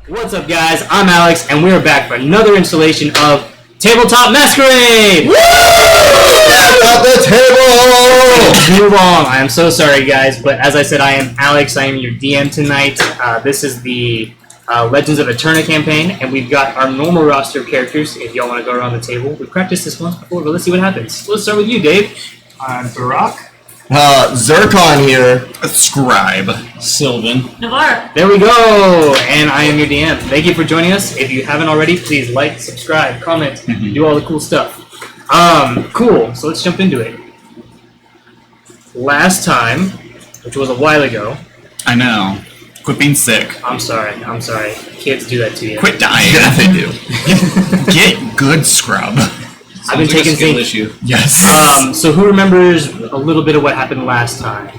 What's up, guys? I'm Alex, and we're back for another installation of Tabletop Masquerade! Woo! At the table! Too long. I am so sorry, guys, but as I said, I am Alex. I am your DM tonight. This is the Legends of Eterna campaign, and we've got our normal roster of characters. If y'all want to go around the table, we've practiced this once before, but let's see what happens. Let's start with you, Dave. I'm Barak. Zircon here. Scribe. Sylvan. Navarre. There we go! And I am your DM. Thank you for joining us. If you haven't already, please like, subscribe, comment, do all the cool stuff. Cool. So let's jump into it. Last time, which was a while ago. I know. Quit being sick. I'm sorry. Kids do that to you. Quit dying. Yeah, they do. Get good, scrub. I've been taking skill things. issue. Yes. So who remembers a little bit of what happened last time?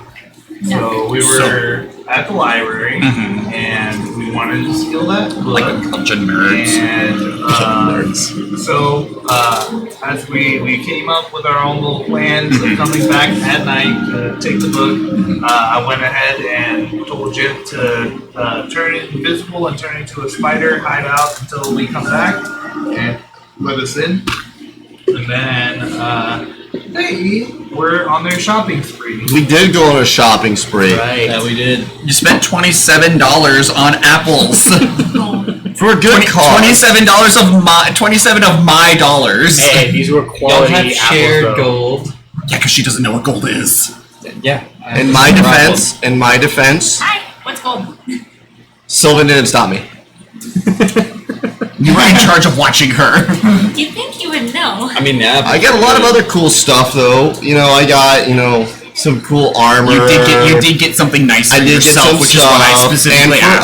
So we were at the library and we wanted to steal that book. Like a bunch of nerds. And so as we came up with our own little plans of coming back at night to take the book, I went ahead and told Jim to turn invisible and turn into a spider, hide out until we come back and let us in. And then they were on their shopping spree. We did go on a shopping spree. Right. Yeah, we did. You spent $27 on apples. For a good cause. $27 of my dollars. Hey, these were Y'all quality have shared apples, though. gold. Yeah, because she doesn't know what gold is. Yeah. In my defense, Hi. What's gold? Sylvan didn't stop me. You were in charge of watching her. You think you would know? I mean, yeah. I got a lot of other cool stuff though. You know, I got, some cool armor. You did get something nice for I did yourself, get some which stuff, is what I specifically and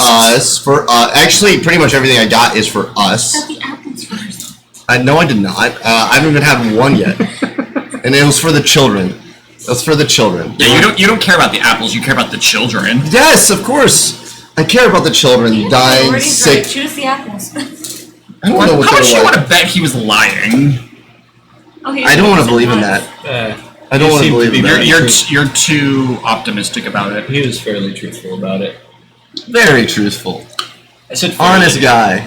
for asked. actually, pretty much everything I got is for us. Got the apples first. No, I did not. I haven't even had one yet, and it was for the children. That's for the children. Yeah, you don't care about the apples. You care about the children. Yes, of course. I care about the children dying, sick. Choose the apples. I don't know what How much they do you were. want to bet he was lying? Okay, I don't want to so believe in what? that. I don't want to believe in that. You're too optimistic about it. He was fairly truthful about it. Very truthful. I said fairly. Honest guy.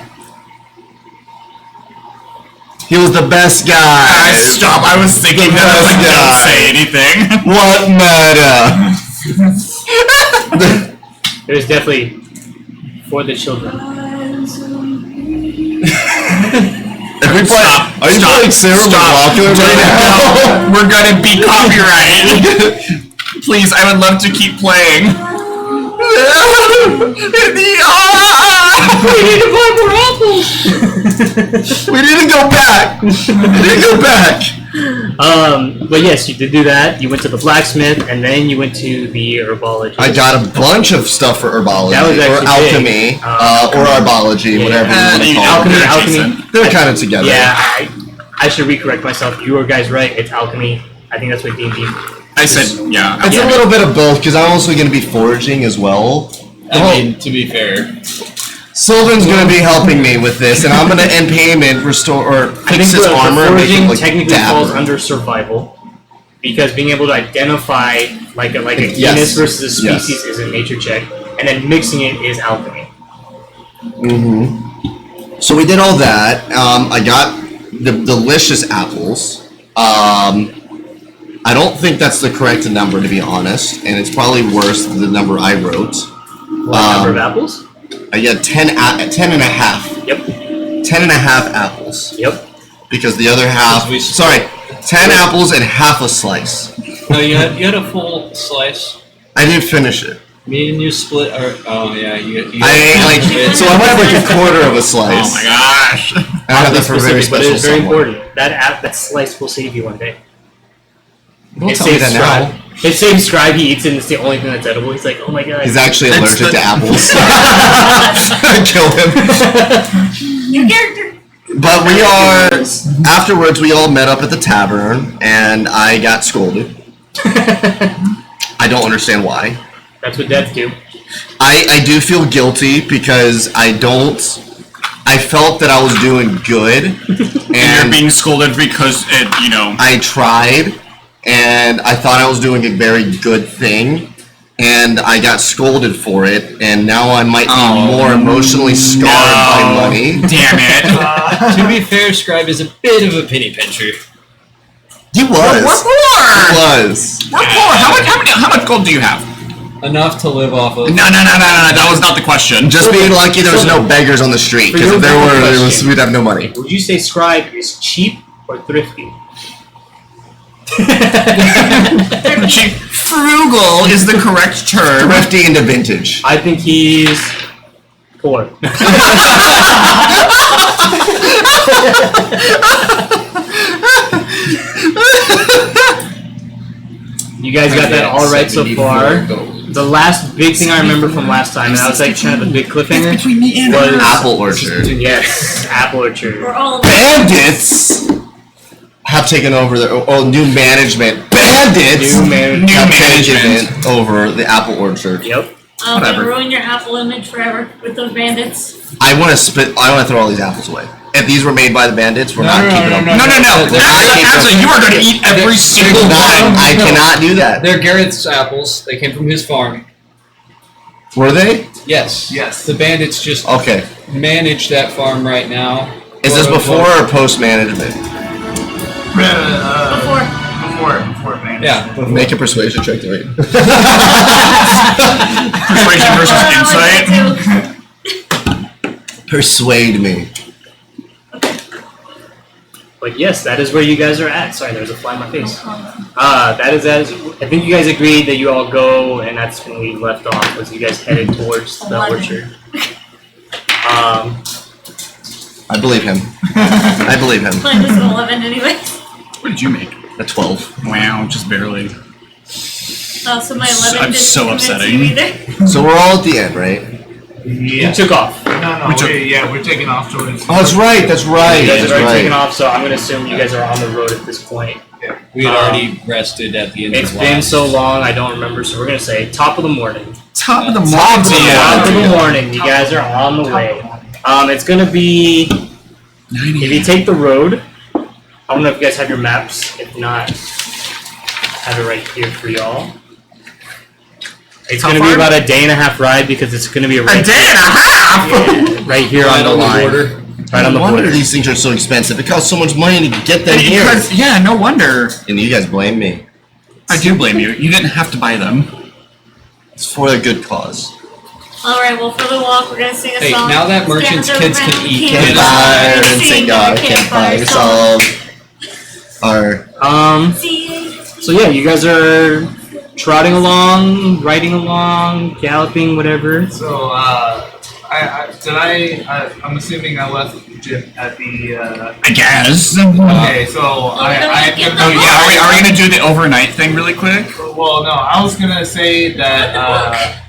He was the best guy. Stop! I was thinking that. I was like, don't say anything. What matter? It was definitely for the children. Are you playing Sarah McLachlan right now? We're gonna be copyrighted. Please, I would love to keep playing. We need to buy more apples! We didn't go back. But yes, you did do that. You went to the blacksmith, and then you went to the herbologist. I got a bunch of stuff for herbology, That was or actually alchemy, big. or herbology, whatever you want to call it. Alchemy. They're kind of together. Yeah, I should recorrect myself. You were guys right. It's alchemy. I think that's what D&D. I said, yeah. It's a little bit of both, because I'm also going to be foraging as well. I mean, to be fair. Sylvan's going to be helping me with this, and I'm going to, in payment, restore or I think fix his armor and make foraging him like technically dapper. falls under survival, because being able to identify like a Yes. genus versus a Yes. species is a nature check, and then mixing it is alchemy. So we did all that. I got the delicious apples. I don't think that's the correct number, to be honest, and it's probably worse than the number I wrote. What number of apples? I got 10 and a half. Yep. 10 and a half apples. Yep. Because the other half... we- Sorry, 10 apples and half a slice. No, you had a full slice. I didn't finish it. Me and you split our. Oh yeah, you I ate so I went like a quarter of a slice. Oh my gosh. I had that for very Specific, but special it is very someone. important. That slice will save you one day. Don't It tell me saves that Scribe. now. It saves Scribe. He eats it, and it's the only thing that's edible. He's like, oh my god. He's actually That's allergic the- to apples. Kill him. New character. But we are... Afterwards, we all met up at the tavern, and I got scolded. I don't understand why. That's what dads do. I do feel guilty because I felt that I was doing good, And and you're being scolded because I tried, and I thought I was doing a very good thing, and I got scolded for it, and now I might be Oh, more emotionally scarred by money. Damn it. To be fair, Scribe is a bit of a penny pincher. He was. We're poor. He was. We're poor. How much gold do you have? Enough to live off of. No. That was not the question. Just being lucky there was no beggars on the street, For because your if there were, question. we'd have no money. Would you say Scribe is cheap or thrifty? Cheap. Frugal is the correct term. Thrifty into vintage. I think he's poor. You guys got that all right so far. The last big thing I remember from last time, and I was like kind of a big cliffhanger, Between me and was Apple orchard. yes, apple orchard. We're all Bandits have taken over the new management. Bandits New management. have management. taken over the apple orchard. Yep. I'm Whatever. gonna ruin your Apple image forever with those bandits. I want to throw all these apples away. If these were made by the bandits, we're not keeping them. No. Actually, you are going to eat every single one. I cannot do that. They're Garrett's apples. They came from his farm. Were they? Yes. Yes. The bandits just Okay. manage that farm right now. Is this before or post management? Before. Before, man. Yeah. Before. Make a persuasion check to me. Persuasion versus Oh, I insight. like that Persuade me. But yes, that is where you guys are at. Sorry, there's a fly in my face. too. That is as I think you guys agreed that you all go, and that's when we left off. Was you guys headed towards the 11. orchard? I believe him. I believe him. Mine was an 11 anyway. What did you make? A 12. Wow, just barely. Oh, so my 11 I'm didn't so convince upsetting. you either. So we're all at the end, right? You took off. No, We took- we're taking off towards. Oh, that's right. That's right. You guys That's have already taken right. off, so I'm gonna assume you guys are on the road at this point. We had already rested at the end It's of been last. so long, I don't remember. So we're gonna say top of the morning. Top of the Top of morning. the morning. You guys are on the way. It's gonna be if you take the road. I don't know if you guys have your maps. If not, I have it right here for y'all. It's How gonna be far? about a day and a half ride because it's gonna be A day and a half. Yeah, right here on the line, border. right on the No wonder border. these things are so expensive. It costs so much money to get them here. Because, yeah, no wonder. And you guys blame me. I do blame you. You didn't have to buy them. It's for a good cause. Alright, well, for the walk, we're gonna sing a Hey, song. now that merchants' Stand kids around can the eat campfire Campfire and sing our campfire song. Our See, So yeah, you guys are trotting along, riding along, galloping, whatever. So, I'm assuming I left Jim at the. I guess. Okay, so we don't get the Oh yeah, are we gonna do the overnight thing really quick? Well, no, I was gonna say that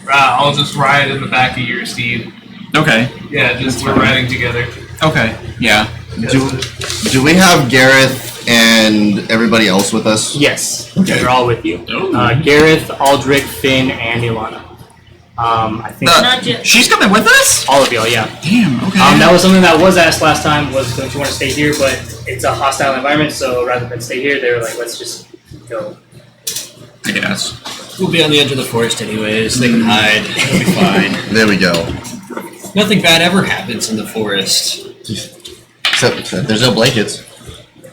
I'll just ride in the back of your steed. Okay. Yeah, just we're riding together. Okay. Yeah. do we have Gareth and everybody else with us? Yes, Okay. they're all with you. Oh. Gareth, Aldrich, Finn, and Ilana. I think not just. She's coming with us? all of y'all, yeah. Damn. Okay. That was something that was asked last time. Was don't you want to stay here? But it's a hostile environment, so rather than stay here, they were like, let's just go. I guess. We'll be on the edge of the forest anyways. They can hide. It'll be fine. There we go. Nothing bad ever happens in the forest. Except there's no blankets.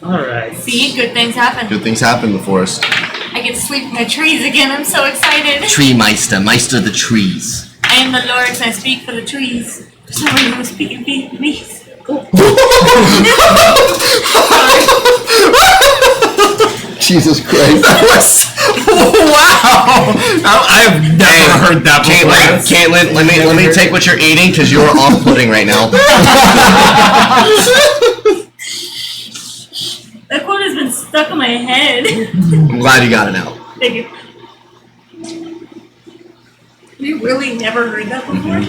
All right. See, good things happen. Good things happen in the forest. I get to sleep in the trees again. I'm so excited. Tree Meister, Meister of the trees. I am the Lord, and I speak for the trees. Somebody who's speaking for me. Jesus Christ. Wow! I have never heard that before. Caitlin, let me take what you're eating because you're off-putting right now. That quote has been stuck in my head. I'm glad you got it out. Thank you. You really never heard that before?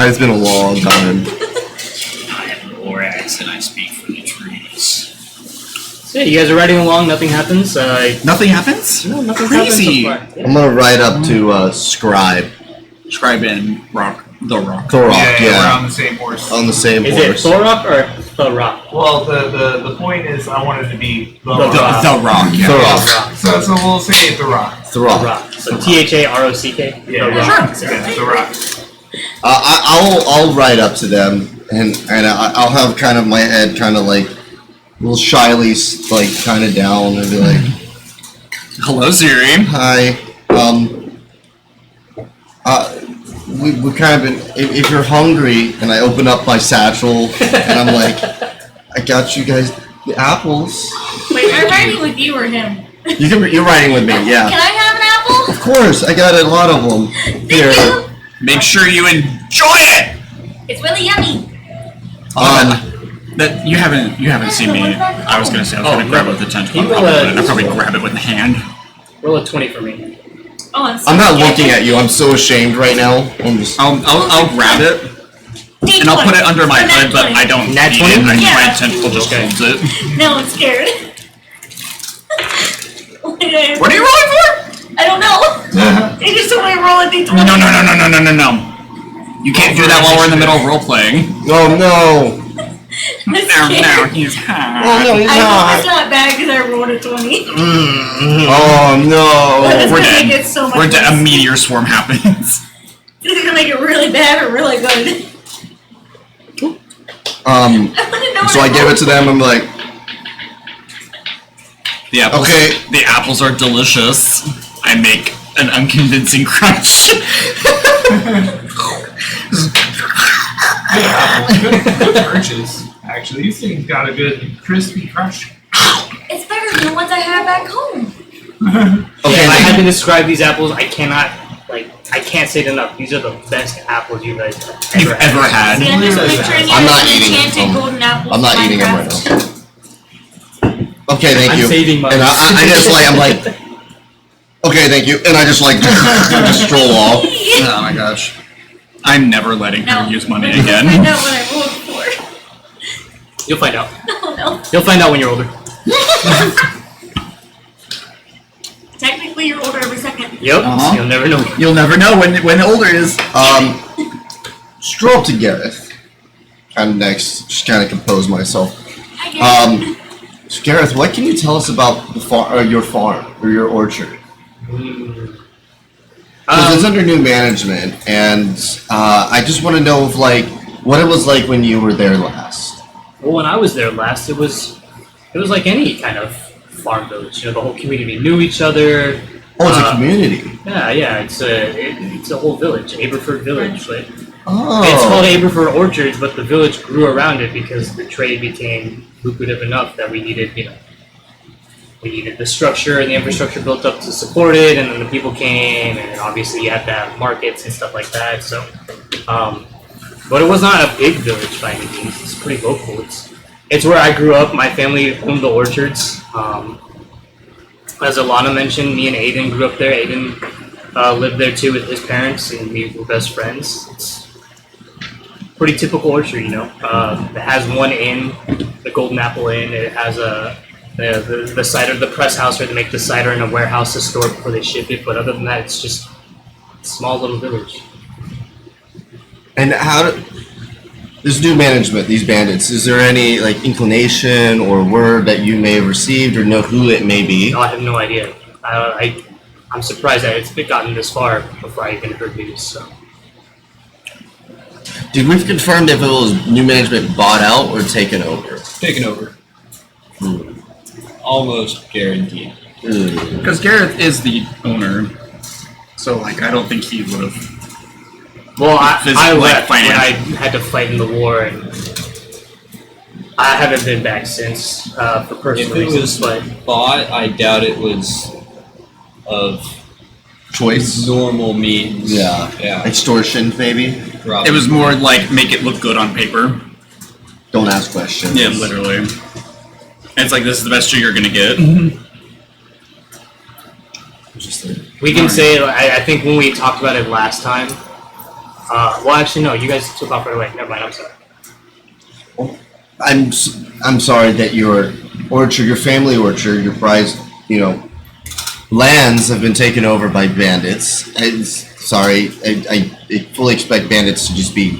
It's been a long time. I am Lorax and I speak for the trees. So yeah, you guys are riding along. Nothing happens. Nothing happens? No, nothing's Crazy. happened so far. I'm gonna ride up to Scribe. Scribe in rock. The rock. Thorok, Yeah, we're yeah. on the same horse. On the same Is horse. it Thorok or The Rock. Well, the point is, I wanted to be the The Rock. The Rock. Yeah. The The Rock. Rock. So we'll say The Rock. The The Rock. Rock. So THAROCK. Yeah, The Rock. Yeah, The Rock. I'll write up to them and I'll have kind of my head kind of like a little shyly like kind of down and be like, Hello, Siri. hi, we've kind of been, if you're hungry, and I open up my satchel and I'm like, I got you guys the apples. Wait, I'm riding with you or him? You're riding with me, Can yeah. I have an apple? Of course, I got a lot of them. Here. Thank you. Make sure you enjoy it. It's really yummy. That you haven't seen me. I was gonna say I was gonna grab it with the tentacle. You I'd probably grab it with the hand. Roll a 20 for me. Oh, I'm so I'm not scared. looking at you. I'm so ashamed right now. I'm just. I'll grab it and I'll put it under my hood, but I don't Nat need it. 20? My Yeah. tentacle just holds it. No, I'm scared. What are you rolling for? I don't know. They just told me to roll a d20. No. You can't do that while we're in the middle of role playing. Oh no! I'm No, scared. he's hot. Oh no, he's I hope it's not! not bad because I rolled a 20. Oh no! But it's We're gonna dead. make it so much We're dead. A worse. meteor swarm happens. It's gonna make it really bad or really good. I wanna know So what I give it to them. I'm like, The apples. Okay. The apples are delicious. I make an unconvincing crunch. Good crunches. Actually, these things got a good crispy crunch. It's better than the ones I have back home. okay, If I had to describe these apples, I can't say it enough. These are the best apples you guys have You've ever had. See, I'm just picturing I'm it not as eating enchanted them. golden apples. I'm not from eating them right Minecraft. now. Okay, thank I'm you. saving mine. And I just like, I'm like, okay, thank you. And I just like, just stroll off. Oh my gosh. I'm never letting her use money I again. find out what I rolled for. You'll find out. Oh no. You'll find out when you're older. Technically, you're older every second. Yep. Uh-huh. You'll never know. You'll never know when older is. Stroll up to Gareth. Kind of next, just kind of compose myself. I guess. So Gareth, what can you tell us about the your farm or your orchard? Because it's under new management, and I just want to know if, like, what it was like when you were there last. Well, when I was there last, it was like any kind of farm village. You know, the whole community knew each other. Oh, it's a community. Yeah. It's a whole village, Aberford Village. But Oh, it's called Aberford Orchards, but the village grew around it because the trade became lucrative enough that we needed the structure and the infrastructure built up to support it, and then the people came, and obviously you had to have markets and stuff like that. So, but it was not a big village by any means. It's pretty local. It's where I grew up. My family owned the orchards. As Alana mentioned, me and Aiden grew up there. Aiden lived there too with his parents, and we were best friends. It's pretty typical orchard, you know. It has one inn, the Golden Apple Inn. It has the cider, the press house where they make the cider, in a warehouse to store it before they ship it. But other than that, it's just a small little village. and this new management, these bandits, is there any, like, inclination or word that you may have received or know who it may be? No, I have no idea. I'm surprised that it's gotten this far before I even heard news. So Did we confirm if it was new management bought out or taken over? Taken over. Almost guaranteed. Because Gareth is the owner, so like I don't think he would have. well, I Physical, like, left when I finance. had to fight in the war, and I haven't been back since for If personal it reasons. was But bought, I doubt it was of Choice? normal means. Yeah. Yeah. Extortion, maybe? Probably. It was more like make it look good on paper. Don't ask questions. Yeah, literally. And it's like this is the best you're gonna get. we can say, I think when we talked about it last time. Well, actually, no. You guys took off right away. Never mind. I'm sorry. I'm sorry that your orchard, your family orchard, your prized, lands have been taken over by bandits. I fully expect bandits to just be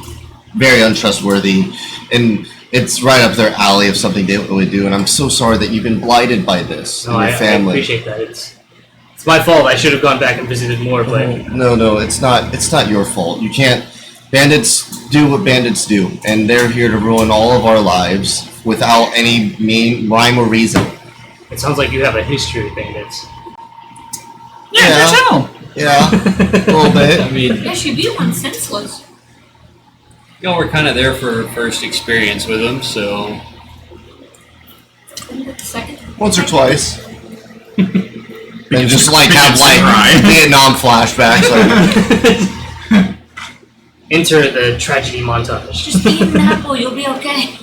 very untrustworthy, and it's right up their alley of something they would do, and I'm so sorry that you've been blighted by this No, and your I family. appreciate that. It's my fault. I should have gone back and visited more, but No, it's not. It's not your fault. You can't. Bandits do what bandits do, and they're here to ruin all of our lives without any mean rhyme or reason. it sounds like you have a history with bandits. Yeah, tell. Yeah, a little bit. I mean, Yeah, she'd be one senseless. y'all were kind of there for first experience with them, so Second. Once or twice. And just like we have can say right. Vietnam flashbacks. Like, Enter the tragedy montage. Just eat an apple, you'll be okay.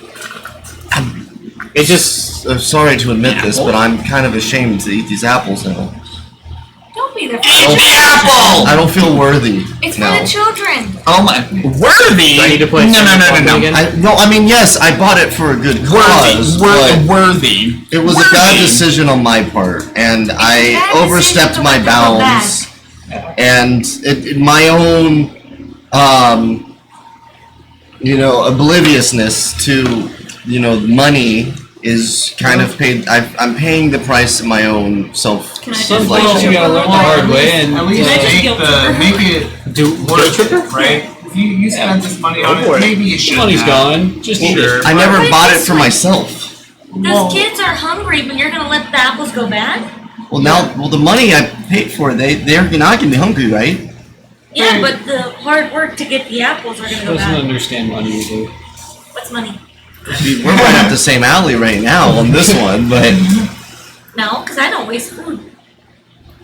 It just I'm sorry to admit this, but I'm kind of ashamed to eat these apples now. Don't be there. Eat the apple! I don't feel worthy It's for now. the children. Oh my, worthy? Do I need to play No. again? I mean, yes, I bought it for a good cause, but Worthy. it was a bad decision on my part, and I bad overstepped decision my to let them go bounds, and my own, obliviousness to, money is kind of paid. I'm paying the price of my own self. Can I some just things you gotta learn the hard way, and At least Can I just make guilt trip her? it do worth trip it, right? If you spend this money on Go for it, it. maybe you should. money's have. gone. Just eat it. I never Why bought it this for way? myself. Those kids are hungry, but you're gonna let the apples go bad? Well, the money I paid for, they're not gonna be hungry, right? Yeah, but the hard work to get the apples are gonna go Doesn't bad. understand money either. What's money? We're right up the same alley right now on this one, but No, because I don't waste food.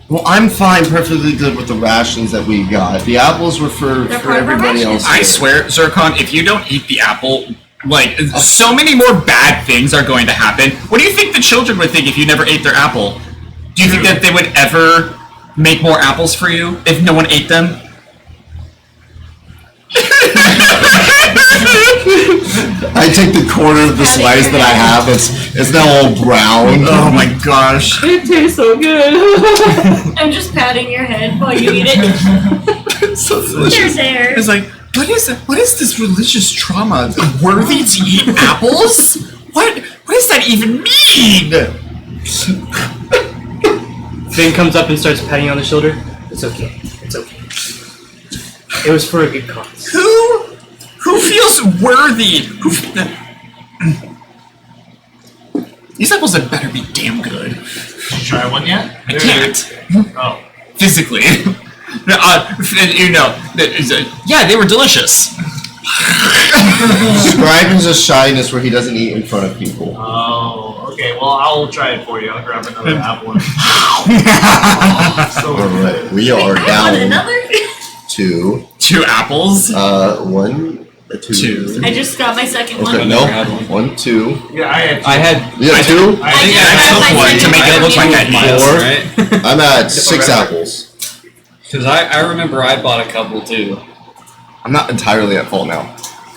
well, I'm fine, perfectly good with the rations that we got. The apples were for They're part of our everybody rations. else. I swear, Zircon, if you don't eat the apple, like, so many more bad things are going to happen. What do you think the children would think if you never ate their apple? Do you think that they would ever make more apples for you if no one ate them? I take the corner of the slice that I have. It's now all brown. Oh my gosh. it tastes so good. I'm just patting your head while you eat it. It's so delicious. There. It's like, what is this religious trauma? Worthy to eat apples? What does that even mean? Finn comes up and starts patting you on the shoulder. It's okay. It's okay. It was for a good cause. Who feels worthy? These apples had better be damn good. Did you try one yet? I can't. Oh. Physically. Yeah, they were delicious. Scribe is a shyness where he doesn't eat in front of people. Oh, okay. Well, I'll try it for you. I'll grab another apple. So All right, we are I want down another. to 2 apples. 1, 2. 2. I just got my second one. Okay, never had no, one. 1, 2. yeah, I had You got 2? I think just I got took my one to second make it look like I one. had miles, right? I'm at 6 apples. Because I remember I bought a couple too. I'm not entirely at fault now,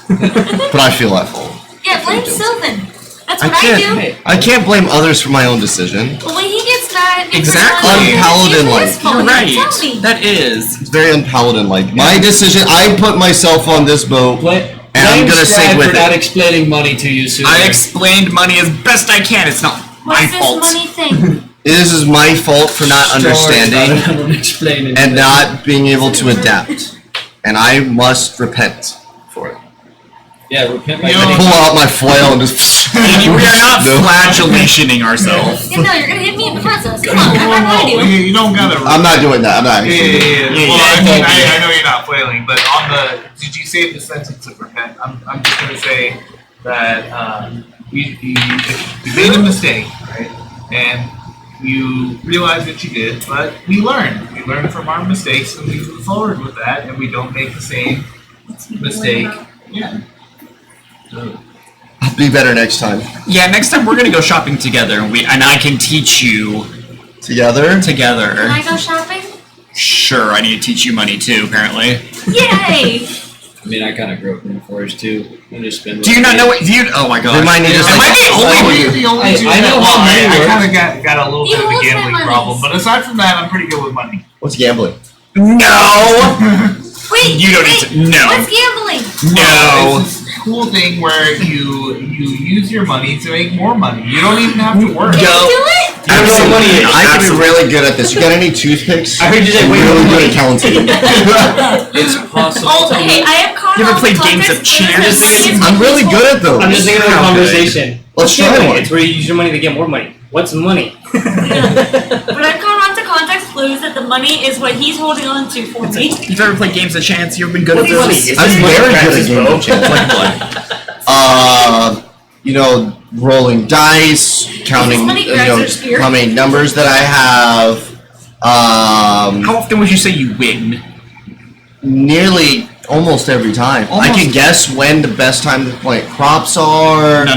but I feel at fault. Yeah, blame Sylvan. That's I what I, do. can't blame others for my own decision. But when he gets mad, it's Exactly. Unpaladin-like. his fault. You're He right. didn't tell me. That is. It's very unpaladin-like. My decision. I put myself on this boat, and I'm gonna stick with for not it. explaining money to you sooner. I explained money as best I can. It's not my What's this fault. money thing? This is my fault for not understanding I don't explain it. and not being able to adapt, and I must repent for it. Yeah, repent by You I know- pull out my flail and just. We are not No. flagellationing ourselves. Yeah, no, you're gonna hit me in the process. Come on, Whoa, I know whoa, I do. you don't gotta. I'm not doing that. I'm not. Yeah, Actually. yeah. Well, yeah, I know you're not flailing, but on the, did you say the sentence of repent? I'm just gonna say that you made a mistake, right? And you realize that you did, but we learn. We learn from our mistakes, and we move forward with that, and we don't make the same mistake. Yeah. I'll be better next time. Yeah, next time we're gonna go shopping together, and I can teach you Together. together. Can I go shopping? Sure, I need to teach you money too. Apparently. Yay! I mean, I kind of grew up in the forest too. I just spend. Do you not know what? Do you? Oh my god. Remind me just Am like- I the only? You're the only I- two I know that- how well, money I works. kind of got a little You bit of a lose my gambling monies. problem, but aside from that, I'm pretty good with money. What's gambling? No. Wait, You don't wait, need to- no. What's gambling? No. cool thing where you use your money to make more money. You don't even have to work. Can you do it? I don't know what money is. I can be really good at this. You got any toothpicks? I heard you say I'm way really more good money. at counting. It's possible. Oh, hey, I have caught You ever all played the games of context chance? clues that money is I'm really good at those. I'm just thinking of a conversation. Let's try Gambling, one. It's where you use your money to get more money. What's money? But I've caught on to context clues that the money is what he's holding on to for me. You've ever played games of chance? You've been good What's at money? those? Is I'm this money very good at practice, games bro? of chance. You know, rolling dice, counting, money you guys know, are scared. how many numbers that I have. How often would you say you win? Nearly almost every time. I Almost. can guess when the best time to plant crops are. No.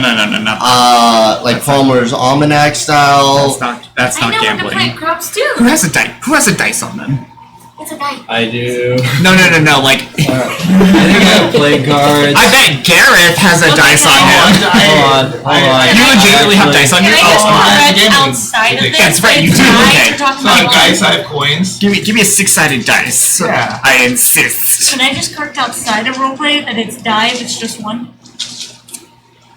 Like Farmer's Almanac style. That's I not know when to gambling. plant crops too. Who has a dice? Who has a dice on them? It's a die. I do. No. Like, I think I have playing cards. I bet Gareth has a Okay, dice on can him. Hold on. You legitimately have dice on Can your. I just Oh, correct gambling outside of this? That's right, you It's do, dice, okay. You're talking It's not about dice, I have coins. give me a 6-sided dice. Yeah. I insist. Can I just correct outside of roleplay that it's die if it's just one?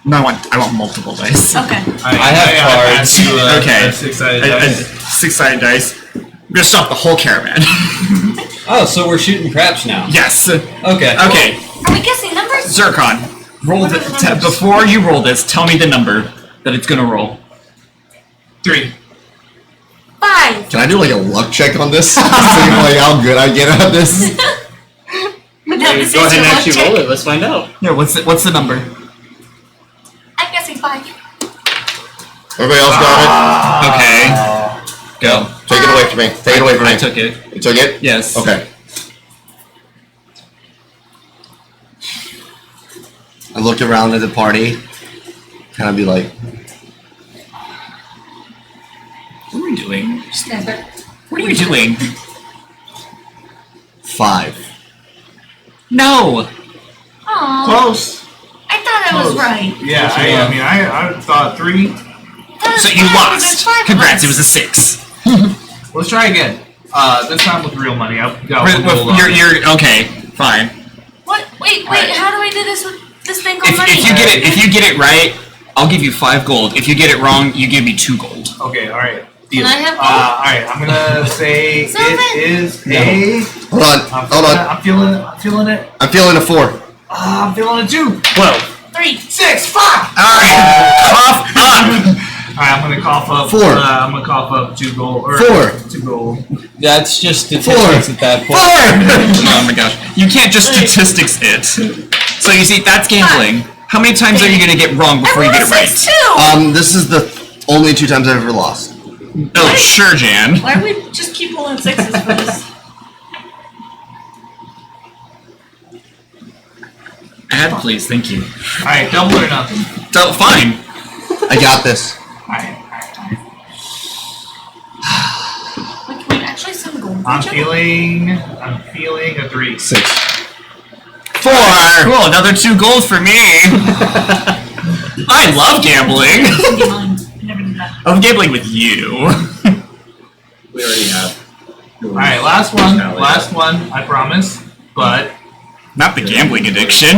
No, I want multiple dice. Okay. I have cards. passed you Okay. a 6-sided A dice. 6-sided dice. I'm gonna stop the whole caravan. Oh, so we're shooting craps now. Yes. Okay. Okay. Are we guessing numbers? Zircon, roll before you roll this. Tell me the number that it's gonna roll. 3. 5. Can I do like a luck check on this? See like how good I get at this? No, this Go is ahead your and luck actually check. roll it. Let's find out. Yeah. What's the number? I'm guessing 5. Everybody else got Okay. Go. it? Take it away from me. Take it away from me. I took it. You took it? Yes. Okay. I look around at the party, kind of be like, What are we doing? Stand there. What are you doing? 5. No. Aww. Close. I thought I was Close. right. Yeah, I mean, I thought 3. I thought it So was you 5, lost. there's 5 of Congrats. us. It was a 6. Let's try again. This time with real money. I've got one gold on it. You're okay. Fine. What? Wait, Alright. how do I do this with this thing called money? If you get it right, I'll give you 5 gold. If you get it wrong, you give me 2 gold. Okay, alright. Can I have gold? Alright, I'm gonna say Something. it is a... hold on, hold on. I'm feeling it. I'm feeling a 4. I'm feeling it too. 12. 3. 6, fuck! Alright. Cough up. Alright, I'm gonna cough up. 4. I'm gonna cough up 2 gold. Or 4. 2 gold. That's just statistics at that point. 4! Oh my gosh. You can't just statistics it. So you see, that's gambling. How many times are you gonna get wrong before you get it right? 6 too. This is the only 2 times I've ever lost. Oh, sure, Jan. Why do we just keep rolling 6s for this? Add, please. Thank you. Alright, double or nothing. So, fine. I got this. Alright. Wait, can we actually send gold for I'm each other? feeling a 3. 6. 4. Cool. Another 2 gold for me. I love gambling. Send you mine. I never did that. I'm gambling with you. We already have. Alright, last one, I promise. But Not the gambling addiction.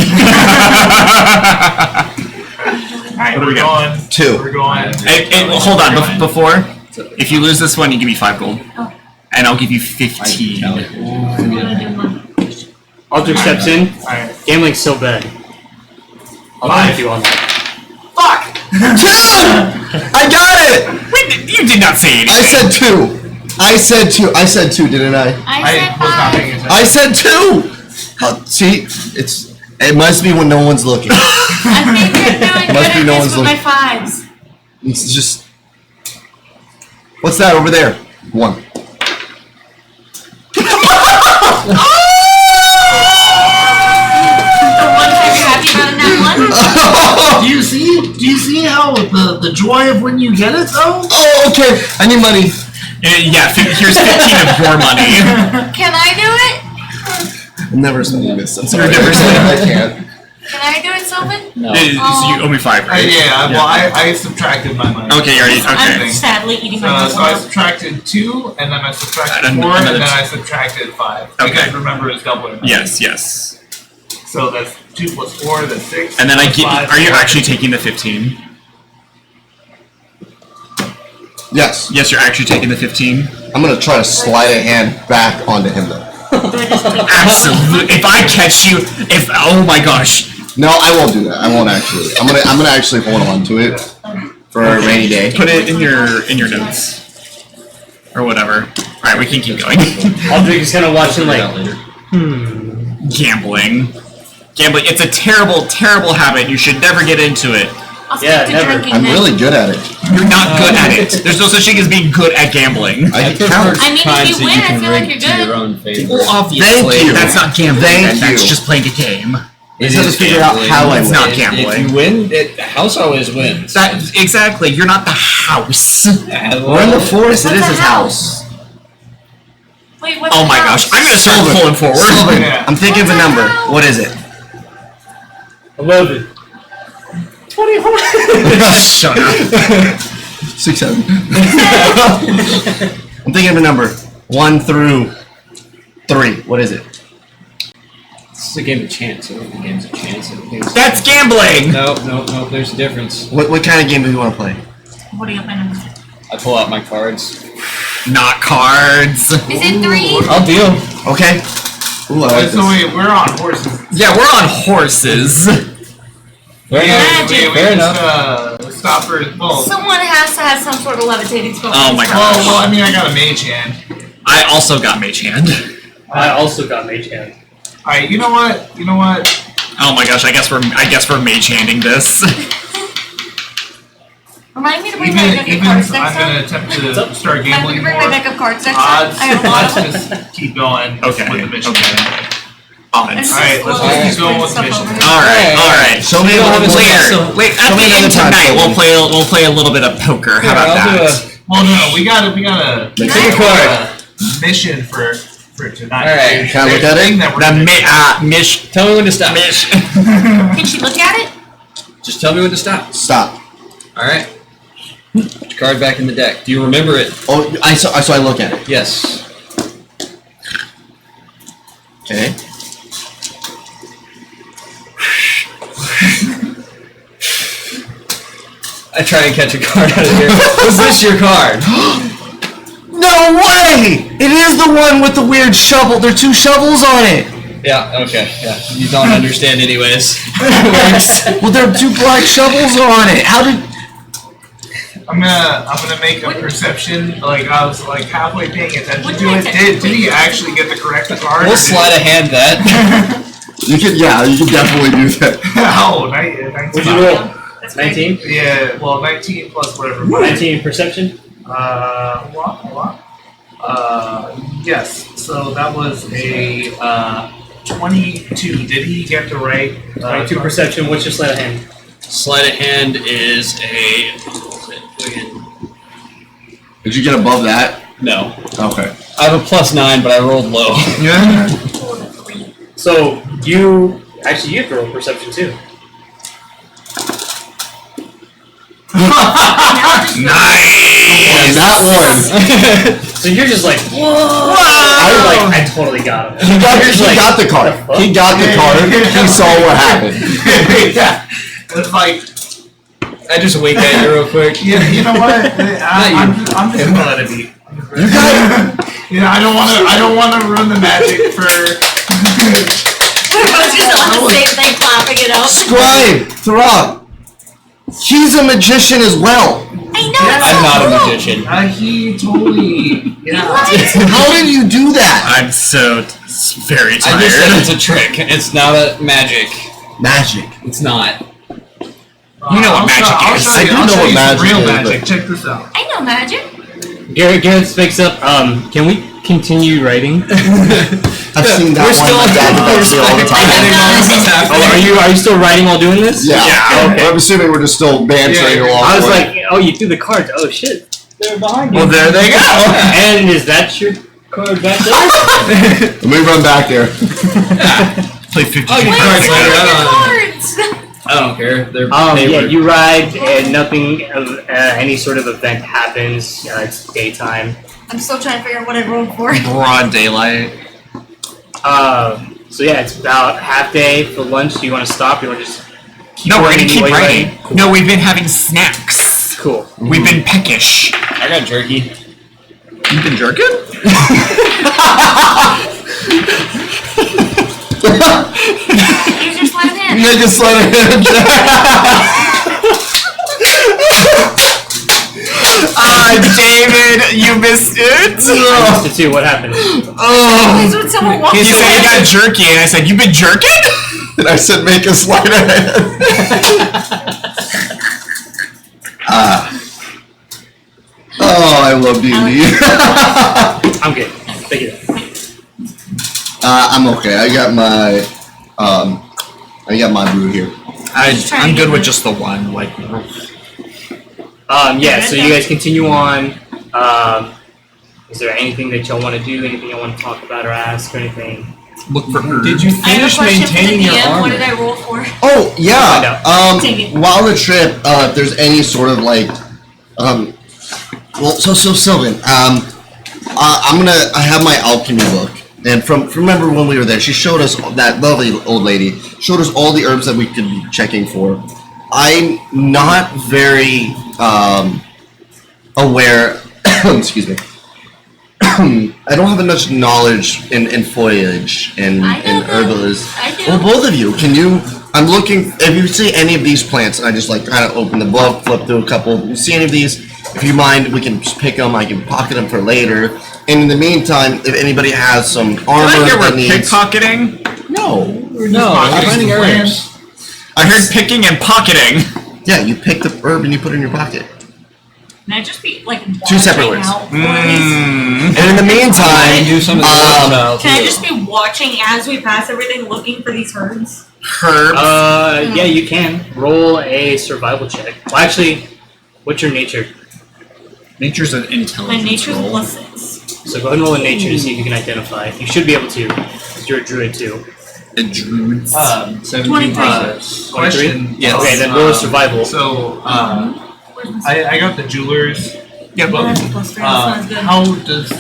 alright, What do we we're got? going. 2. We're going. Hold on. Before, if you lose this one, you give me 5 gold, Oh. and I'll give you 15. I'm gonna do mine. Alter steps in. Alright. Gambling's so bad. I'll go 5. with you on that. Fuck! 2! I got it! Wait, you did not say anything. I said 2. I said 2, didn't I? I I said was not 5. paying attention. I said 2! See? It must be when no one's looking. I think you're doing Must be good no at one's this with my 5s. It's just... What's that over there? 1. The one time you're happy about in that one? Do you see how the joy of when you get it though? Oh, okay. I need money. Yeah, here's 15 of your money. Can I do it? I'm never spending this. I'm sorry. You're never spending I can't. Can I do it, Sylvan? No. So you owe me 5, right? Yeah, well I subtracted my money. Okay, you already. I'm Okay. sadly eating my So I gold. subtracted 2, and then I subtracted And 4, and another then two. I subtracted 5. Okay. Because remember it's double. Yes. So that's 2 plus 4. That's 6. And then plus five, are you 4. actually taking the 15? Yes. Yes, you're actually taking the 15. I'm gonna try to slide a hand back onto him though. Absolutely. If I catch you, oh my gosh. No, I won't do that. I won't actually. I'm gonna actually hold on to it for a rainy day. Put it in your notes. Or whatever. Alright, we can keep going. Aldrich is kind of watching like, Gambling. Gambling. It's a terrible, terrible habit. You should never get into it. I'll Yeah, stick to never. drinking I'm then. really good at it. You're not good at it. There's no such thing as being good at gambling. I can prefer count. I mean, if times you that win, you I can feel like rig you're to good. your own favor. Well, obviously, Thank you. that's not gambling. Thank That's you. just playing a game. It Just is to figure out gambling. how I It's win. not If gambling. you win, the house always wins. Exactly. You're not the house. We're in the forest. It is What's his a house. Wait, what's Oh the my house? gosh. I'm gonna start pulling forward. Sylvan, Yeah. I'm thinking of a number. What is it? 11. 24. Shut up. 6, 7. I'm thinking of a number. 1 through 3. What is it? It's a game of chance. I don't think game's a chance. That's gambling. No. There's a difference. What kind of game do you want to play? What do you mean? I pull out my cards. Not cards. Is it 3? I'll deal. Okay. Ooh, I like So this. we're on horses. Yeah, we're on horses. Fair enough. Magic. We Fair just, enough. stop for. Well, Someone has to have some sort of levitating spell. Oh my well, I mean, I got a mage hand. I also got mage hand. I also got mage hand. Alright, you know what? Oh my gosh, I guess we're mage handing this. Remind me to bring Even, my deck of even cards if I'm next gonna time. attempt to start Remind me to gambling bring my more. deck of cards next time. Odds, I got a lot let's of them. just keep going Okay, with the mission. okay. Odds. Alright, let's Slowly just keep going with the stuff mission. over here. Alright. Show me don't another have a player. chance. Wait, at Show the me end another time, tonight Sylvan. we'll play a little bit of poker. How about I'll do that? Well, no, we gotta Make Pick it a card. mission for tonight. Alright. Can I look at There's a thing it? that we're The gonna do. mish Tell me when to stop. mish. Can she look at it? Just tell me when to stop. Stop. Alright. Put your card back in the deck. Do you remember it? Oh, so I look at it. Yes. Okay. I try and catch a card out of here. Was this your card? No way! It is the one with the weird shovel. There are 2 shovels on it. Yeah, okay. Yeah. You don't understand anyways. It works. Well, there are 2 black shovels on it. How did? I'm gonna make a perception. Like I was like halfway paying attention What to did it. I Did he actually get the correct card? We'll slide a hand that. You can, yeah, you can definitely do that. Oh, 19. What'd you roll? That's great. 19? Yeah, well, 19 plus whatever. 19 perception? Hold on. Yes. So that was a 22. Did he get the right? 22 perception. What's your sleight of hand? Sleight of hand is a. Did you get above that? No. Okay. I have a +9, but I rolled low. Yeah. So you actually you have to roll perception too. And that one. So you're just like, whoa! I totally got him. He got, You're just he like, got the card. He got the card. He saw what happened. Yeah. It's like, I just wink at you real quick. you know what? I'm just gonna let it be. You got it. Yeah, I don't wanna ruin the magic for. I was just on the same thing, clapping it out. Scribe, Throg. He's a magician as well. I know. Yeah, it's I'm so not a cool. magician. He totally. Yeah. How did you do that? I'm so very I just said tired. it's a trick. It's not a magic. Magic. It's not. You know what magic I'll is. show I you, do I'll know show what you some magic real is, magic. but- Check this out. I know magic. Garrett speaks up. Can we continue writing? I've seen that one in my dad's book all the time. Oh, are you still writing while doing this? Yeah. Yeah, okay. I'm assuming we're just still bantering Yeah, along. I was the way. like, oh, you threw the cards. Oh shit, they're behind you. Well, there they go. And is that your card back there? Let me run back there. Play 50 Oh, you Wait, cards where later. are your cards? I don't care. They're Yeah, paper. you ride and nothing of any sort of event happens. It's daytime. I'm still trying to figure out what I rolled for. Broad daylight. So yeah, it's about half day for lunch. Do you want to stop? Do you want to just keep No, we're gonna writing keep while you're writing. Cool. No, we've been having snacks. Cool. We've been peckish. I got jerky. You've been jerking? Use your sleight of hand. Make a sleight of hand. David, you missed it. I missed it too. What happened? Please, would someone walk He said away? he got jerky, and I said, "You've been jerking?" And I said, make a sleight of hand. Oh, I love D&D. I'm good. Thank you. I'm okay. I got my brew here. I'm good with just the one. Like, Yeah. So you guys continue on. Is there anything that y'all want to do? Anything y'all want to talk about or ask or anything? look for herbs. Did you I have a finish question for the maintaining your DM. What did armor? I roll for? Oh yeah. Take it. While the trip, if there's any sort of like, so Sylvan, I have my alchemy book, and from remember when we were there, she showed us that lovely old lady showed us all the herbs that we could be checking for. I'm not very aware. Excuse me. I don't have enough knowledge in foliage and I know that. herbalism. I do. Well, both of you, can you? I'm looking. If you see any of these plants, and I just like kind of open the book, flip through a couple. You see any of these? If you mind, we can just pick them. I can pocket them for later. And in the meantime, if anybody has some armor Did I hear that we're needs, pickpocketing? no, No, I'm finding herbs. I heard picking and pocketing. yeah, you pick the herb and you put it in your pocket. Can I just be like Two separate watching words. out for these? And in the I meantime, do some of the work Can I just be watching as we pass everything, looking for these herbs? Herbs. Yeah, you can roll a survival check. Well, actually, what's your nature? Nature's an My intelligence nature's roll. +6. So go ahead and roll a nature to see if you can identify. You should be able to, because you're a druid too. The druids. 17 23. Question. Yes. Okay, then roll a survival. So, Where's my I got the jewelers. Yeah, Oh, but that's a +3. That sounds good. how does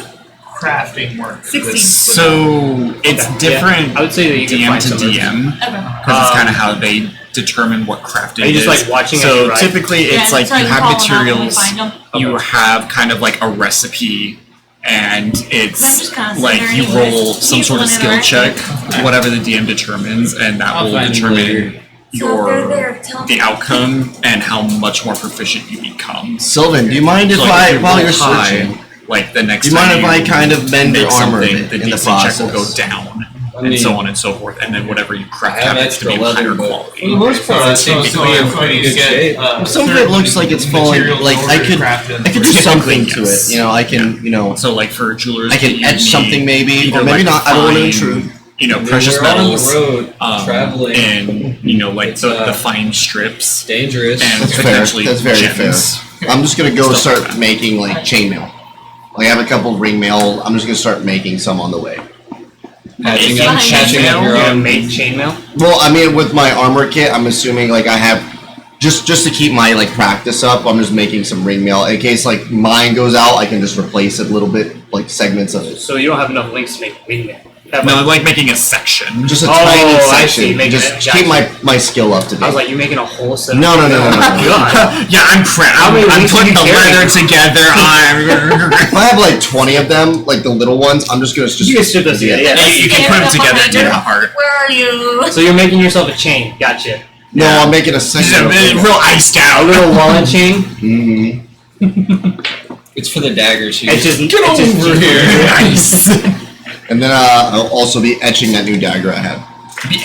crafting work? 16. so it's Okay, different I would say that you can DM find to some herbs. DM Okay. because it's kind of how they determine what crafting Are you just is. like watching as So you write? typically, Yeah, it's like that's how you have call them out when we materials. find them. You have kind of like a recipe, and I'm it's just kinda like sitting you there anyways. roll some sort of People skill interact. check, whatever the DM determines, and that I'll will find you later. determine So if they're your there, tell the me. outcome and how much more proficient you become. Sylvan, do you mind if So, like, if you while roll you're high, searching, like the next do you mind time if I kind of bend your make armor a something, bit the in the DC check will go process? down, I and so mean, on and so forth, and then whatever you craft I have happens to be extra of higher leather, but quality. for the most part, it seems to be in pretty good shape. Some of it looks like it's falling. Like I could do Typically, something to yes. it. You know, I can. You know, So like for jewelers, I can you etch need something maybe, either or maybe like not. I don't want to fine, intrude. You know, I mean, precious we're out on the metals, road traveling. and you know, like It's, the fine strips, dangerous. and That's fair. potentially That's very gems. fair. I'm just gonna go Stuff like start that. making like chainmail. Like I have a couple ring mail. I'm just gonna start making some on the way. Patching If up, you patching up find your You're gonna own. make chainmail. Well, I mean, with my armor kit, I'm assuming like I have just to keep my like practice up. I'm just making some ring mail in case like mine goes out. I can just replace it a little bit, like segments of it. So you don't have enough links to make wingman. Have No, like- like making a section. Just a Oh, tiny I section. see, making Just it- keep my skill up to date. I was like, you making a whole set? No. God. Yeah, I'm How many I'm links putting do the you carry? leather together. If I have like 20 of them, like the little ones, I'm just gonna You can strip those together. Yeah. you can put them together into a heart. Where are you? So you're making yourself a chain. Gotcha. No, Yeah. I'm making a Just section. real iced A out. little wallet chain. It's for the daggers. It's just Get it's just over here. Nice. And then I'll also be etching that new dagger I have.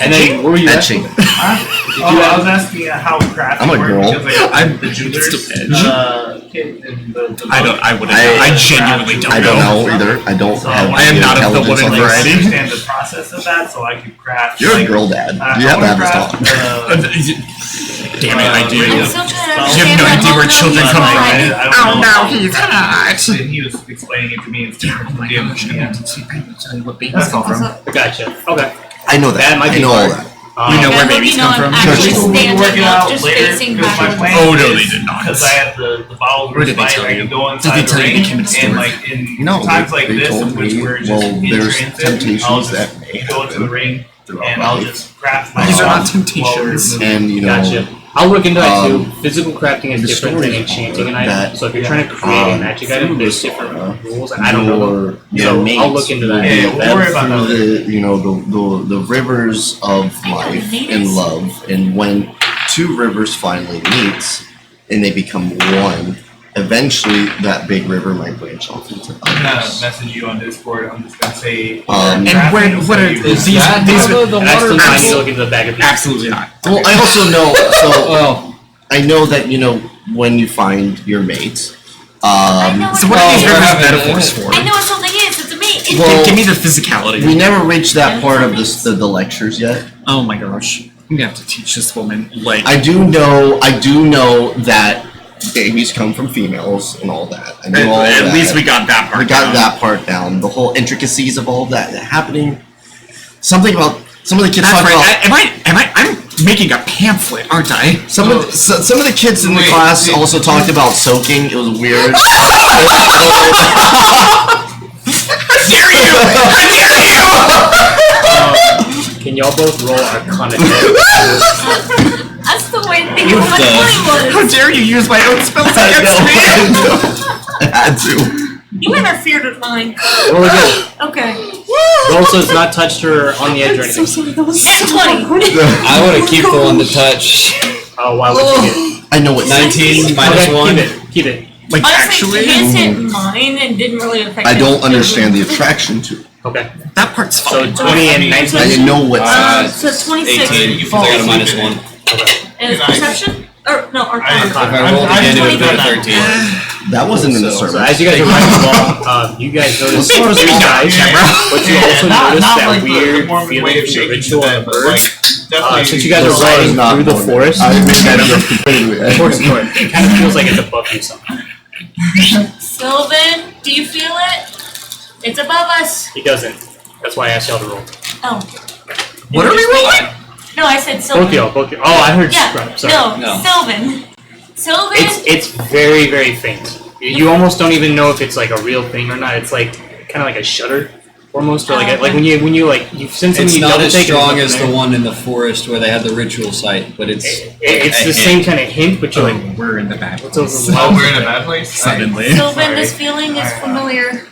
And then where were you at? Etching. I was asking how crafting I'm a worked girl. because I got I'm- the jewelers it's the edge. kit and the I wouldn't. I- I genuinely don't I don't know. know either. I don't So have I am any not of the intelligence woman on this. variety. understand the process of that, so I could craft. You're a like, girl dad. I You have to wanna have this craft, talk. Damn it, I do. I'm You still trying to You have understand no that idea where whole children notion come of from. writing. I don't Oh know. no, he's hot. And he was explaining it to me instead of Oh my giving gosh, it to I me. want to see. I will tell you what babies come from. Also, Gotcha. Okay. I know that. That might I be know all hard. that. You know yeah, where but babies you know, come from? I'm actually Churches. standing Work it up, out just later, facing because my back. plan Oh, no, is- they did not. Because I have the bottle Or did they fight, tell I you? can go Did inside they the tell you ring, they came in the and store? like in No, times they like this, told in which me, we're just well, in there's transit, temptations I'll just that may go into the happen. ring, throughout and I'll life. just craft my These are not own temptations. while we're And you know, Gotcha. I'll look into that too. Um, Physical crafting is the different than stories enchanting an are item. that, So if you're trying to create a magic through item, there's this different aura, rules, and I don't know them. your So mates I'll look into that. will Yeah, be we'll led worry about that through the you know the rivers of I know, life natives. and love, and when two rivers finally meet and they become one, eventually that big river might branch off into I'm gonna others. message you on Discord. I'm just gonna say. And what are Is these? that These how the And I still water need to people? look into the bag of beans. absolutely not. Well, I also know. So Well, I know that when you find your mate. I know So what what are these we're rivers having metaphors it. for? I know what something is. It's a me. Well, Give me the physicality. We never reached that part of the lectures yet. Oh my gosh. I'm gonna have to teach this woman, like... I do know that babies come from females and all that. I know all at that. least we got that part We got down. that part down. The whole intricacies of all that happening. Something about some of the kids That's talk right. about. I'm making a pamphlet, aren't I? Some of the kids in the Wait, class wait. also talked about soaking. It was weird. How dare you! How dare you! Can y'all both roll Arcana? That's the way to think of what my 20 How was. dare you use my own spells I against me! know. I had to. You interfered with mine. Roll again. Okay. Roll so it's not touched her on the edge or anything. That's 20. I want to keep the one to touch. Oh, why would you get I know what 19 it? minus Okay, 1. Keep it. Like, Honestly, actually, his hit mine and didn't really affect I him. don't understand the attraction to it. Okay. that part's So fine. 20 and 19. I didn't know what. So 26. 18, because I got a minus 1. And perception? Or, no, Arcana. If I rolled again, it would have been a 13. That wasn't in the So sermon. as you guys are running along, you guys notice two guys, but you also notice that weird feeling from the ritual of the bird. Since you guys are riding through the forest, I made that up completely. of course, it kind of feels like it's above you somehow. Sylvan, do you feel it? It's above us. He doesn't. That's why I asked y'all to roll. Oh. What are we rolling? No, I said Sylvan. Both y'all. Oh, I heard Yeah, scrub. Sorry. no, No. Sylvan. Sylvan? It's very, very faint. You almost don't even know if it's like a real thing or not. It's like kind of like a shudder, almost, or like when you you sense something It's you not double as take. strong as the one in the forest where they had the ritual site, but it's It's a the hint. same kind of hint, but you're like, We're in the bad what's over place. Oh, we're in a bad place. Suddenly. Sylvan, Sorry. this feeling is familiar.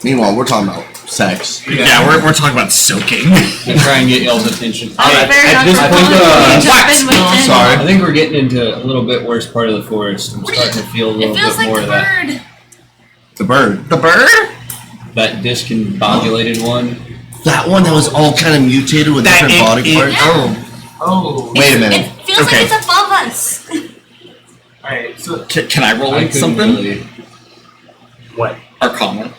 Meanwhile, we're talking about sex. Yeah, we're talking about soaking. to try and get y'all's attention. I'm very at this uncomfortable point, with you jumping with I'm him. sorry. I think we're getting into a little bit worse part of the forest. I'm starting to feel a little It feels bit like more the of that. bird. The bird. The bird? That discombobulated one. That one that was all kind of mutated with That different body parts. Yeah. Oh. Wait a minute. It feels Okay. like it's above us. Alright, so Can I roll I in couldn't something? really. what? Arcana.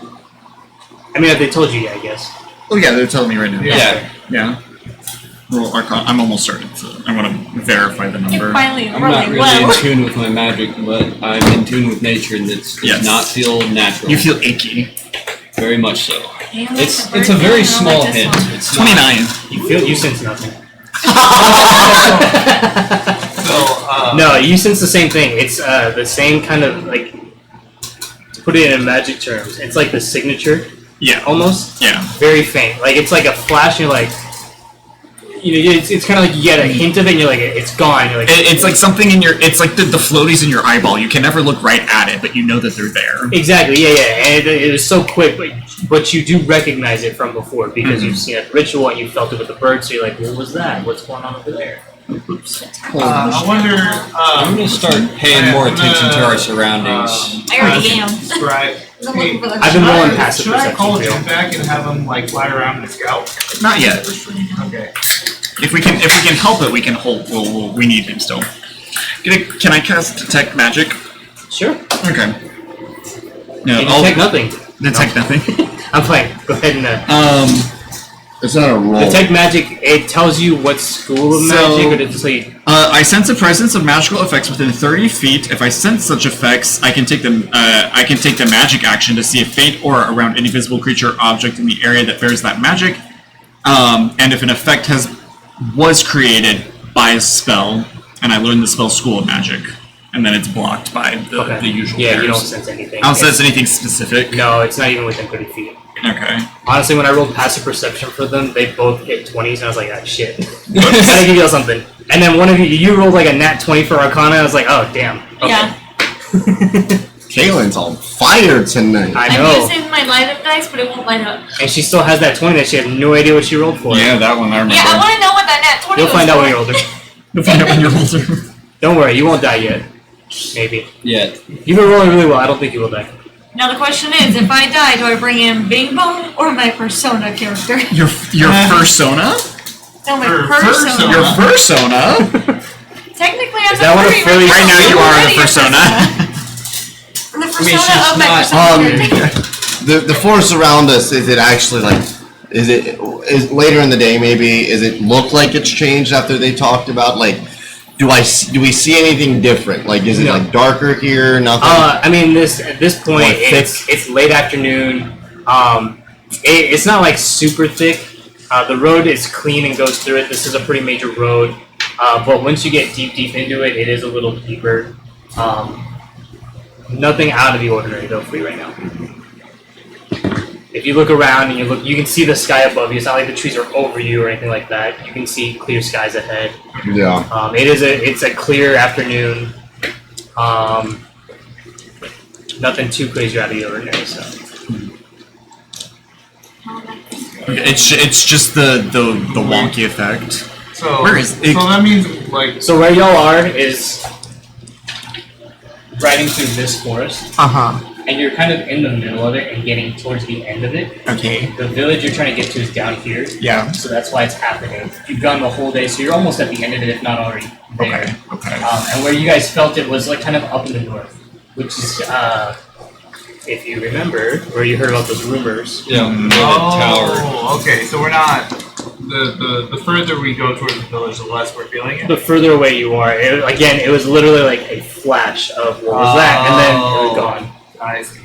I mean, if they told you, yeah, I guess. Oh yeah, they're telling me right now. Yeah. Yeah. Roll Arcana. I'm almost certain, so I want to verify the You're number. finally I'm not rolling really well. in tune with my magic, but I'm in tune with nature, and it does Yes. not feel natural. You feel achy. Very much so. Damn, It's the a bird very feeling, I small like this hint. one. It's not- 29. You sense nothing. so No, you sense the same thing. It's the same kind of like, to put it in magic terms, it's like the signature Yeah. almost. Yeah. Very faint. Like it's like a flash. And you're like, it's kind of like you get a hint of it, and you're like, it's gone. You're like, It's like something in your. It's like the floaties in your eyeball. You can never look right at it, but you know that they're there. exactly, yeah. And it was so quick, but you do recognize it from before because you've seen it ritual and you felt it with the bird. So you're like, what was that? What's going on over there? I wonder. I'm gonna start paying more attention to our surroundings. I already am. Right. I'm looking for the I've been Should rolling I- passive Should I call perception. Jim back and have him like fly around and scout? Not yet. Okay. If we can help it, we can hold. We need him still. Can I cast detect magic? Sure. Okay. No, You I'll detect nothing. detect nothing. I'm playing. Go ahead and It's not a roll. detect magic. It tells you what school of So- magic, or does it tell you? I sense the presence of magical effects within 30 feet. If I sense such effects, I can take them. I can take the magic action to see a faint aura around any visible creature or object in the area that bears that magic. And if an effect was created by a spell, and I learn the spell School of Magic, and then it's blocked by the usual. Yeah, you don't bearers. sense anything. I don't sense anything specific. No, it's not even within 30 feet. Okay. Honestly, when I rolled passive perception for them, they both hit 20s, and I was like, ah, shit. Gotta give y'all something. And then one of you rolled like a nat 20 for Arcana, I was like, oh, damn. Okay. Yeah. Kaylin's on fire tonight. I I'm know. using my light up dice, but it won't light up. And she still has that 20 that she had no idea what she rolled for. Yeah, that one I remember. Yeah, I want to know what that nat 20 You'll was find out for. when you're older. You'll find out when you're older. Don't worry, you won't die yet. Maybe. Yeah. You've been rolling really well, I don't think you will die. Now the question is, if I die, do I bring in Bing Bong or my persona character? Your persona? No, my Her persona. Your persona? Technically, I'm Is that what a furry- Right now you are already the persona. The mean, persona she's of my not- persona. The forest around us, is it actually like, is later in the day maybe, is it look like it's changed after they talked about, like, do we see anything different? Like, is it No. like darker here, nothing? I mean, at this point, More thick. it's late afternoon. It's not like super thick. The road is clean and goes through it. This is a pretty major road. But once you get deep into it, it is a little deeper. Nothing out of the ordinary though for you right now. If you look around and you can see the sky above you. It's not like the trees are over you or anything like that. You can see clear skies ahead. Yeah. It's a clear afternoon. Nothing too crazy out of the ordinary. So It's just the wonky effect. So Where is it? So that means like so where y'all are is riding through this forest, and you're kind of in the middle of it and getting towards the end of it. Okay. The village you're trying to get to is down here. Yeah. So that's why it's happening. You've gone the whole day, so you're almost at the end of it, if not already there. Okay. And where you guys felt it was like kind of up in the north, which is, if you remember, where you heard about those rumors. Yeah. The tower. oh, okay. So we're not the further we go towards the village, the less we're feeling it. The further away you are, it was literally like a flash of what was that, and then it was gone. I see.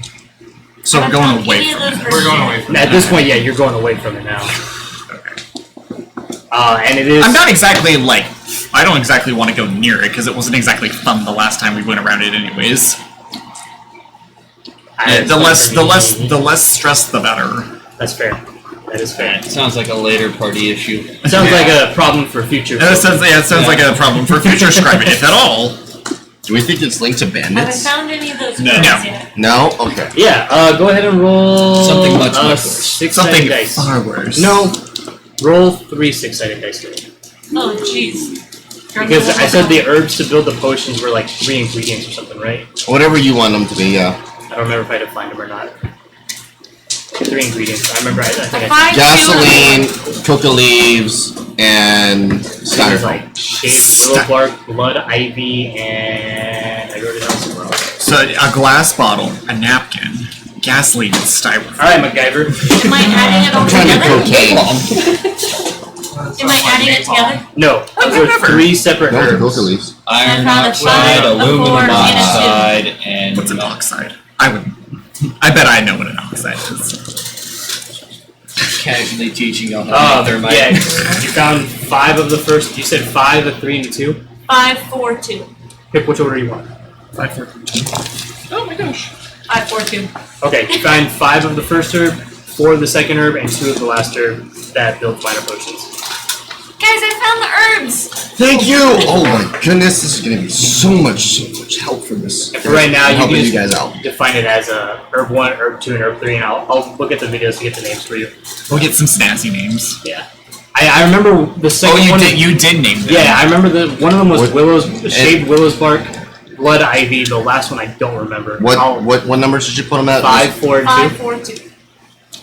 So we're going away from it. We're going away from At it. this point, yeah, you're going away from it now. And it is. I'm not exactly like, I don't exactly want to go near it because it wasn't exactly fun the last time we went around it anyways. It's The not less for me. the less stress the better. That's fair. That is fair. It sounds like a later party issue. It sounds like a problem for future. It sounds like a problem for future scribing, if at all. Do we think it's linked to Haven't bandits? found any of those No. cards No. yet. No? Okay. Yeah. Go ahead and roll Something much worse. six-sided Something dice. far worse. No. Roll 3 6-sided dice for me. Oh, jeez. Because I said the herbs to build the potions were like 3 ingredients or something, right? Whatever you want them to be, yeah. I don't remember if I defined them or not. 3 ingredients. I remember. I think The I 5, Gasoline, coca leaves, and It was styrofoam. like shaved willow bark, blood ivy, and I wrote it down somewhere else. So a glass bottle, a napkin, gasoline, and styrofoam. All right, MacGyver. Am I adding it all I'm trying to together? cocaine. Am I adding it together? No, those are 3 separate No, the herbs. coca leaves. Iron found a oxide, five, a aluminum four, and a two. oxide, and What's an oxide? I bet I know what an oxide is. casually teaching y'all how to make thermite. Yeah, you found 5 of the first. You said 5, a 3, and a 2. 5, 4, 2. Pick which order you want. 5, 4, 2. Oh my gosh. 5, 4, 2. Okay, you find 5 of the first herb, 4 of the second herb, and 2 of the last herb that builds minor potions. Guys, I found the herbs! Thank you! Oh my goodness, this is gonna be so much help for this. And for right now, I'm you helping can you just guys out. define it as a herb 1, herb 2, and herb 3, and I'll look at the videos to get the names for you. We'll get some snazzy names. Yeah. I remember the second Oh, one. you did name them. Yeah, I remember one of them was What- shaved willow's bark, blood ivy. The last one I don't remember. What numbers did you put them at? 5, 4, and 2. 5, 4, 2.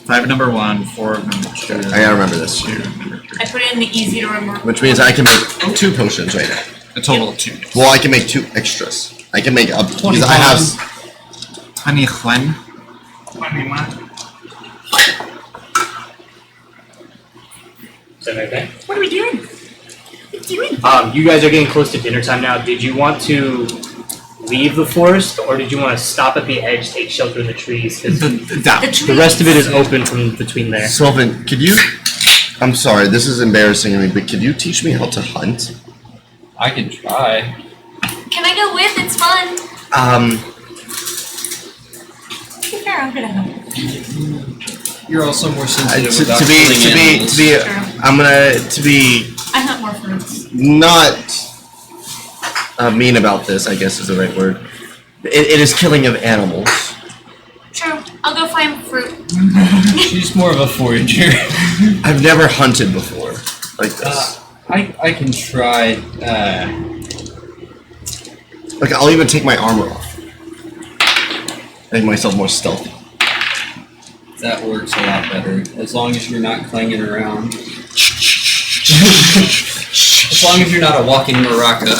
5 number 1, 4 number 2. I gotta remember this. 2 number 3. I put it in the easy to remember. Which means I can make 2 potions right now. A total of 2. Well, I can make 2 extras. I can make up because I have. 21. Is that okay? What are we doing? You guys are getting close to dinner time now. Did you want to leave the forest, or did you want to stop at the edge, take shelter in the trees? 'Cause the rest of it is open from between there. Sylvan, could you? I'm sorry, this is embarrassing to me, but could you teach me how to hunt? I can try. Can I go with? It's fun. Um, To be fair, I'm gonna help. You're also more sensitive To about be, I'm gonna to be I hunt more fruits. not mean about this. I guess is the right word. It is killing of animals. True. I'll go find fruit. She's more of a forager. I've never hunted before like this. I can try. Like I'll even take my armor off. Make myself more stealthy. That works a lot better. As long as you're not clanging around. As long as you're not a walking maraca.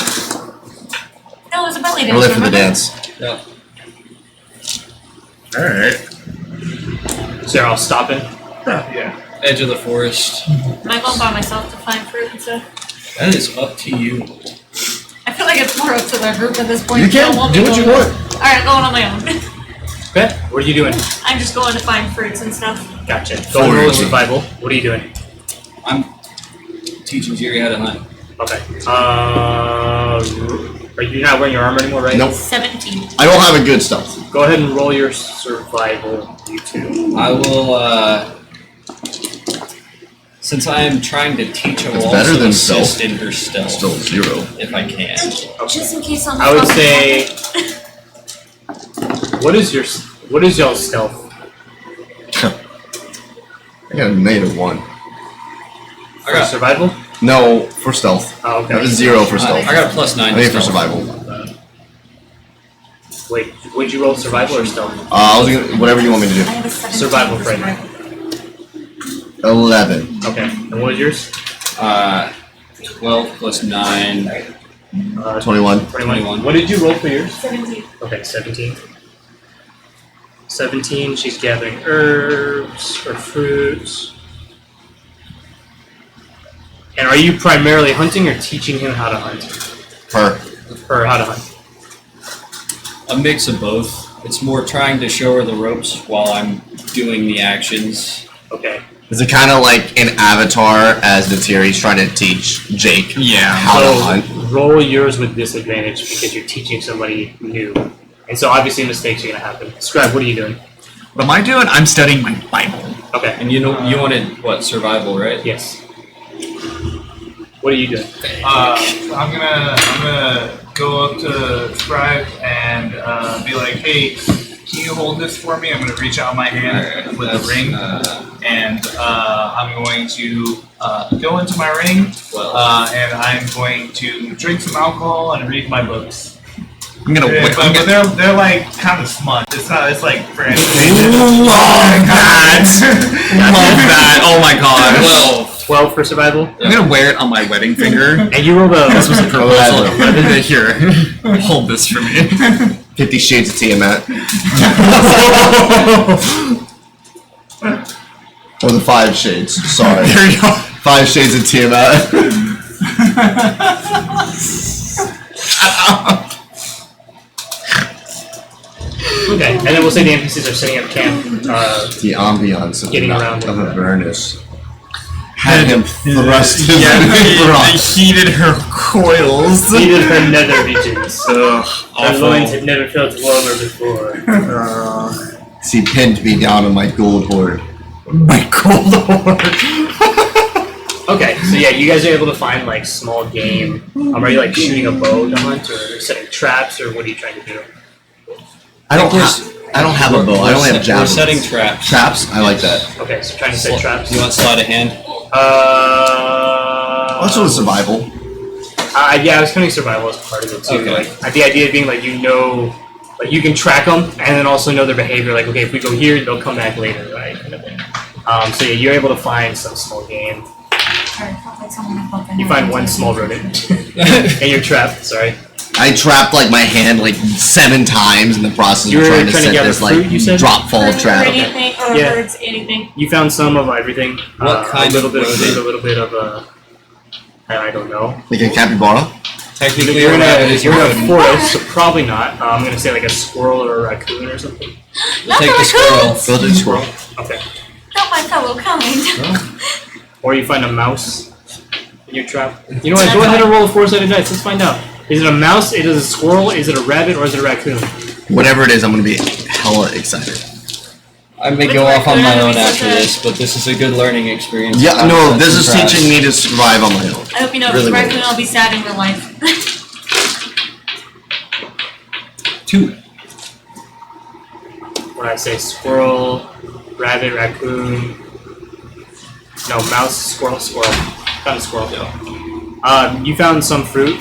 No, it was a belly dance. We're late for the remember? dance. Yep. Alright. So they're all stopping. Yeah. Edge of the forest. Am I going by myself to find fruit and stuff? That is up to you. I feel like it's more up to the group at this point. You They don't can want do me what you going- want. Alright, I'm going on my own. Okay, what are you doing? I'm just going to find fruits and stuff. Gotcha. Go and roll survival. What are you doing? I'm teaching Jerry how to hunt. Okay. Are you not wearing your armor anymore, right? Nope. 17. I don't have a good stealth. Go ahead and roll your survival, you two. I will, since I am trying to teach, I will It's better also than assist stealth. in her stealth. Still 0. If I can. Just in case something I would else say- happens. What is y'all's stealth? I got a -1. For survival? No, for stealth. Oh, okay. That was 0 for stealth. I got a +9. I mean for survival. Wait, would you roll survival or stealth? I was gonna, whatever you want me to I do. have a 17 Survival for right survival. 11. Okay. And what was yours? 12 + 9. 21. 21. What did you roll for yours? 17. Okay, 17. 17, she's gathering herbs or fruits. And are you primarily hunting or teaching him how to hunt? Her. Or how to hunt? A mix of both. It's more trying to show her the ropes while I'm doing the actions. Okay. Is it kind of like an Avatar as Natiri's trying to teach Jake Yeah. how to So hunt? roll yours with disadvantage because you're teaching somebody new. And so obviously mistakes are going to happen. Scribe, what are you doing? What am I doing? I'm studying my Bible. Okay. And you wanted, what, survival, right? Yes. What are you doing? I'm gonna go up to Scribe and be like, hey, can you hold this for me? I'm gonna reach out my hand with the ring, and I'm going to go into my ring, and I'm going to drink some alcohol and read my books. I'm gonna. Yeah, wait, but I'm gonna they're like kind of smut. It's not. It's like for entertainment. love that. Love that. Oh my god. Well, 12 for survival? I'm gonna wear it on my wedding finger. And you rolled a... This was a proposal. 11. Here, hold this for me. 50 Shades of Tiamat. Or the 5 Shades. Sorry. There you go. 5 Shades of Tiamat. Okay, and then we'll say the NPCs are setting up camp. The ambiance of, Getting around of with Avernus. Had him thrust his Yeah, they rocks. heated her coils. Needed her nether regions. Ugh, Her loins awful. had never felt warmer before. He pinned me down in my gold hoard. My cold lord. Okay, so yeah, you guys are able to find like small game. Are you like shooting a bow to hunt or setting traps or what are you trying to do? I don't have a bow. I only have We're javelins. setting traps. Traps? I like that. Okay, so trying to set traps. You want sleight of hand? Also with survival. Yeah, I was counting survival as part of it too. Okay. Like the idea being like like you can track them and then also know their behavior. Like okay, if we go here, they'll come back later, right? Kind of thing. So yeah, you're able to find some small game. Sorry, I felt like someone had bumped You find one small rodent and you're trapped. Sorry. I trapped like my hand like 7 times in the process You of were trying to trying to set gather this fruit, you said? like drop fall Fruit or trap. anything, or Yeah. birds, anything. You found some of everything. What kind a little of bit of rodent? food, a little bit of I don't know. Like a capybara? Technically, You're in a rabbit is a a rodent. forest, so probably not. I'm gonna say like a squirrel or a raccoon or something. We'll take the squirrel. Go to the squirrel. Okay. Not my fellow kind. Or you find a mouse in your trap. You know what? Go ahead and roll a 4-sided dice. Let's find out. Is it a mouse? Is it a squirrel? Is it a rabbit? Or is it a raccoon? Whatever it is, I'm gonna be hella excited. I may With go off on my own raccoon, after it's this, but this is a good learning experience. Yeah, I'm no, not this is surprised. teaching me to survive on my own. I hope you know, Really with well. raccoon, I'll be sad in real life. 2. When I say squirrel, rabbit, raccoon, no, mouse, squirrel. Found a squirrel. You found some fruit.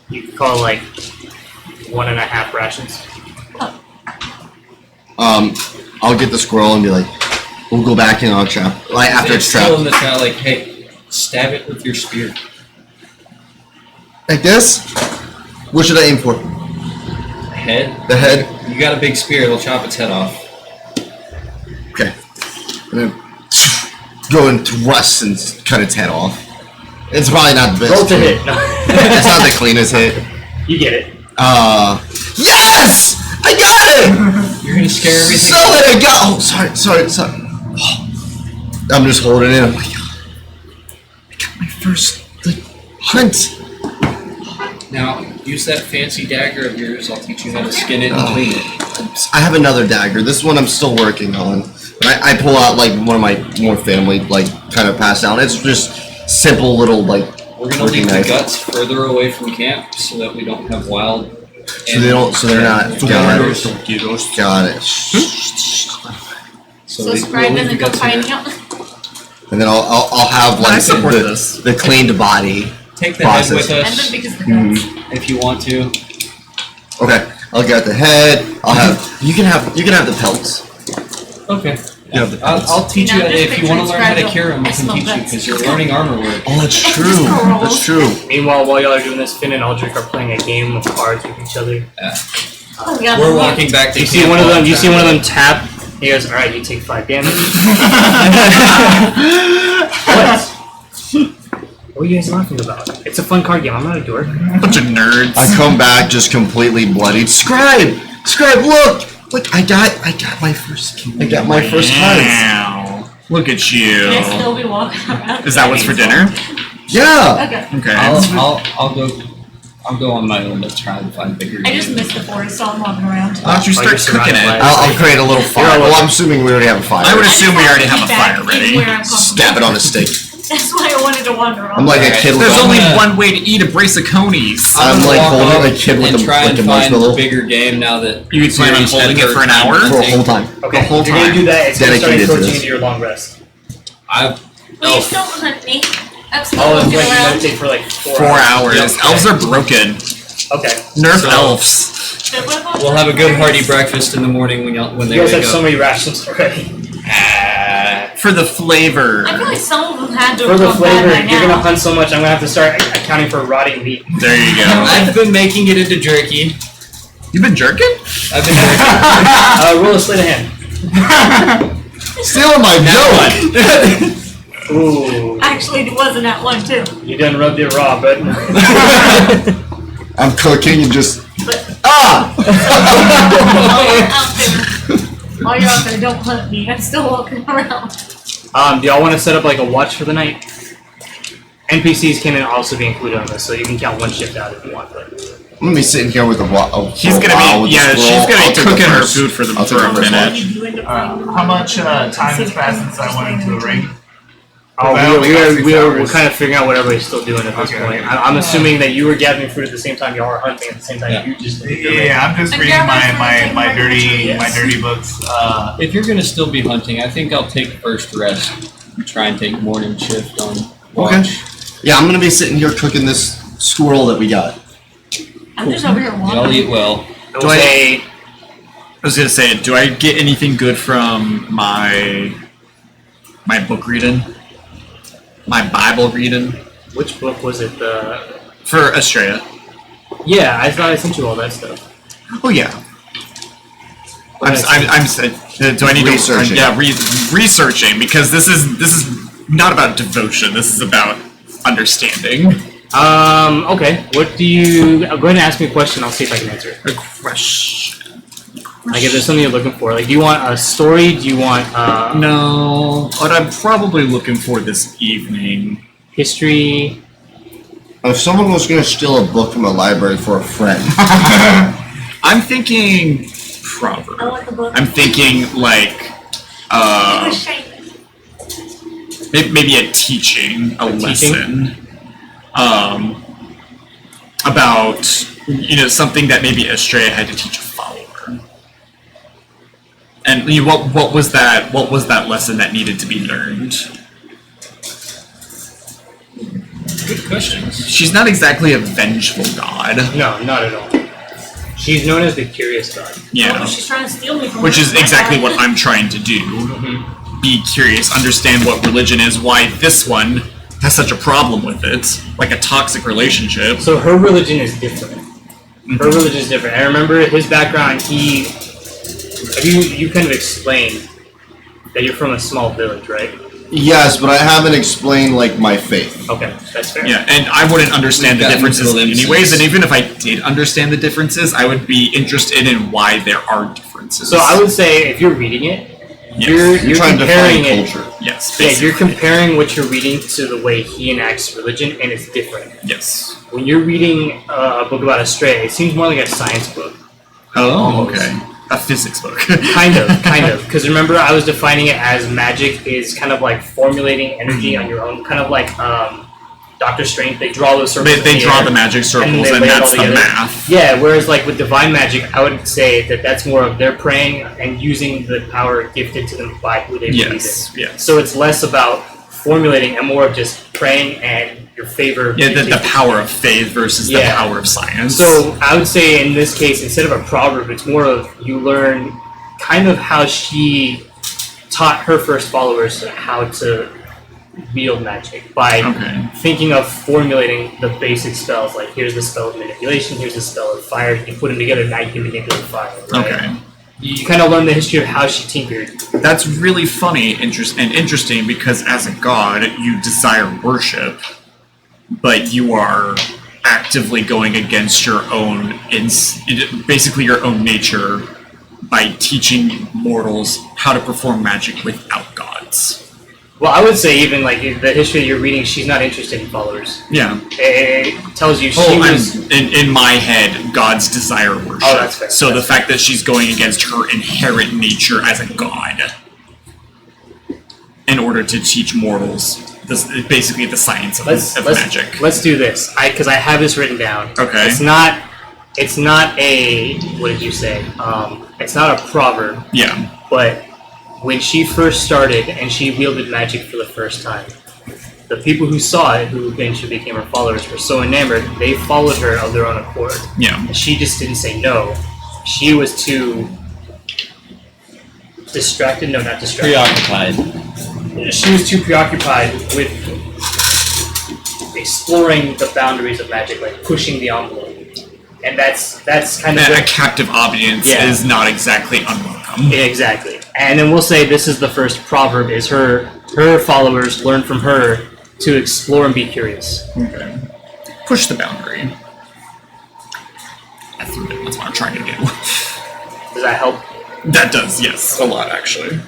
You could call it like 1.5 rations. I'll get the squirrel and be like, we'll go back in on trap. Like after it's still in trapped. the trap, like, hey, stab it with your spear. Like this? What should I aim for? Head? The head? You got a big spear, it'll chop its head off. Okay. And then go and thrust and cut its head off. It's probably not the best. Roll to hit. No. It's not the cleanest hit. You get it. Yes! I got it! You're gonna scare everything. So that I got. Oh, sorry. I'm just holding it. I'm like, I got my first hunt. Now, use that fancy dagger of yours. I'll teach you how to skin it and clean it. I have another dagger. This one I'm still working on. But I pull out like one of my more family kind of passed down. It's just simple little We're gonna working leave the knife. guts further away from camp so that we don't have wild. So they're not. Got it. Got it. So we'll Scribe leave doesn't the go guts in fighting there. out. And then I'll have I like support this. the cleaned body. Take the Process. head with And us then because of the guns. if you want to. Okay, I'll get the head. I'll have you can have the pelts. Okay. You have the pelts. I'll teach you Now just if you want to learn how to picture cure them. I can Scribe teach you guts. because you're learning armor work. Oh, that's true. That's true. Meanwhile, while y'all are doing this, Finn and Aldrich are playing a game of cards with each other. Oh, yeah, We're the- walking back to You see camp one of all them. the You see time. one of them tap. He goes, "All right, you take 5 damage." What? What are you guys laughing about? It's a fun card game. I'm not a dork. Bunch of nerds. I come back just completely bloodied. Scribe, look, I got my first hunt. Wow. Look at you. Can I still be walking around? Is that what's for dinner? Yeah. Okay. Okay. I'll go on my own to try and find bigger. I just game. missed the forest, so I'm walking around. Why don't you Oh, start you're surrounded cooking by it? it. I'll create a little fire. Well, I'm assuming we already have a fire. I would I assume just we already wanted have to a be fire back in ready. where I'm comfortable. Stab it on a stick. That's why I wanted to wander around. I'm like a Alright. kid with There's a only gonna- one way to eat a brace of conies. I'm gonna like walk holding up a kid with and a try like and a find marshmallow the bigger game now that You plan on Series had holding it her for an time hour? for a hunting. whole time. Okay, The whole you're gonna time. do that. It's gonna start Dedicated to encroaching this. into your long rest. Please don't hunt me. I'm still Oh, it's walking like you around. meditate for like 4 4 hours. Yep. Elves are broken. Okay. Nerf So- elves. We'll have a good hearty breakfast in the morning when they You guys wake have up. so many rations already. For the flavor. I feel like some of them had to For have the gone flavor, bad by you're gonna now. hunt so much. I'm gonna have to start accounting for rotting meat. There you go. I've been making it into jerky. You've been jerking? I've been jerking. Roll a sleight of hand. Stealing my joke. Ooh, Actually, it wasn't at one too. you done rubbed it raw, but I'm cooking and just While you're out there, don't hunt me. I'm still walking around. do y'all want to set up like a watch for the night? NPCs can also be included on this, so you can count 1 shift out if you want. But I'm gonna be sitting here with a She's gonna be, she's gonna be cooking her food for I'll take a the first minute. What you do end up finding How much time has passed since I went into the ring? oh, I only got 6 we're hours. kind of figuring out what everybody's still doing at this Okay, point. okay. I'm assuming that you were gathering fruit at the same time y'all are hunting at the same time. Yeah. You just Yeah, I'm just And reading grab my, my my, food, my take my dirty pictures. my dirty books. If you're gonna still be hunting, I think I'll take first rest. And try and take morning shift on watch. Okay. Yeah, I'm gonna be sitting here cooking this squirrel that we got. I'm just over here Y'all wandering. eat well. do I? I was gonna say, do I get anything good from my book reading? My Bible reading? Which book was it? The For Australia. yeah, I thought I sent you all that stuff. Oh yeah. What did I say? Do I need Researching. to? Yeah, researching because this is not about devotion. This is about understanding. Okay. What do you? Go ahead and ask me a question. I'll see if I can answer it. A question. Like if there's something you're looking for. Like, do you want a story? Do you want No, what I'm probably looking for this evening. history? If someone was gonna steal a book from a library for a friend, I'm thinking proverb. I want the book. I'm thinking like maybe a teaching, a lesson, about something that maybe Estrella had to teach a follower. And what was that? What was that lesson that needed to be learned? Good questions. She's not exactly a vengeful god. No, not at all. She's known as the curious god. Yeah. Oh, she's trying to steal me from Which her. is exactly what I'm trying to do. Be curious, understand what religion is, why this one has such a problem with it, like a toxic relationship. So her religion is different. Her religion is different. I remember his background. You kind of explained that you're from a small village, right? Yes, but I haven't explained like my faith. Okay, that's fair. Yeah, and I wouldn't understand the We've gotten differences glimpses. anyways, and even if I did understand the differences, I would be interested in why there are differences. So I would say if you're reading it, Yes. you're trying to comparing define it. culture. Yes, Yeah, basically. you're comparing what you're reading to the way he enacts religion, and it's different. Yes. When you're reading a book about Estrella, it seems more like a science book. Oh, okay. A physics book. Kind of. Because remember, I was defining it as magic is kind of like formulating energy on your own, kind of like Doctor Strange. They draw those circles. They in the draw air, the magic circles, they and lay it all that's the together. math. Yeah, whereas like with divine magic, I would say that that's more of they're praying and using the power gifted to them by who they believe Yes, in. yes. So it's less about formulating and more of just praying and your favor. Yeah, the power of faith versus the Yeah. power of science. So I would say in this case, instead of a proverb, it's more of you learn kind of how she taught her first followers how to wield magic by Okay. thinking of formulating the basic spells. Like here's the spell of manipulation, here's the spell of fire. You put them together, now you can manipulate fire. Right? Okay. You kind of learn the history of how she tinkered. That's really funny and interesting because as a god, you desire worship, but you are actively going against your own, basically your own nature by teaching mortals how to perform magic without gods. Well, I would say even like the history that you're reading, she's not interested in followers. Yeah. It tells you she Oh, was. in my head, gods desire worship. Oh, that's fair. So That's the fact that she's going against her inherent nature as a god in order to teach mortals basically the science of magic. Let's do this. Because I have this written down. Okay. It's not a. What did you say? It's not a proverb, Yeah. but when she first started and she wielded magic for the first time, the people who saw it, who eventually became her followers, were so enamored they followed her of their own accord. Yeah. And she just didn't say no. She was too distracted. No, not distracted. Preoccupied. She was too preoccupied with exploring the boundaries of magic, like pushing the envelope. And that's kind of A captive audience Yeah. is not exactly unwelcome. Yeah, exactly. And then we'll say this is the first proverb: is her followers learn from her to explore and be curious. Okay. Push the boundary. That's what I'm trying to do. Does that help? That does, yes, a lot actually.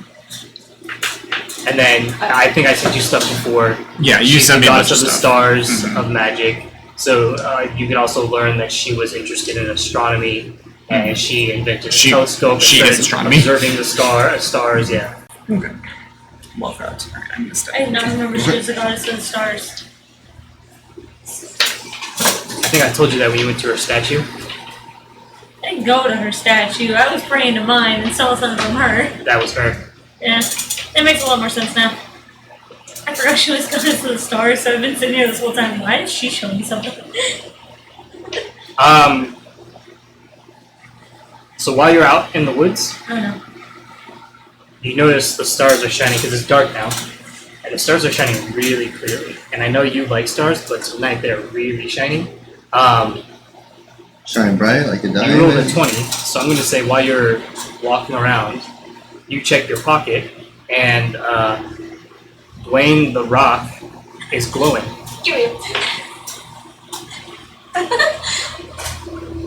And then I think I sent you stuff before. Yeah, you She's sent the me a goddess bunch of of the stuff. stars Mhm. of magic. So you can also learn that she was interested in astronomy, and she invented a She- telescope. she and is started astronomy. observing the stars. Yeah. Okay. Love that. Alright, I missed I did it. not remember she was the goddess of the stars. I think I told you that when you went to her statue. I didn't go to her statue. I was praying to mine and saw something from her. That was her. Yeah, that makes a lot more sense now. I forgot she was goddess of the stars, so I've been sitting here this whole time. Why did she show me something? So while you're out in the woods, I don't know. you notice the stars are shining because it's dark now, and the stars are shining really clearly. And I know you like stars, but tonight they're really shining. Shine bright like a You rolled a diamond. 20, so I'm going to say while you're walking around, you check your pocket, and Dwayne the Rock is glowing. Give me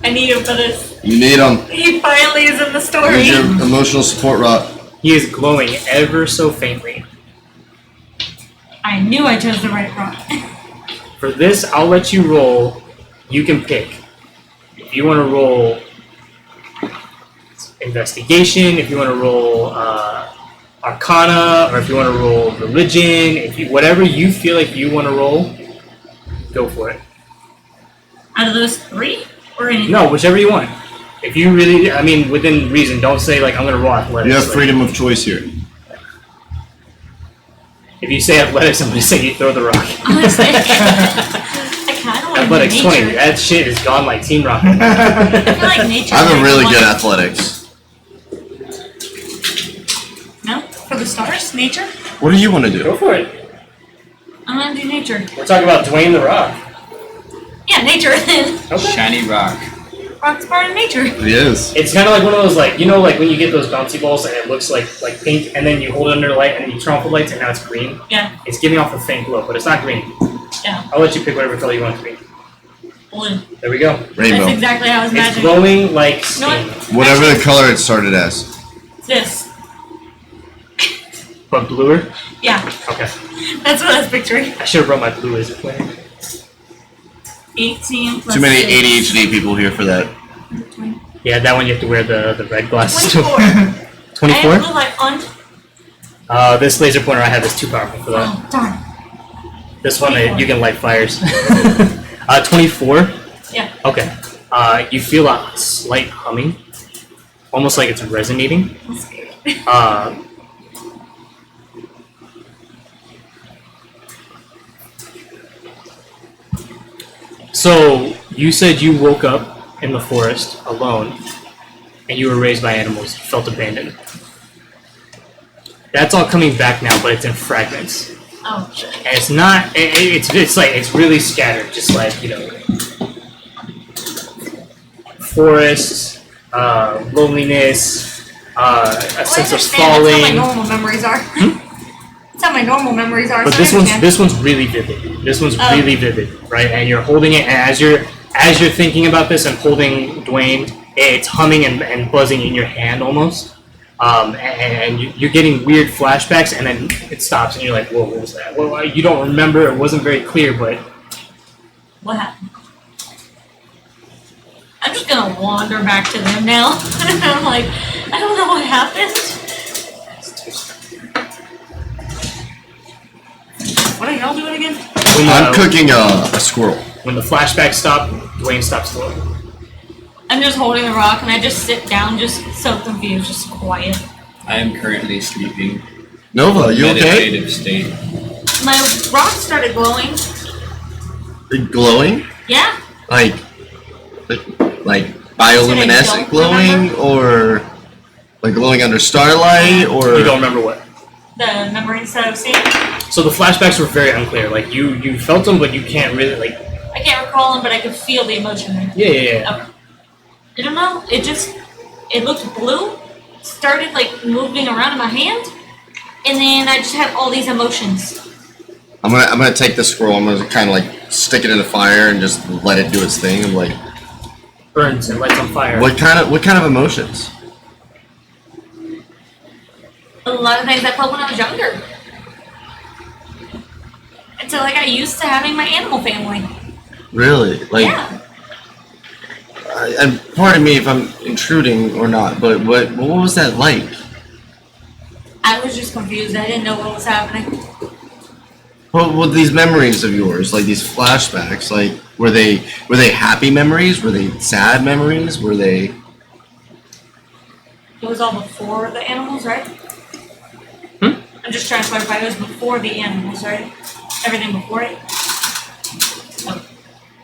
I need him for this. You need them. He finally is in the story. Here's your emotional support rock. He is glowing ever so faintly. I knew I chose the right rock. For this, I'll let you roll. You can pick. If you want to roll investigation, if you want to roll Arcana, or if you want to roll Religion, whatever you feel like you want to roll, go for it. Out of those 3? Or anything? No, whichever you want. If you really, I mean, within reason, don't say like I'm going to roll athletics. You have like, freedom of choice here. If you say athletics, I'm going to say you throw the rock. Honestly, I kind of want Athletics to 20. nature. That shit is gone like Team Rocket. I feel like nature. I'm a is really one- good athletics. No, for the stars, nature. What do you want to Go do? for it. I'm gonna do nature. We're talking about Dwayne the Rock. Yeah, nature. Okay. Shiny rock. Rock's part of nature. It is. It's kind of like one of those, like, you know, like when you get those bouncy balls and it looks like pink, and then you hold it under the light and then you turn off the lights and now it's green. Yeah, It's giving off a faint glow, but it's not green. yeah. I'll let you pick whatever color you want it to be. Blue. There we go. Rainbow. That's exactly how I was It's imagining. glowing like You know steam. what? Whatever the color it started as. It's this. But bluer? Yeah, Okay. that's what I was picturing. I should have brought my blue as a player. 18 plus Too many 6. ADHD people here for that. Yeah, that one you have to wear the red glasses to. 24. I have 24? blue light on. This laser pointer I have is too powerful for that. Oh, darn. This one, 24. you can light fires. 24? Yeah. Okay. You feel a slight humming, almost like it's resonating. I'm scared. So, you said you woke up in the forest alone, and you were raised by animals, you felt abandoned. That's all coming back now, but it's in fragments. Oh, shit. And it's not, it's like, it's really scattered, just like, you know, forest, loneliness, a sense of That's how falling. my normal memories are. That's how my normal memories are. But so this I one's understand. really vivid. This one's Oh. really vivid, right? And you're holding it, and as you're thinking about this and holding Dwayne, it's humming and buzzing in your hand almost. And you're getting weird flashbacks, and then it stops, and you're like, "Whoa, what was that?" Well, you don't remember; it wasn't very clear, but What happened? I'm just gonna wander back to them now. I'm like, I don't know what happened. What are y'all doing again? when I'm cooking a squirrel. When the flashbacks stop, Dwayne stops glowing. I'm just holding the rock and I just sit down, just so confused, just quiet. I am currently sleeping. Nova, you okay? Meditative state. My rock started glowing. Glowing? Yeah. Like bioluminescent don't glowing, or like glowing under starlight, or You don't remember what? The memories that I've seen. So the flashbacks were very unclear. Like you felt them, but you can't really like. I can't recall them, but I could feel the emotion there. Yeah. I don't know. It looked blue. Started like moving around in my hand, and then I just had all these emotions. I'm gonna take the squirrel. I'm gonna kind of like stick it in the fire and just let it do its thing. I'm like, Burns and lights on fire. what kind of emotions? A lot of things I felt when I was younger. Until I got used to having my animal family. Really? Like, Yeah. and pardon me if I'm intruding or not, but what was that like? I was just confused. I didn't know what was happening. What these memories of yours, like these flashbacks, like were they happy memories? Were they sad memories? Were they? It was all before the animals, right? I'm just trying to clarify. It was before the animals, right? Everything before it. Oh.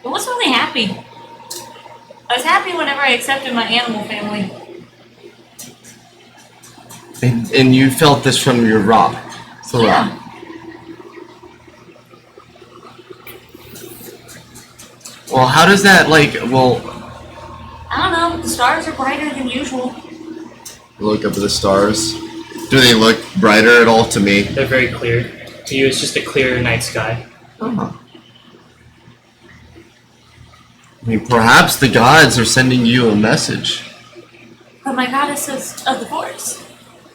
I wasn't really happy. I was happy whenever I accepted my animal family. And you felt this from your rock, the rock. Yeah. Well, how does that like? Well, I don't know. The stars are brighter than usual. look up at the stars. Do they look brighter at all to me? They're very clear. To you, it's just a clear night sky. Oh. I mean, perhaps the gods are sending you a message. But my goddesses of the forest.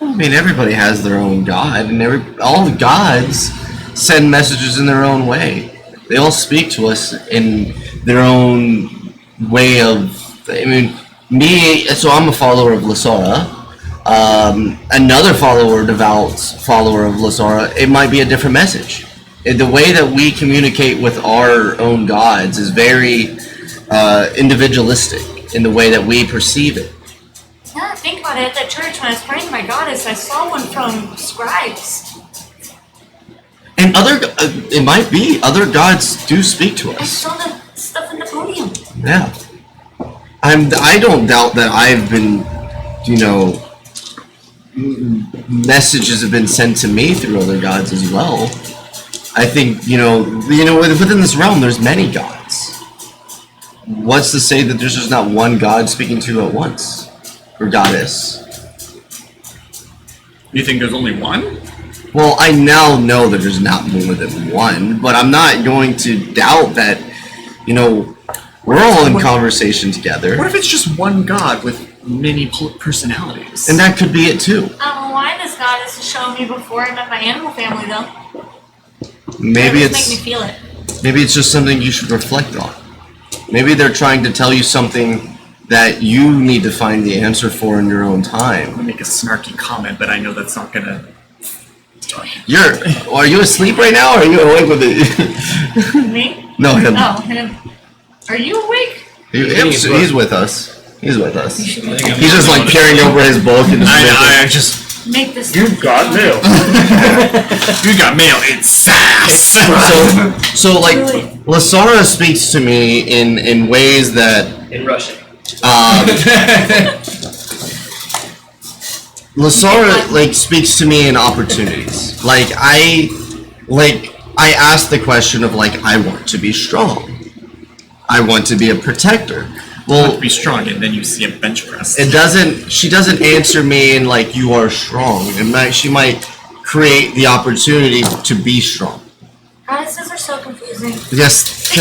I mean, everybody has their own god, and all the gods send messages in their own way. They all speak to us in their own way of. I mean, So I'm a follower of Lasara. Another devout follower of Lasara, it might be a different message. The way that we communicate with our own gods is very individualistic in the way that we perceive it. Now that I think about it, at that church when I was praying to my goddess, I saw one from scribes. And it might be other gods do speak to I us. saw the stuff in the podium. Yeah, I don't doubt that I've been, messages have been sent to me through other gods as well. I think within this realm, there's many gods. What's to say that there's just not one god speaking to you at once, or goddess? You think there's only one? Well, I now know that there's not more than one, but I'm not going to doubt that, we're all in conversation together. What if it's just one god with many personalities? And that could be it too. I don't know why this goddess has shown me before I met my animal family, though. Maybe It just make me feel it. maybe it's just something you should reflect on. Maybe they're trying to tell you something that you need to find the answer for in your own I'm time. gonna make a snarky comment, but I know that's not gonna. Are you asleep right now, or are you awake with it? Me? No, him. Oh, him. Are you awake? He's with us. He's with us. I think I'm He's just like peering over his book and I just. Make this. You got mail. You got mail. It's sass. so like Lasara speaks to me in ways that In Russian. Lasara like speaks to me in opportunities. I ask the question of I want to be strong. I want to be a protector. Well, Be strong, and then you see a bench press. she doesn't answer me in you are strong. She might create the opportunity to be strong. Goddesses are so confusing. Yes.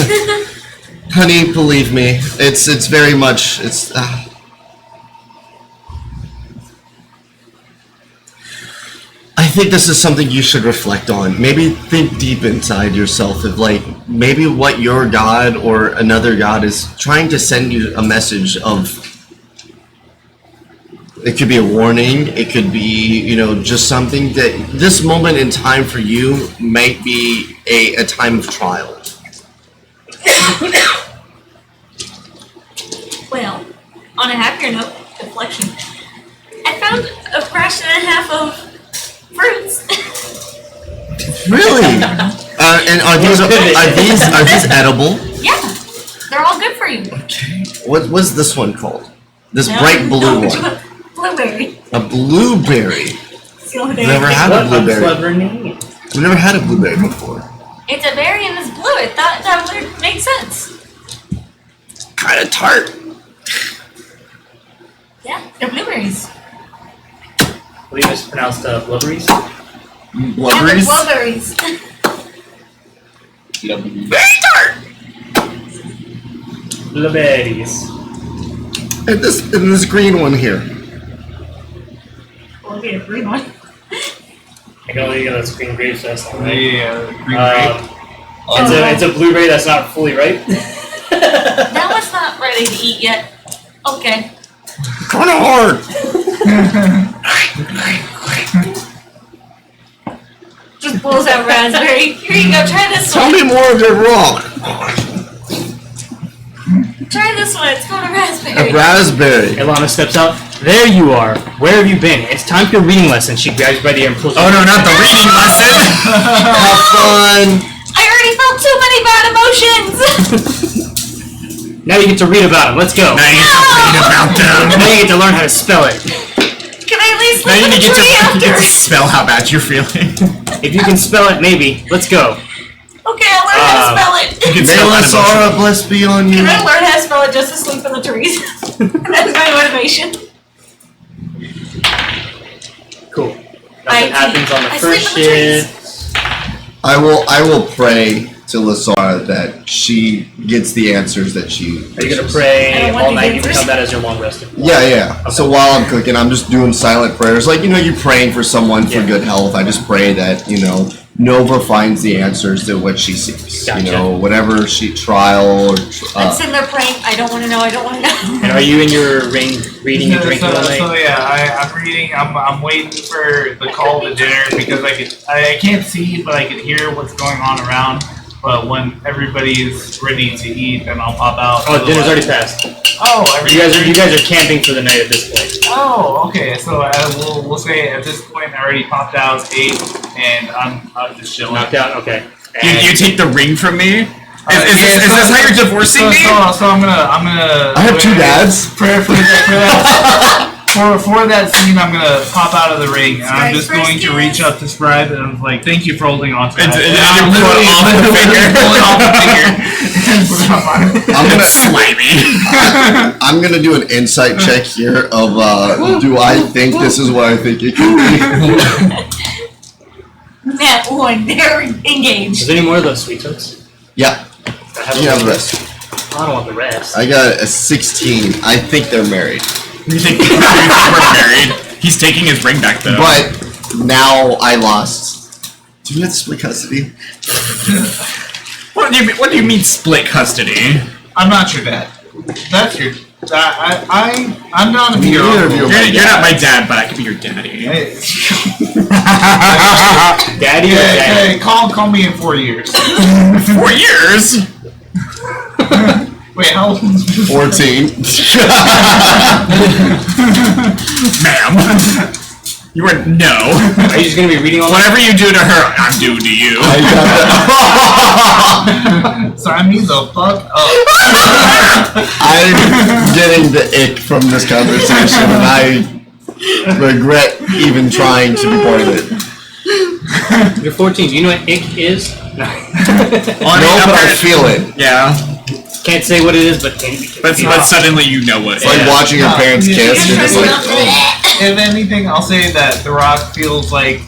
Honey, believe me, it's very much I think this is something you should reflect on. Maybe think deep inside yourself of maybe what your god or another god is trying to send you a message of. It could be a warning, it could be, just something that this moment in time for you might be a time of trial. Well, on a happier note, deflection. I found a fraction and a half of fruits. Really? And are these edible? Yeah, they're all good for you. What's this one called? This bright blue one. Blueberry. A blueberry. It's the only thing Never I had can a What blueberry. a clever name. We've never had a blueberry before. It's a berry and it's blue. I thought that would make sense. Kind of tart. Yeah, they're blueberries. I believe it's pronounced blubberies. Blueberries. Yeah, they're blueberries. Very tart. Blueberries. And this green one here. We'll get a green one. I can only get those green grapes. That's not right. Yeah, green grape. It's a blueberry that's not fully ripe. That one's not ready to eat yet. Okay. Kind of hard. Just pulls out raspberry. Here you go. Try this Tell one. me more of your rock. Try this one. It's called a raspberry. A raspberry. Ilana steps out. There you are. Where have you been? It's time for your reading lesson. She grabs you by the ear and pulls you. Oh no, not the reading lesson! Have fun. I already felt too many bad emotions. Now you get to read about them. Let's go. Now you get to read about them. Now you get to learn how to spell it. Can I at least Now look you at the get tree to after? spell how bad you're feeling. If you can spell it, maybe. Let's go. Okay, I'll learn how to spell it. You can May spell that emotion. Lasara bless be on you. Can I learn how to spell it just to sleep in the trees? That's my motivation. Cool. Nothing happens on the I first sleep in the shift. I will pray to Lasara that she gets the answers that she Are you gonna wishes. I pray don't want all these night? You answers. count that as your long rest. Yeah. So while I'm cooking, I'm just doing silent prayers. You're praying for someone for Yeah. good health. I just pray that, Nova finds the answers to what she seeks. Gotcha. You know, whatever she trial or. I'm sitting there praying. I don't want to know. I don't want to know. And are you in your ring reading and drinking all night? So yeah, I'm reading. I'm waiting for the call to dinner because I can't see, but I can hear what's going on around. But when everybody is ready to eat, then I'll pop out. Oh, dinner's already passed. Oh, You guys are camping for the night at this point. Oh, okay. So we'll say at this point I already popped out, ate, and I'm just chilling. Knocked out. Okay. You take the ring from me? Is Yeah, this how you're divorcing me? So I'm gonna. I have 2 dads. For that scene, I'm gonna pop out of the ring, and I'm just going to reach up to Scribe, and I'm like, "Thank you for holding on to that." And you pull it off the finger. Pull it off the finger. And put it on my- I'm gonna. Slimy. I'm gonna do an insight check here of do I think this is what I think it could be? That one, they're engaged. Is there any more of those sweet toots? Yeah. I have You have the rest. I don't want the rest. I got a 16. I think they're married. You think we're married? He's taking his ring back though. But now I lost. Do you have to split custody? What do you mean split custody? I'm not your dad. That's your. I'm not a Neither your of you uncle. are You're not my dad, but I could be your daddy. Daddy or Hey, daddy? call me in 4 years. 4 years? Wait, how old is this? 14. Ma'am. You were no. Are you just gonna be reading all Whatever you do to her, I'm doing to you. I got Sign me the fuck up. I'm getting the ick from this conversation, and I regret even trying to be part of it. You're 14. Do you know what ick is? No. No, but I feel it. Yeah. Can't say what it is, but But suddenly you know what. It's like watching your parents kiss. You're just like, If anything, I'll say that The Rock feels like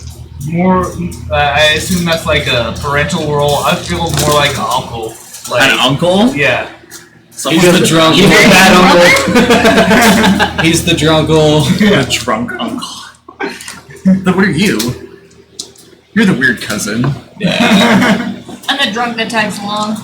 more. I assume that's like a parental role. I feel more like an uncle. Like, An uncle? Yeah. Someone's the drunk. He's a bad uncle. He's the drunkle. A drunk uncle. But what are you? You're the weird cousin. I'm the drunk that tags along.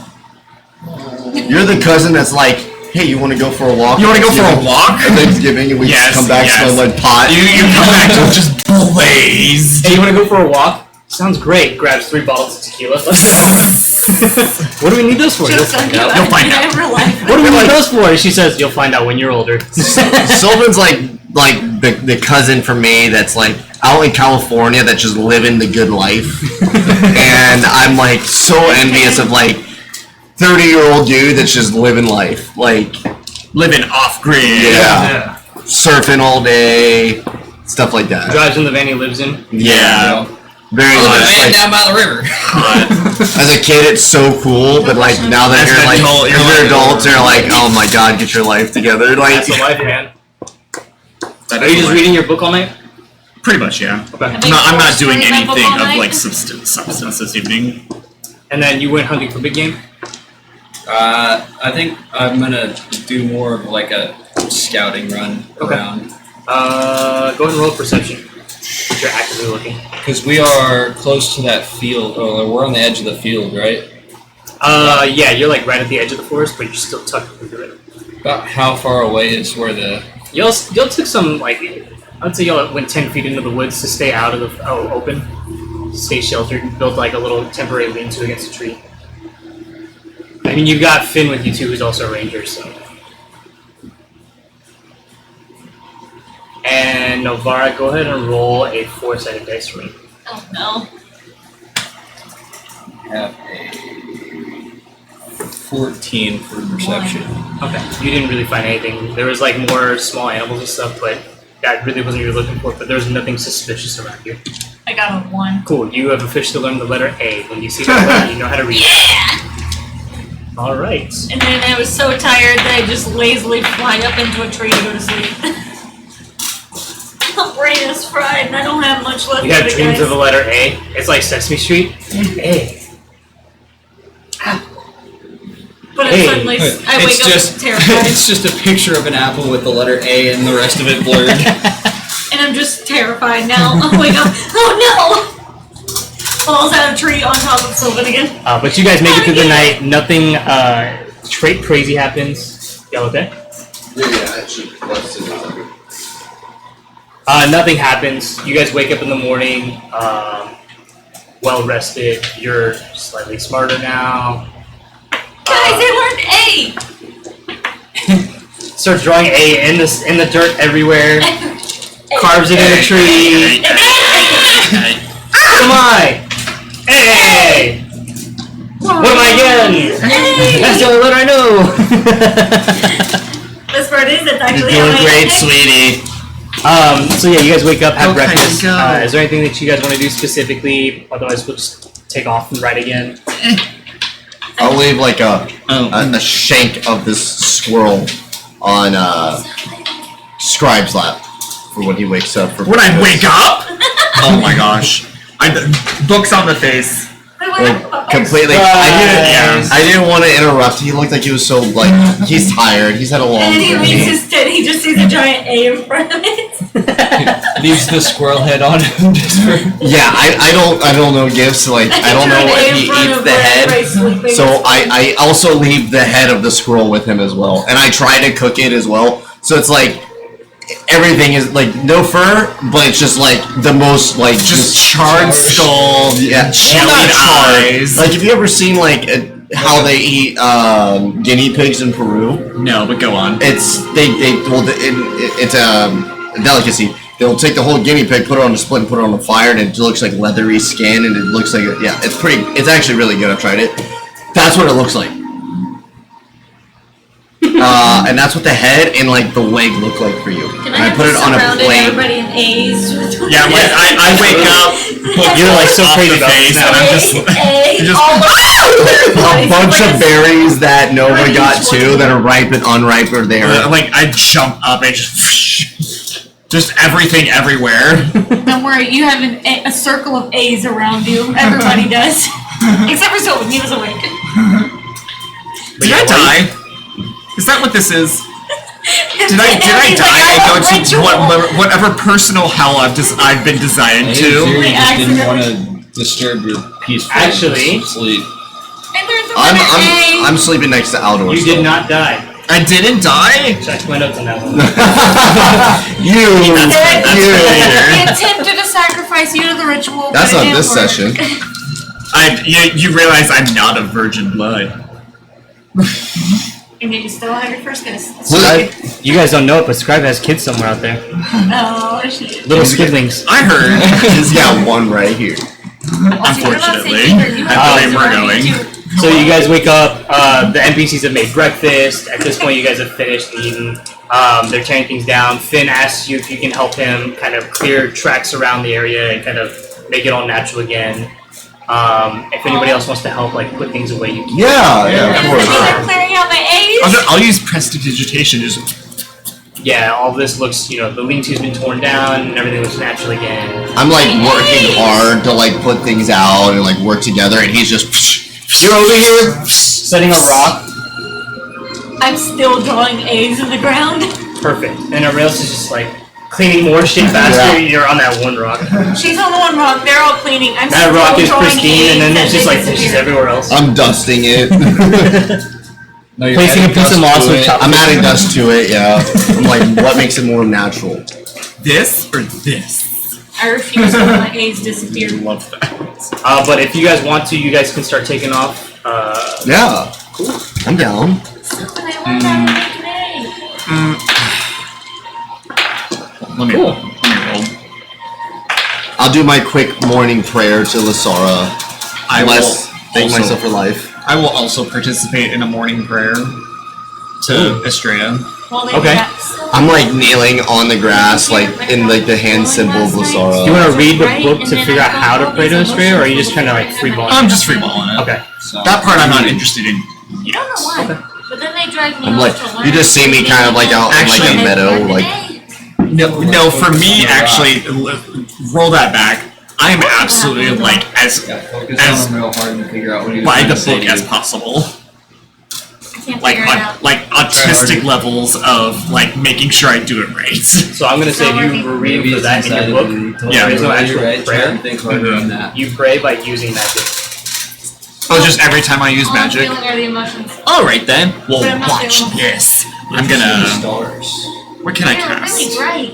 you're the cousin that's like, hey, you want to go for a walk? You want to go for a walk? Thanksgiving, and we Yes, just come back yes. smelling like pot. You come back to just blaze. Hey, you want to go for a walk? Sounds great. Grabs 3 bottles of tequila. Let's go. What do we need those for? You'll Just find like out. You'll find out. in real life. What do we need those for? She says, you'll find out when you're older. Sylvan's like the cousin for me that's like out in California that's just living the good life, and I'm like so envious of like 30-year-old dude that's just living life, like Living off grid. yeah, surfing all day, stuff like that. Drives in the van he lives in. Yeah, very Oh, the much. man Like, down by the river. as a kid, it's so cool, but like now that As you're an like adult, you're as like, you're adults, you're like, oh my god, get your life together. Like, That's the life, man. That Are is you just what- reading your book all night? Pretty much, yeah. Okay. I'm not doing Reading my book anything all of night? like substance this evening. And then you went hunting for big game? I think I'm gonna do more of like a scouting run Okay. around Go ahead and roll perception. If you're actively looking. because we are close to that field. Oh, we're on the edge of the field, right? Yeah, you're like right at the edge of the forest, but you're still tucked into it. About how far away is where the? Y'all took some, like, I'd say y'all went 10 feet into the woods to stay out of the open, stay sheltered, and build like a little temporary lean-to against a tree. I mean, you've got Finn with you too, who's also a ranger, so. And Novara, go ahead and roll a 4-sided dice for me. Oh no. Have a 14 for perception. Okay. You didn't really find anything. There was like more small animals and stuff, but that really wasn't what you were looking for. But there was nothing suspicious around you. I got a 1. Cool. You have officially learned the letter A. When you see that letter, you know how to read it. All right. And then I was so tired that I just lazily fly up into a tree to go to sleep. My brain is fried and I don't have much left You have of it, dreams guys. of the letter A. It's like Sesame Street. A. But Hey. suddenly I It's wake just up terrified. it's just a picture of an apple with the letter A and the rest of it blurred. And I'm just terrified now. I wake up, oh falls out of the tree on top of Sylvan again. But you guys make it through the night. Nothing trait crazy happens. Y'all okay? Yeah, actually, Nothing happens. You guys wake up in the morning, well rested. You're slightly smarter now. Guys, I learned Start drawing A in the dirt everywhere. Carves it in a tree. Come on! Hey! What am I again? That's the only letter I know. Best part is it's actually You're doing how I great, think. sweetie. So yeah, you guys wake up, have Okay, breakfast. go. Is there anything that you guys want to do specifically? Otherwise, we'll just take off and ride again. I'll leave like a shank of this squirrel on Scribe's lap for when he wakes up. For When I breakfast. wake up? Oh my gosh. Books on the face. Wait, what? Like, completely. Surprise. I didn't want to interrupt. He looked like he was so like he's tired. He's had a long And then he day. leaves his tent, he just sees a giant A in front of it. Leaves the squirrel head on him just for. Yeah, I don't know gifts. Like I don't know if he eats the head. So I also leave the head of the squirrel with him as well, and I try to cook it as well. So it's like everything is like no fur, but it's just like the most like Just charred skull, yeah, jellied not charred. eyes. Like have you ever seen like how they eat guinea pigs in Peru? No, but go on. It's it's a delicacy. They'll take the whole guinea pig, put it on a split, and put it on the fire, and it looks like leathery skin, and it looks like it's actually really good. I've tried it. That's what it looks like. And that's what the head and like the leg look like for you. Can And I put it on a plate. Everybody in A's. Yeah, when I wake up, You're like so off crazy the about face, this and now. I'm just A bunch of berries that nobody got to that are ripe and unripe are there. like I jump up and just everything everywhere. Don't worry, you have a circle of A's around you. Everybody does. Except for Sylvan, he was awake. Did I die? Is that what this is? Did I die and go to whatever personal hell I've been designed Hey, Fury to? just didn't want to disturb your peaceful Actually- sleep. And there's another A. I'm sleeping next to Aldor. You did not die. I didn't die? Check my notes on that one. You. He attempted to sacrifice you to the ritual. That's but it not didn't this work. session. You realize I'm not a virgin blood. And you still have your first kiss. Scribe, you guys don't know it, but Scribe has kids somewhere out there. Oh, shit. Little skidlings. I heard. He's got one right here. Unfortunately. I believe we're going. So you guys wake up, the NPCs have made breakfast. At this point, you guys have finished eating. They're tearing things down. Finn asks you if you can help him kind of clear tracks around the area and kind of make it all natural again. If anybody else wants to help, like put things away, you can. Yeah, of I'm course. clearing out my A's. I'll use prestidigitation. Yeah, all this looks, the lean-to's been torn down and everything looks natural again. I'm like working hard to like put things out and like work together, and he's just. You're over here Setting a rock, I'm still drawing A's in the ground. perfect. And everybody else is just like cleaning more shit faster. Yeah. You're on that one rock. She's on the one rock. They're all cleaning. I'm That still rock is drawing pristine, and then A's there's just as like they dishes disappear. everywhere else. I'm dusting it. No, you're Placing a adding piece of dust moss to with it. chop- I'm adding dust to it. Yeah. I'm like, what makes it more natural? This or this? I refuse to let my A's disappear. Love that. But if you guys want to, you guys can start taking off. Yeah. Cool. I'm down. Sylvan, I learned how to make an A. Let me Cool. roll. I'll do my quick morning prayer to Lasara. I will Thank also- myself for life. I will also participate in a morning prayer to Estrella. Well, they Okay. got Sylvan. I'm like kneeling on the grass, like in like the hand symbol of Do you Lasara. want to read the Right, book and to then figure I out got how to all pray to these Estrella, or are you emotions just trying to like and freeball? I'm just freeballing it. Okay. So, That part I'm not interested in. You don't know why. But then they dragged me I'm off like, to learn. you just see me kind of like out in like Actually- a meadow, like. No, for me, actually, roll that back. I am absolutely like as yeah, focus As on him real hard and figure out what he was by trying the to say book to as you. possible. I Can't like figure it out. like autistic levels of like making sure I do it right. So I'm gonna say if you were reading for that in your book, there is no actual prayer. Think harder on that. You pray by using magic. Oh, just every time I use All magic. I'm feeling are the emotions. All right then. Well, But I'm not watch feeling- this. I'm See the gonna. stars. What can I They're cast? really bright.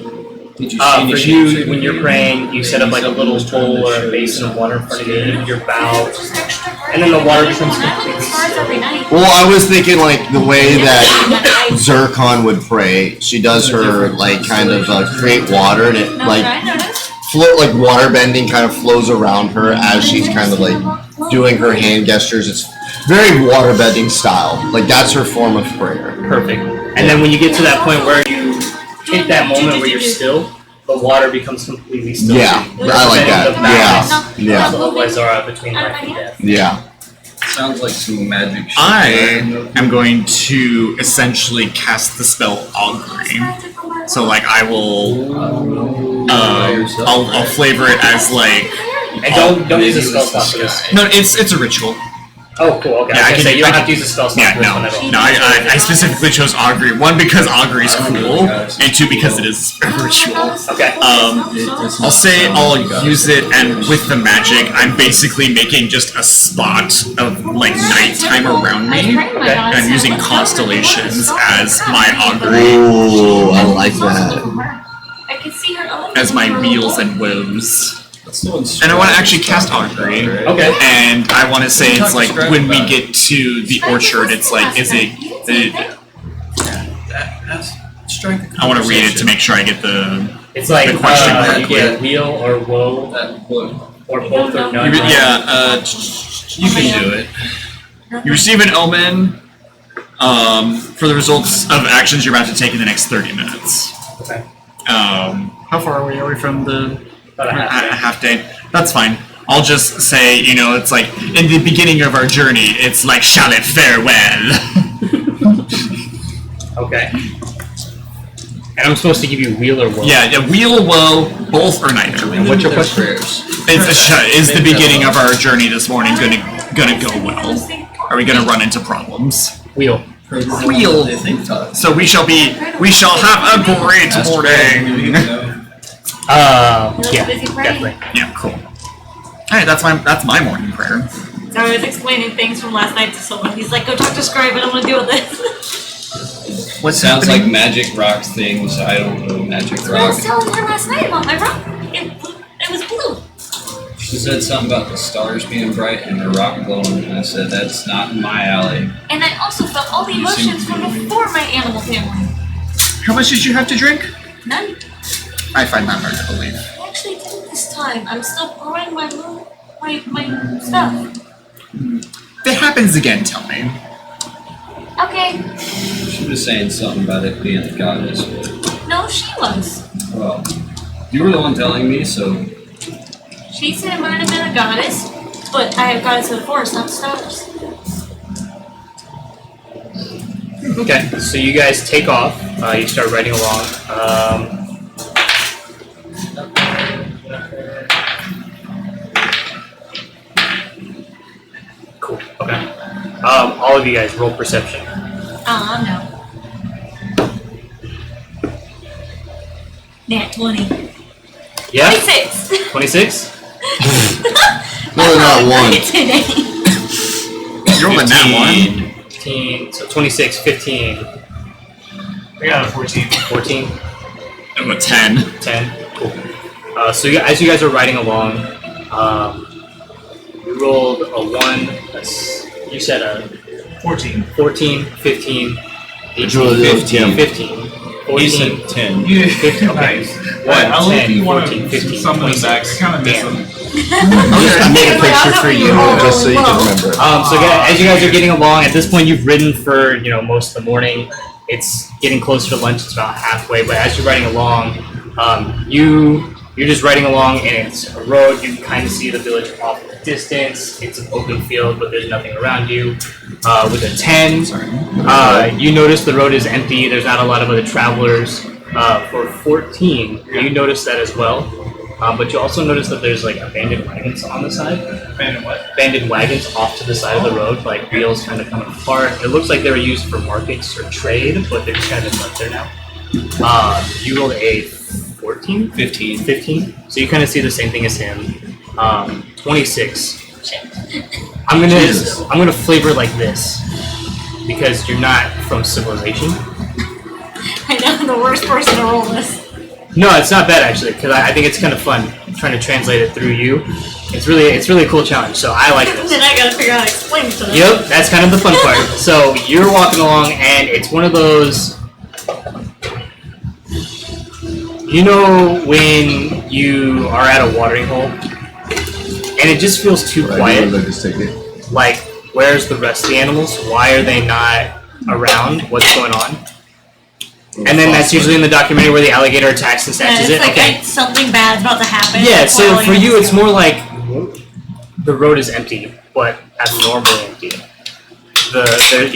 Did you see For any you, shapes when you're praying, you set up like a little bowl or a basin of water in front of you, your bow, Just extra bright. and then the water becomes I look at completely stars still. every night. Well, I was thinking like the way that Nice. Zircon would pray. She does her like kind of create water, and it No, like I noticed. float like water bending kind of flows around her as she's kind of like doing her hand gestures. It's very water bending style. Like that's her form of prayer. Perfect. And then when you get to that point where you hit that moment where you're still, the water becomes completely still. Yeah, I like that. Yeah, yeah, Otherwise, are between life and death. yeah. Sounds like some magic shit. I am going to essentially cast the spell Augury. So like I will, I'll flavor it as like. And don't use a spell slot for this. No, it's a ritual. Oh, cool. Okay, Yeah, I I can can- say you don't I have to use a spell slot Yeah, for this no, one at all. no. I specifically chose Augury. One because Augury is cool, and two because it is a ritual. Okay. I'll say I'll use it, and with the magic, I'm basically making just a spot of like nighttime around me. I'm using constellations as my augury, Ooh, I like that. I can see her as my weals and woes. And I want to actually cast augury. Okay. And I want to say it's like when we get to the orchard, it's like, is it? I want to read it to make sure I get the. It's like The question mark you get wheel or woe That book. or both or none. Yeah, you can do it. You receive an omen for the results of actions you're about to take in the next 30 minutes. Okay. How far away are we from the About a half day. half day? That's fine. I'll just say, it's like in the beginning of our journey, it's like, shall it farewell? Okay. And I'm supposed to give you wheel or woe. Yeah, wheel, woe, both or neither. And what's your question? Prayers. Is the beginning of our journey this morning gonna go well? Are we gonna run into problems? Wheel. Wheel. They think tough. So we shall have a great morning. Yeah, definitely. Yeah, cool. Alright, that's my morning prayer. So I was explaining things from last night to someone. He's like, go talk to Scribe, I don't want to deal with this. What Sounds like magic rocks things. I don't know magic That's what I was rock. telling her last night about my rock. It was blue. She said something about the stars being bright and the rock glowing, and I said that's not my alley. And I also felt all the You seem emotions to from be- before my animal family. How much did you have to drink? None. I find that hard to believe. I actually didn't this time. I'm still growing my stuff. If it happens again, tell me. Okay. She was saying something about it being a goddess, but, No, she was. well, you were the one telling me, so She said it might have been a goddess, but I have goddess of the forest, not stars. Okay, so you guys take off. You start riding along. Cool. Okay. All of you guys roll perception. No. Nat 20. Yeah. 26. 26. No, not one. Today. You're rolling that one. 15. So 26, 15, I got a 14. 14. I'm a 10. 10. Cool. So as you guys are riding along, you rolled a 1. You said a 14. 14, 15, 18, Julie, 15, 15, he 14, said 10. 15. Okay. Nice. 1, I'll let 10, you want 14, to 15, summon them back. I 26. kind of miss Damn. them. I made a picture for you, just so you can remember. So as you guys are getting along, at this point you've ridden for most of the morning. It's getting closer to lunch. It's about halfway. But as you're riding along, you're just riding along, and it's a road. You can kind of see the village off in the distance. It's an open field, but there's nothing around you. With a 10, you notice the road is empty. There's not a lot of other travelers. For 14, you notice that as well. But you also notice that there's like abandoned wagons on the side. Abandoned what? Abandoned wagons off to the side of the road, like wheels kind of coming apart. It looks like they were used for markets or trade, but they're just kind of been left there now. You rolled a 14? 15. 15? So you kind of see the same thing as him. 26. Shit. I'm Jesus. gonna flavor it like this because you're not from Civilization. I know I'm the worst person to roll this. No, it's not bad actually because I think it's kind of fun trying to translate it through you. It's really a cool challenge. So I like this. Then I gotta figure out how to explain it to them. Yep, that's kind of the fun part. So you're walking along, and it's one of those. You know when you are at a watering hole, and it just feels too quiet. Like, where's the rest of the animals? Why are they not around? What's going on? And then that's usually in the documentary where the alligator attacks and Yeah, snatches it's it. like Okay. something bad's about to happen. Yeah, That's so why for you, it's all more like the road is empty, but abnormally empty.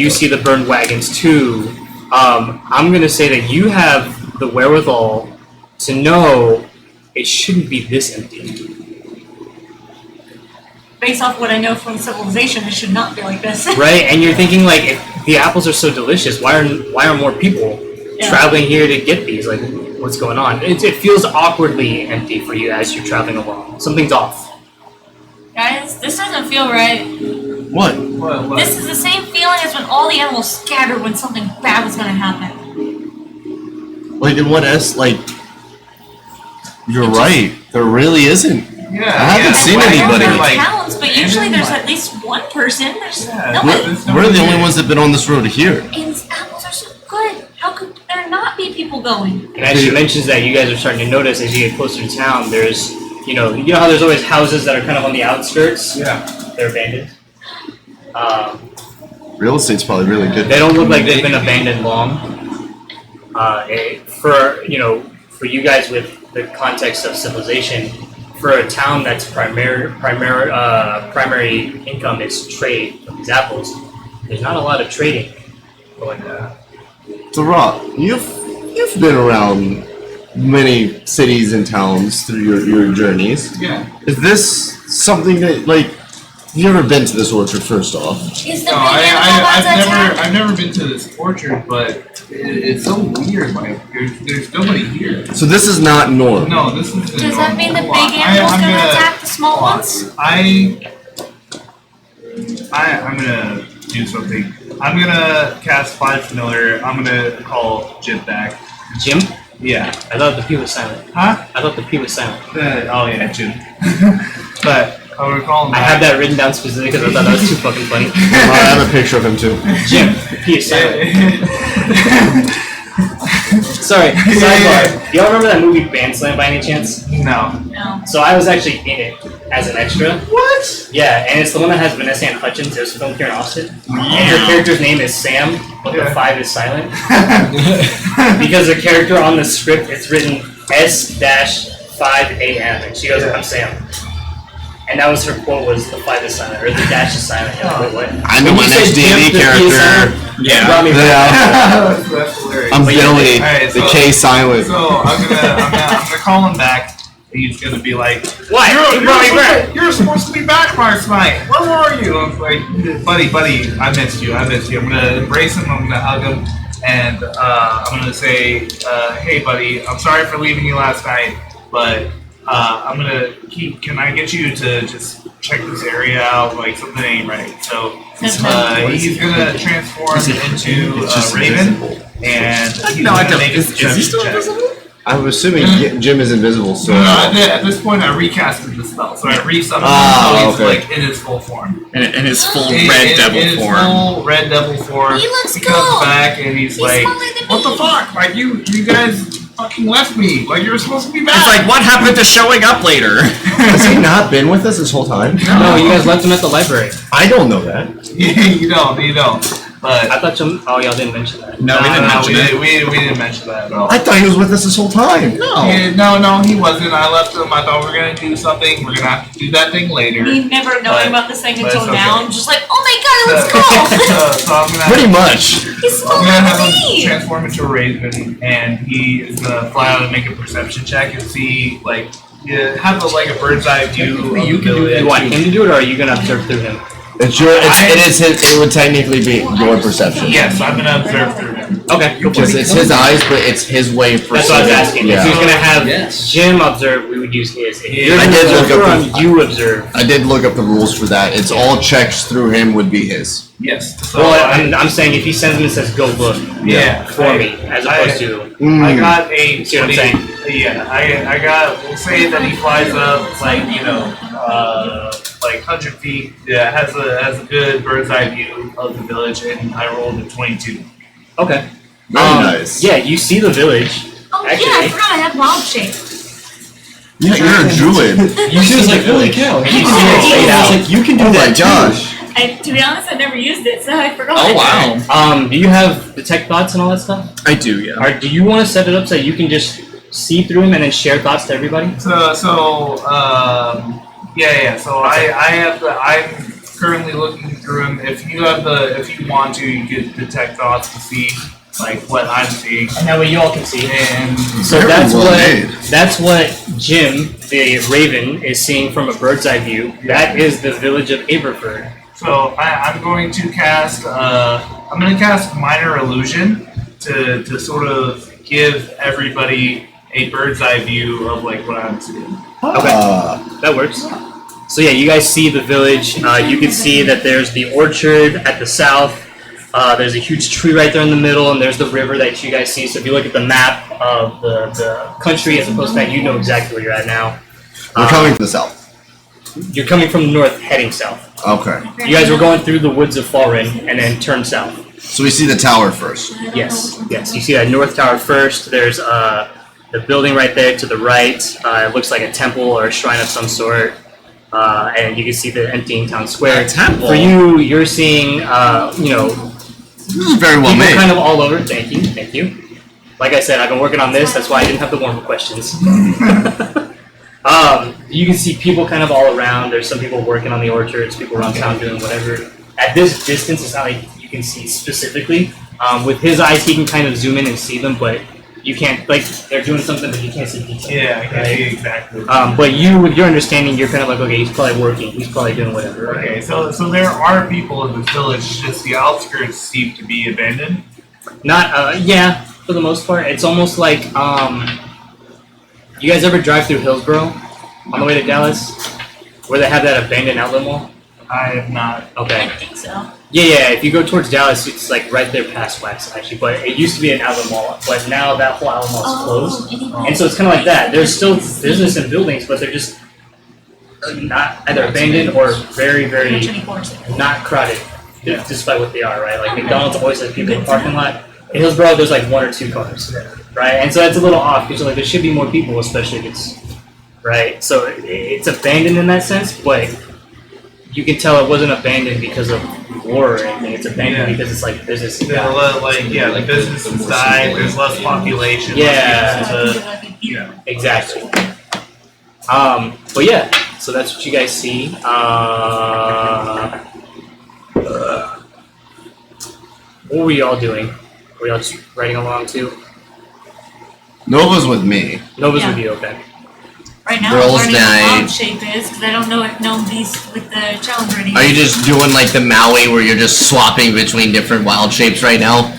You see the burned wagons too. I'm gonna say that you have the wherewithal to know it shouldn't be this empty. based off what I know from Civilization, it should not be like this. Right? And you're thinking like, if the apples are so delicious, why are more people traveling here to get these? Like, what's going on? It feels awkwardly empty for you as you're traveling along. Something's off. Guys, this doesn't feel right. What? What? This is the same feeling as when all the animals scattered when something bad was gonna happen. Like in what like? You're right. There really isn't. Yeah, I haven't seen wagons anybody. are There are like- towns, but usually there's at least one person. There's nobody. We're the only ones that've been on this road here. And these apples are so good. How could there not be people going? And as she mentions that, you guys are starting to notice as you get closer to town, there's, you know how there's always houses that are kind of on the outskirts? Yeah. They're abandoned. Real estate's probably really good. They don't look like they've been abandoned long. For you guys with the context of Civilization, for a town that's primary income is trade of these apples, there's not a lot of trading going on. So Rob, you've been around many cities and towns through your journeys. Yeah. Is this something that you've never been to this orchard first off? Is the No, big animal about to attack? I've never been to this orchard, but it's so weird. Like there's nobody here. So this is not normal. No, this is. Does that mean the Hold big on. animal's I'm gonna attack the small ones? I'm gonna do something. I'm gonna cast Five Familiar. I'm gonna call Jim back. Jim? Yeah. I thought the P was silent. Huh? I thought the P was silent. Oh yeah, Jim. But I'm gonna call him I back. have that written down specifically because I thought that was too fucking funny. I have a picture of him too. Jim, the P is silent. Sorry, sidebar. Do y'all remember that movie Bandslam by any chance? No. No. So I was actually in it as an extra. What? Yeah, and it's the one that has Vanessa Ann Hutchins. It was filmed here in Austin. And her character's name is Sam, but the Yeah. 5 is silent. Because the character on the script, it's written S-5AM, and she goes, I'm Sam. And that was her quote, was the 5 is silent, or the dash is silent. Yeah, wait, what? I know When my you next said Jim, D&D the P is silent, character. it brought me back. That's hilarious. I'm Billy, Alright, the so- K silent. So I'm gonna call him back. He's gonna be like, What? You brought me back. You're supposed to be back last night. Where were you? I was like, buddy, I missed you. I'm gonna embrace him. I'm gonna hug him, and I'm gonna say, hey, buddy, I'm sorry for leaving you last night, but I'm gonna can I get you to just check this area out? Like something ain't right. So he's gonna transform into Raven, and he's gonna make a perception check. I'm assuming Jim is invisible, so. At this point, I recasted the spell, so I resummoned him so he's like in his full form. In his full In red devil his form. full red devil form. He looks He cool. comes back and he's like, smaller than "What the me." fuck? Like you guys fucking left me. Like you were supposed to be back." It's like, what happened to showing up later? Has he not been with us this whole time? No, you guys left him at the library. I don't know that. you don't. But I thought y'all didn't mention that. No, we didn't mention it. we didn't mention that at all. I thought he was with us this whole time. No, he wasn't. I left him. I thought we were gonna do something. We're gonna have to do that thing later. Me never knowing But- about this thing but until it's now. okay. I'm just like, oh my god, it looks cool. So I'm gonna Pretty much. He's I'm smaller gonna have than him me. transform into a raven, and he is gonna fly out and make a perception check and see, like, have like a bird's eye view of You the can do village. You want him to do it, or are you gonna observe through him? It would technically be your perception. Yes, I'm gonna observe through him. Okay, go for Because it. it's his eyes, but it's his way of That's what I was asking. Yeah. If he was gonna have Yes. Jim observe, we would use his. If you're I gonna did look observe up him, you observe. I did look up the rules for that. It's all checks through him would be his. Yes. So Well, I'm saying if he sends him and says, "Go look for me," as opposed to. I got a. See what I'm saying? Yeah, I got. We'll say that he flies up like like 100 feet. Yeah, has a good bird's eye view of the village, and I rolled a 22. Okay. Very nice. Yeah, you see the village. Oh yeah, I Actually- forgot I have wild shape. Yeah, you're a druid. You she was like, holy cow! You You see it can fade do out. like, you can do Oh my that too. gosh. To be honest, I never used it, so I forgot. Oh wow. Do you have detect thoughts and all that stuff? I do, yeah. Or do you want to set it up so you can just see through him and then share thoughts to everybody? So So I have the. I'm currently looking through him. If you want to, you could detect thoughts to see like what I'm seeing. And that way you all can see. And So Very well made. that's what Jim, the Raven, is seeing from a bird's eye view. That is the village of Aberford. so I'm going to cast. I'm going to cast minor illusion to sort of give everybody a bird's eye view of like what I'm seeing. Ah. That works. So yeah, you guys see the village. You can see that there's the orchard at the south. There's a huge tree right there in the middle, and there's the river that you guys see. So if you look at the map of the country as opposed to that, you know exactly where you're at now. We're coming from the south. You're coming from the north, heading south. Okay. You guys were going through the woods of Fallen and then turn south. So we see the tower first. Yes, yes. You see that north tower first. There's the building right there to the right. It looks like a temple or a shrine of some sort. And you can see the emptying town square. A temple? For you, you're seeing, This is very well people made. kind of all over. Thank you, thank you. Like I said, I've been working on this. That's why I didn't have the warm-up questions. You can see people kind of all around. There's some people working on the orchards, people around town doing whatever. At this distance, it's not like you can see specifically. With his eyes, he can kind of zoom in and see them, but you can't, like, they're doing something, but you can't see detail. Yeah, I can see exactly. But you, with your understanding, you're kind of like, okay, he's probably working. He's probably doing whatever. Right? Okay, so there are people in this village. Just the outskirts seem to be abandoned. Not, yeah, for the most part. It's almost like, you guys ever drive through Hillsborough on the way to Dallas, where they have that abandoned outlet mall? I have not. I Okay. think so. Yeah. If you go towards Dallas, it's like right there past Wax, actually. But it used to be an outlet mall, but now that whole outlet mall is closed. And so it's kind of like that. There's still business and buildings, but they're just not either abandoned or very, very not crowded, despite what they are, right? Like McDonald's always has people in the parking lot. In Hillsborough, there's like 1 or 2 cars, right? And so that's a little off because like there should be more people, especially if it's right. So it's abandoned in that sense, but you can tell it wasn't abandoned because of war or anything. It's abandoned because it's like business. The business has died. There's less population. Yeah. Less people to, Exactly. But yeah, so that's what you guys see. What were you all doing? Were y'all just riding along too? Nova's with me. Nova's Yeah. with you, okay. Right now, Girls' I'm learning night. what wild shape is because I don't know these with the challenge ready. Are you just doing like the Maui where you're just swapping between different wild shapes right now?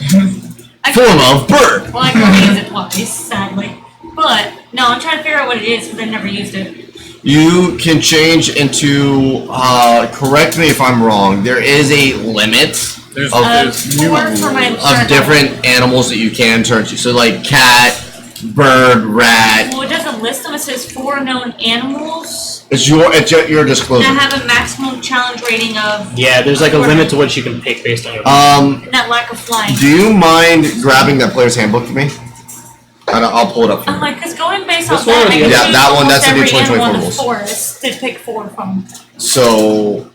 I Form of bird. Well, I can only use it twice, sadly. But no, I'm trying to figure out what it is because I've never used it. You can change into, correct me if I'm wrong, there is a limit There's of, 4 for my of different animals that you can turn to. So like cat, bird, rat. Well, it doesn't list them. It says 4 known animals. It's your And disclosure. I have a maximum challenge rating of Yeah, there's like a limit to what you can pick based on your. that lack of flying. Do you mind grabbing that player's handbook for me? I'll pull it up for I'm you. like, because going based This off one or that, I the can other? Yeah, choose that one, almost that's the new every animal 2024 in the rules. forest to pick 4 from. So,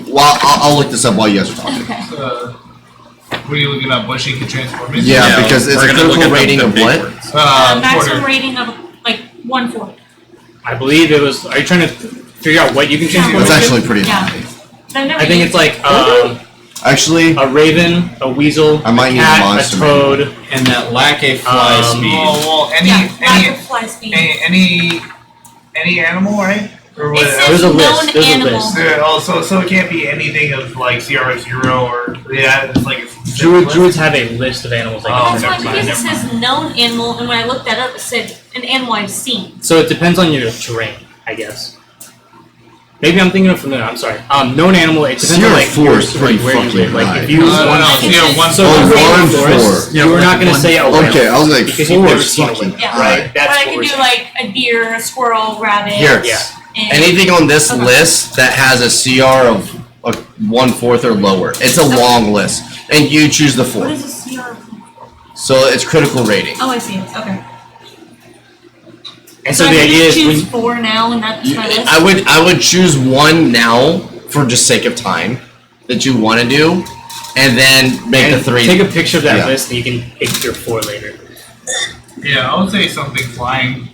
well, I'll look this up while you guys are talking. Okay. were you looking up what she could transform into? Yeah, because it's we're a gonna look critical at rating the of big what? words. Maximum Porter. rating of like 1/4. I believe it was. Are you trying to figure out what you can transform It's into? actually pretty Yeah. high. I've never I think used it's like Actually, a raven, a weasel, I might a need a cat, monster a toad. And that lack a fly speed. Well, yeah, lack of fly speed. any animal, right? Or It what? says There's a list, known there's a animal. list. So it can't be anything of like CR0 or it's like it's Druids have a list of animals they Oh, can That's why, never mind, because it never says known animal, and when I looked that up, it said an animal I've seen. So it depends on your terrain, I guess. Maybe I'm thinking of familiar. I'm sorry. Known animal. It depends on like CR4 your is pretty where you fucking live. Like high. if you one. so Oh, if you're in one, the forest, 4. you were not going to say a whale. Okay, I was like, because 4 you've never is seen a fucking whale. Yeah. Right. But That's I what can we're do saying. like a deer, a squirrel, rabbit. Here. Yeah. And Anything on this Okay. list that has a CR of 1/4 or lower. It's a long list, and you choose the What 4. is a CR? So it's critical rating. Oh, I see it. Okay. And so I the can idea just is choose when 4 now, and that's my list. I would choose one now for just sake of time that you want to do, and then make and the 3. take a picture of that Yeah. list, and you can pick your 4 later. Yeah, I would say something flying.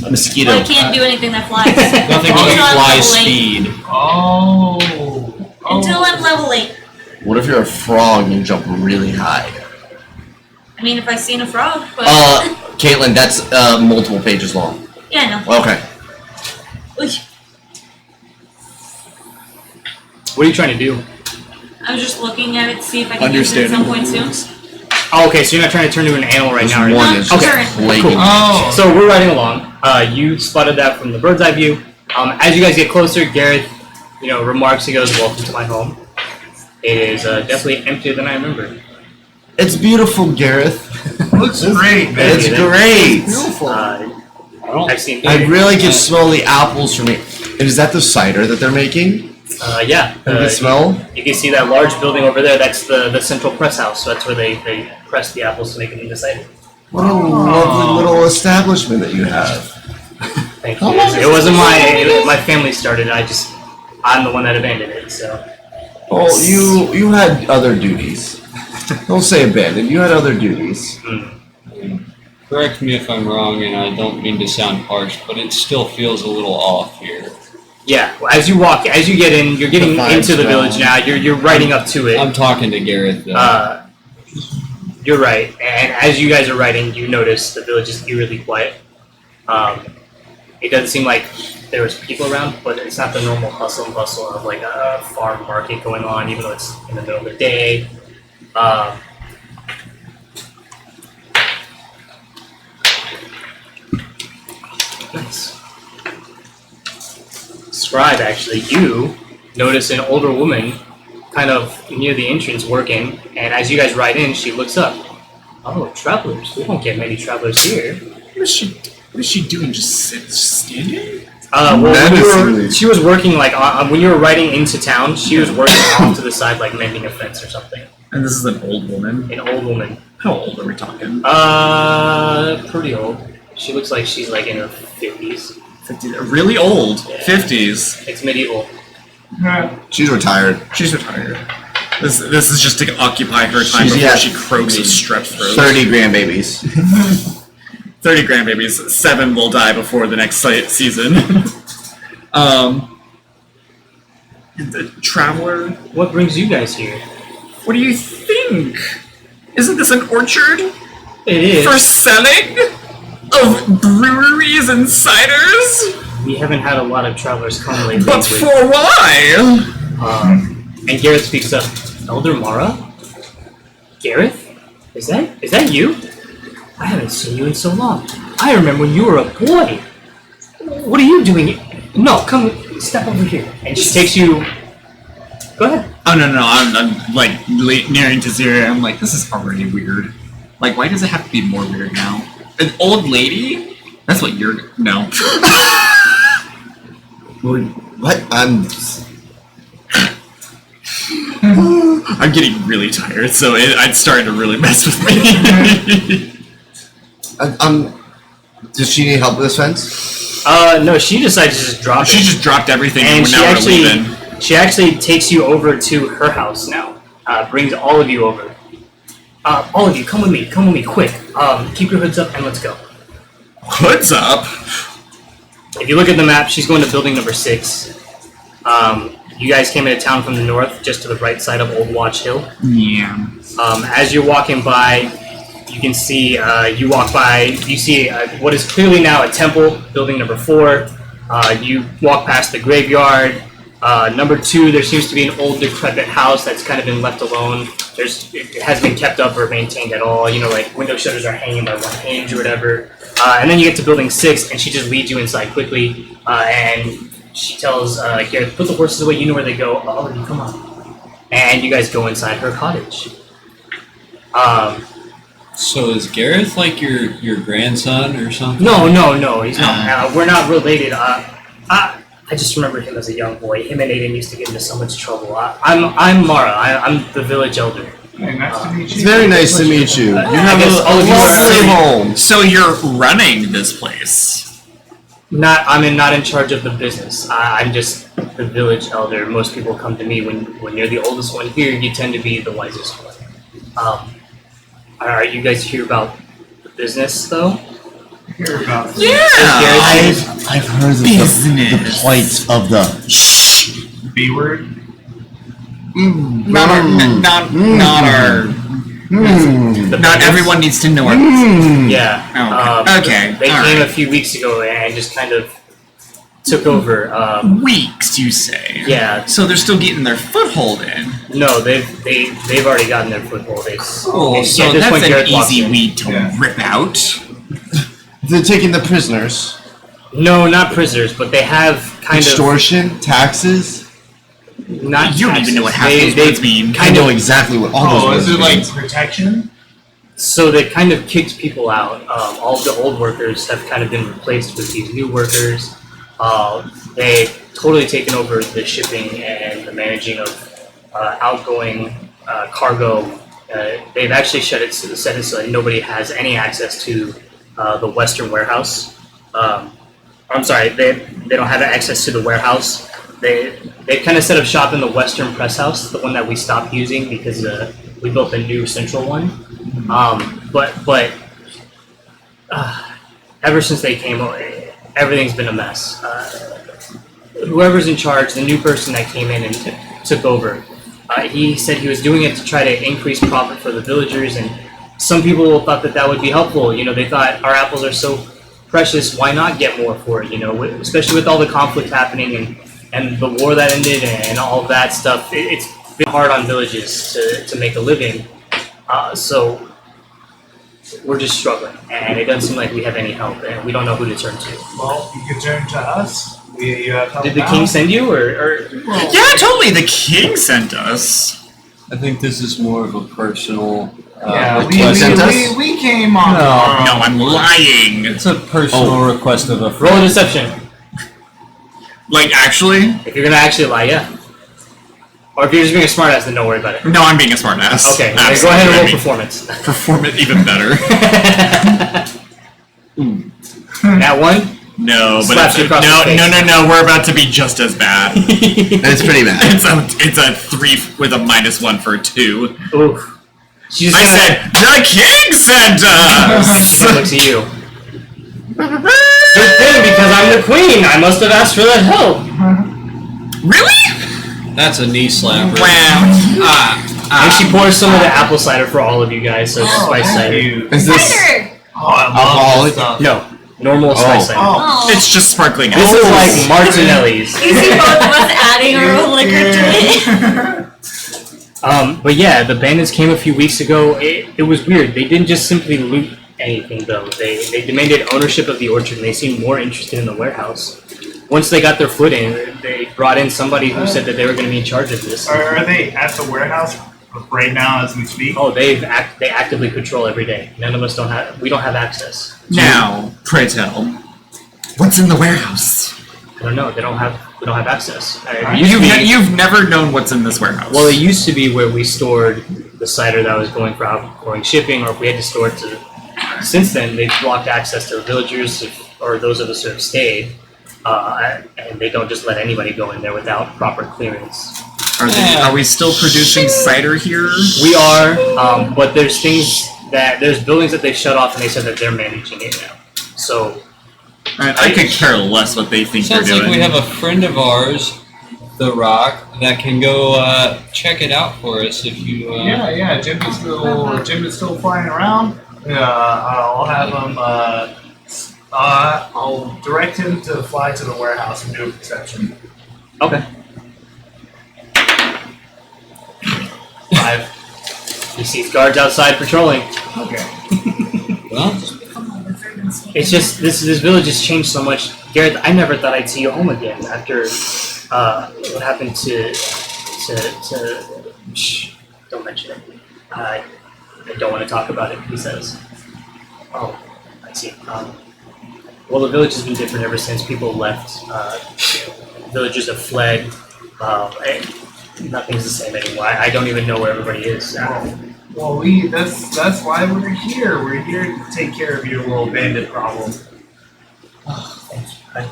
A mosquito. Well, I can't do anything that flies. Nothing Until like I'm fly level 8. speed. Oh. Until I'm level 8. What if you're a frog and you jump really high? I mean, if I seen a frog, but Caitlin, that's multiple pages long. yeah, I know. Okay. Uy, What are you trying to do? I was just looking at it to see if I can use it at some point soon. Oh, okay, so you're not trying to turn into an animal right This now, right? one No, is okay. just plaguing. Cool. Oh. So we're riding along. You spotted that from the bird's eye view. As you guys get closer, Gareth, remarks. He goes, "Welcome to my home. It is definitely emptier than I remember." It's beautiful, Gareth. Looks great, man. It's great. I've seen. I really can smell the apples from it. And is that the cider that they're making? Yeah. You can smell? You can see that large building over there. That's the central press house. So that's where they press the apples to make it into cider. What a lovely little establishment that you have. Thank you. It wasn't my family started it. I'm the one that abandoned it. So Oh, you had other duties. Don't say abandoned. You had other duties. Correct me if I'm wrong, and I don't mean to sound harsh, but it still feels a little off here. yeah, as you get in, you're getting The vibes into the now. village now. You're riding up to it. I'm talking to Gareth, though. You're right, and as you guys are riding, you notice the village is eerily quiet. It doesn't seem like there was people around, but it's not the normal hustle and bustle of like a farm market going on, even though it's in the middle of the day. Nice. Scribe, actually, you notice an older woman kind of near the entrance working, and as you guys ride in, she looks up. Oh, travelers. We don't get many travelers here. What is she doing? Just standing? Menacingly. She was working like when you were riding into town. She was working off to the side, like mending a fence or something. And this is an old woman. An old woman. How old are we talking? Pretty old. She looks like she's like in her 50s. 50s. Really old. Yeah. 50s. It's medieval. She's retired. She's retired. This is just to occupy her time She's- before yeah. she croaks of strep throat. 30 grandbabies. 30 grandbabies. 7 will die before the next season. The traveler. What brings you guys here? What do you think? Isn't this an orchard It is. for selling of breweries and ciders? We haven't had a lot of travelers come lately. But with, for why? and Gareth speaks up. Elder Mara? Gareth? Is that you? I haven't seen you in so long. I remember when you were a boy. What are you doing? No, come, step over here. And she takes you. Go ahead. Oh no, I'm like nearing to zero. I'm like, this is already weird. Like, why does it have to be more weird now? An old lady? That's what you're. No. What? I'm getting really tired, so it's starting to really mess with me. Does she need help with this fence? No, she decided to just drop She it. just dropped everything, And and now we're leaving. she actually takes you over to her house now. Brings all of you over. All of you, come with me, quick. Keep your hoods up and let's go. Hoods up. If you look at the map, she's going to building number 6. You guys came into town from the north, just to the right side of Old Watch Hill. Yeah. As you're walking by, you can see, you walk by, you see what is clearly now a temple, building number 4. You walk past the graveyard. Number 2, there seems to be an old decrepit house that's kind of been left alone. It hasn't been kept up or maintained at all. Like window shutters are hanging by one hinge or whatever. And then you get to building 6, and she just leads you inside quickly. And she tells Gareth, put the horses away, you know where they go. Oh, you come on. And you guys go inside her cottage. So is Gareth like your grandson or something? No, he's not. We're not related. I just remember him as a young boy. Him and Aiden used to get into so much trouble. I'm Mara. I'm the village elder. Hey, nice to meet you. It's very nice to meet you. You have guess all of you are- lovely home. So you're running this place. I'm not in charge of the business. I'm just the village elder. Most people come to me when you're the oldest one here. You tend to be the wisest one. Are you guys here about the business though? Hear about this. I've heard of the plight of the B word. Not everyone needs to know our business. Yeah. Okay. They all came right. a few weeks ago and just kind of took over. Weeks, you say? Yeah. So they're still getting their foothold in. No, they've already gotten their foothold. Cool. At So this that's point, an Gareth walks easy in. weed to rip out. They're taking the prisoners. No, not prisoners, but they have kind Extortion, taxes. of not. You don't taxes. even know what half They- those they words mean. I know exactly what all those Oh, words is it like mean. protection? So they kind of kicked people out. All of the old workers have kind of been replaced with these new workers. They've totally taken over the shipping and the managing of outgoing cargo. They've actually set it so that nobody has any access to the Western warehouse. I'm sorry, they don't have access to the warehouse. They kind of set up shop in the Western press house, the one that we stopped using because we built a new central one. But ever since they came, everything's been a mess. Whoever's in charge, the new person that came in and took over, he said he was doing it to try to increase profit for the villagers, and some people thought that would be helpful. They thought our apples are so precious, why not get more for it? Especially with all the conflict happening and the war that ended and all that stuff. It's been hard on villages to make a living. So we're just struggling, and it doesn't seem like we have any help, and we don't know who to turn to. Well, you can turn to us. You have help Did the now. king send you, or? Yeah, totally. The king sent us. I think this is more of a personal Yeah, request. we came on. No, I'm lying. It's a personal request of a Roll a friend. deception. Like, actually? If you're gonna actually lie, yeah. Or if you're just being a smartass, then don't worry about it. No, I'm being a smartass. Okay, then go ahead and roll performance. performance. Perform it even better. That one? No, but Slaps you across the face. no. We're about to be just as bad. And it's pretty bad. It's a 3 with a -1 for a 2. Oof. She's I gonna, said the king sent us. She looks at you. Good thing, because I'm the queen. I must have asked for that help. Really? That's a knee slapper. Wow. And she pours some of the apple cider for all of you guys, so it's spice Thank cider. you. Is this Cider! Oh, I love alcoholic? this stuff. No, normal spice cider. Oh. Oh. It's just sparkling. This is like Martinelli's. You see both of us adding our own liquor to it. But yeah, the bandits came a few weeks ago. It was weird. They didn't just simply loot anything, though. They demanded ownership of the orchard, and they seemed more interested in the warehouse. Once they got their foot in, they brought in somebody who said that they were going to be in charge of this. Are they at the warehouse right now as we speak? Oh, they actively patrol every day. None of us we don't have access. Now, pray tell, what's in the warehouse? I don't know. We don't have access. You've never known what's in this warehouse. Well, it used to be where we stored the cider that was going for outgoing shipping, or if we had to store it to. Since then, they've blocked access to the villagers or those of us who have stayed, and they don't just let anybody go in there without proper clearance. Are we still producing cider here? We are, but there's buildings that they've shut off, and they said that they're managing it now. So. I could care less what they think Sounds they're doing. like we have a friend of ours, The Rock, that can go check it out for us if you. Yeah. Jim is still flying around. Yeah, I'll have him. I'll direct him to fly to the warehouse and do a perception. Okay. 5. He sees guards outside patrolling. Okay. Well, It's just this village has changed so much. Garrett, I never thought I'd see you home again after what happened to shh, don't mention it. I don't want to talk about it, he says. Oh, I see. Well, the village has been different ever since people left. Villagers have fled. Nothing's the same anymore. I don't even know where everybody is. Well, that's why we're here. We're here to take care of your little bandit problem. Oh, thank you. I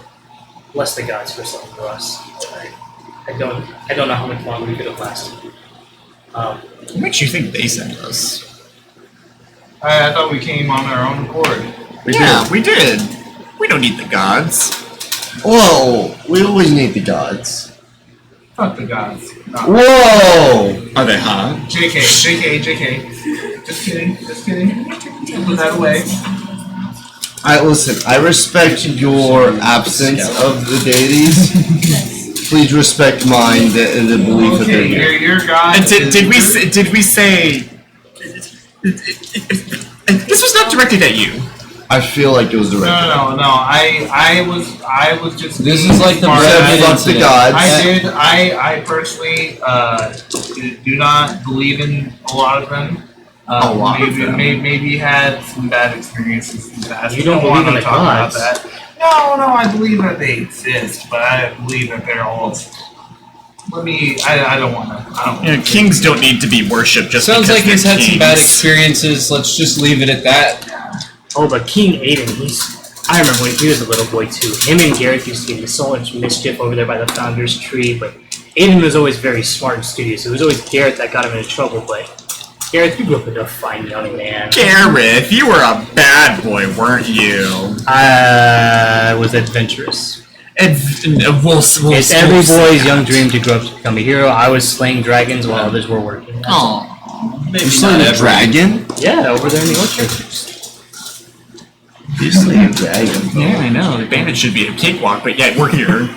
bless the gods for something for us. I don't know how much longer we could have lasted. What makes you think they sent us? I thought we came on our own accord. We did. We don't need the gods. Whoa! We always need the gods. Fuck the gods. No. Whoa! Are they hot? JK. Just kidding. Put that away. Listen, I respect your absence of the deities. Please respect mine and the belief that they're Okay, here. your god. And did we say? This was not directed at you. I feel like it was directed. No. I was just. this being is like the smart. Brad fuck the incident. gods. I personally do not believe in a lot of them. A lot of them? Maybe had some bad experiences in the past. You don't I believe in wanna the talk about gods? that. No, I believe that they exist, but I believe that they're all. I don't want to. You know, kings don't need to be worshipped just Sounds because like he's they're had some bad kings. experiences. Let's just leave it at that. Oh, but King Aiden, I remember when he was a little boy too. Him and Gareth used to get into so much mischief over there by the Founder's Tree, but Aiden was always very smart and studious. It was always Gareth that got him into trouble, but Gareth, you grew up into a fine young man. Gareth, you were a bad boy, weren't you? I was adventurous. It's every boy's young dream to grow up to become a hero. I was slaying dragons while others were working. Oh, Maybe You're slaying not a every- dragon? Yeah, over there in the orchard. You're slaying a dragon. yeah, I know. The bandits should be a cakewalk, but yet we're here.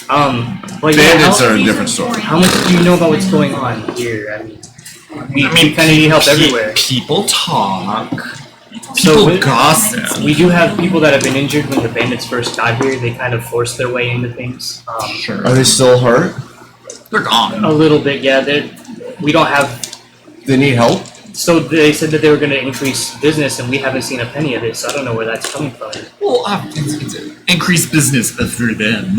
But yeah, Bandits are a different story. how much do you know about what's going on here? I mean, we kind of need help everywhere. People talk. So People we- gossip. We do have people that have been injured when the bandits first got here. They kind of forced their way into things. Sure. Are they still hurt? They're gone. A little bit, yeah. We don't have. They need help? So they said that they were going to increase business, and we haven't seen a penny of it. So I don't know where that's coming from. Well, it's increased business through them.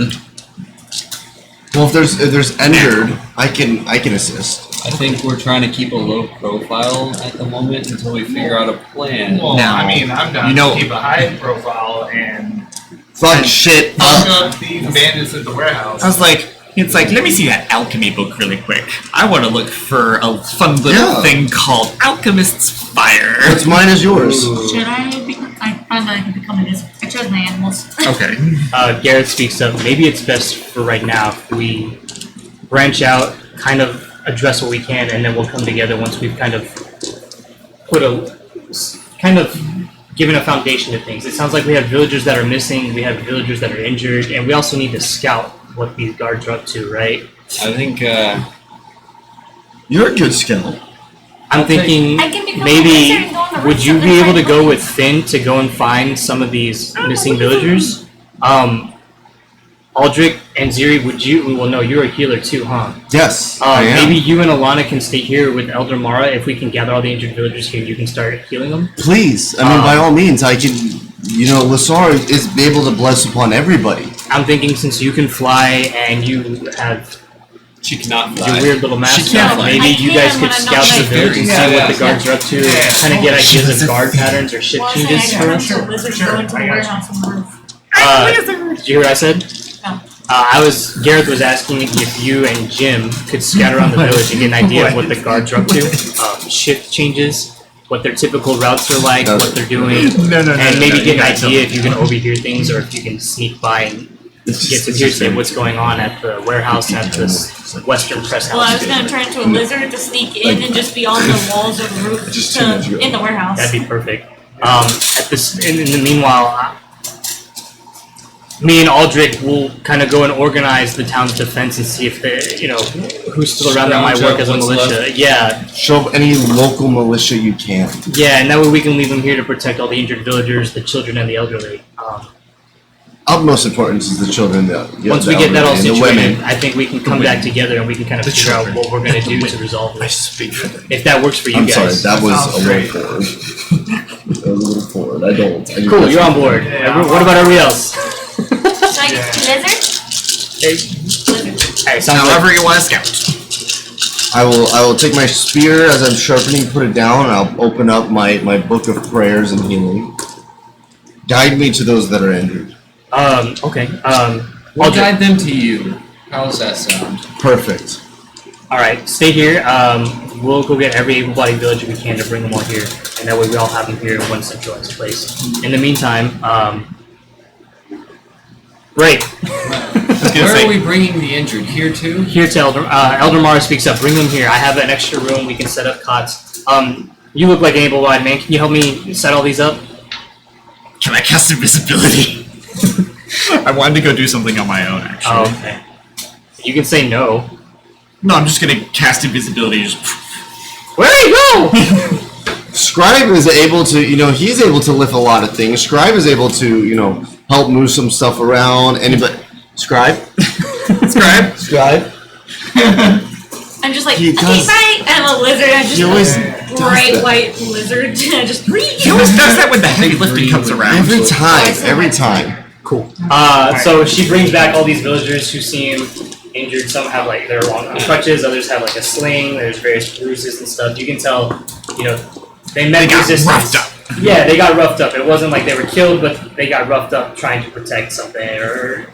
Well, if there's injured, I can assist. I think we're trying to keep a low profile at the moment until we figure out a plan. Well, Now, I mean, I'm down you know- to keep a high profile and Fuck shit fuck up. up these bandits at the warehouse. I was like, it's like, let me see that alchemy book really quick. I want to look for a fun little Yeah. thing called Alchemist's Fire. What's mine is yours. Should I become? I find that I can become this. I chose my animals. Okay. Garrett speaks up. Maybe it's best for right now if we branch out, kind of address what we can, and then we'll come together once we've kind of given a foundation to things. It sounds like we have villagers that are missing, we have villagers that are injured, and we also need to scout what these guards are up to, right? I think You're a good scout. I'm thinking I can become a maybe wizard and go on the would roofs you of be the able to giant go with buildings. Finn to go and find some of these missing villagers? Aldrich and Ziri, would you? Well, no, you're a healer too, huh? Yes, I am. Maybe you and Alana can stay here with Elder Mara. If we can gather all the injured villagers here, you can start healing them. Please, I mean, by all means, I can. You know, Lasar is able to bless upon everybody. I'm thinking since you can fly and you have she cannot your fly. weird little mask, She can't fly. maybe I you can guys when could I'm scout not the like- village and see Yeah, what the yeah. guards are up to, Yeah. kind of get ideas of Sure. guard patterns or shift Well, I changes said I for got us. the wizards Sure, going to I the got warehouse on the roof. Did you hear what I said? No. Gareth was asking if you and Jim could scout around the village and get an idea of what the guards are up to, shift changes, what their typical routes are like, what they're doing, No, and maybe you get an gotta tell idea me. if you can overhear things or if you can sneak by and get some hearsay of what's going on at the warehouse at this Western Press House. Well, I was gonna turn into a lizard to sneak in and just be on the walls of the roof in the warehouse. That'd be perfect. At this, in the meanwhile, me and Aldrich will kind of go and organize the town's defense and see if they, who's still around that might work as a militia. Left. Yeah, Show up any local militia you can. yeah, and that way we can leave them here to protect all the injured villagers, the children, and the elderly. Utmost importance is the children. Once we get that all the situated, women. I think we can come back together and we can kind of figure out what we're going to do to resolve I this. speak for them. If that works for you I'm guys. sorry, that was sounds a great. little forward. That was a little forward. I just- Cool, you're on board. Yeah. What about everybody else? Should I get lizard? Lizard. Hey, sounds However you want to scout. I will take my spear as I'm sharpening, put it down, and I'll open up my book of prayers and healing. Guide me to those that are injured. Okay. We'll Aldrich. guide them to you. How does that sound? Perfect. All right, stay here. We'll go get every able-bodied villager we can to bring them all here, and that way we all have them here in one centralized place. In the meantime, break. Where are we bringing the injured? Here too? Here to Elder Mara speaks up. Bring them here. I have an extra room. We can set up cots. You look like an able-bodied man. Can you help me set all these up? Can I cast invisibility? I wanted to go do something on my own, actually. Oh, okay. You can say no. No, I'm just gonna cast invisibility. Just Where do you go? Scribe is able to, he's able to lift a lot of things. Scribe is able to, help move some stuff around. Anybody? Scribe? Scribe. Scribe? I'm just like, He okay, does- bye. I'm a lizard. I'm just He always a does bright that. white lizard. I just He always does that when the heavy lifting comes around. Every time. Cool. So she brings back all these villagers who seem injured. Some have they're on crutches. Others have a sling. There's various bruises and stuff. You can tell, they met got resistance. roughed up. Yeah, they got roughed up. It wasn't like they were killed, but they got roughed up trying to protect something or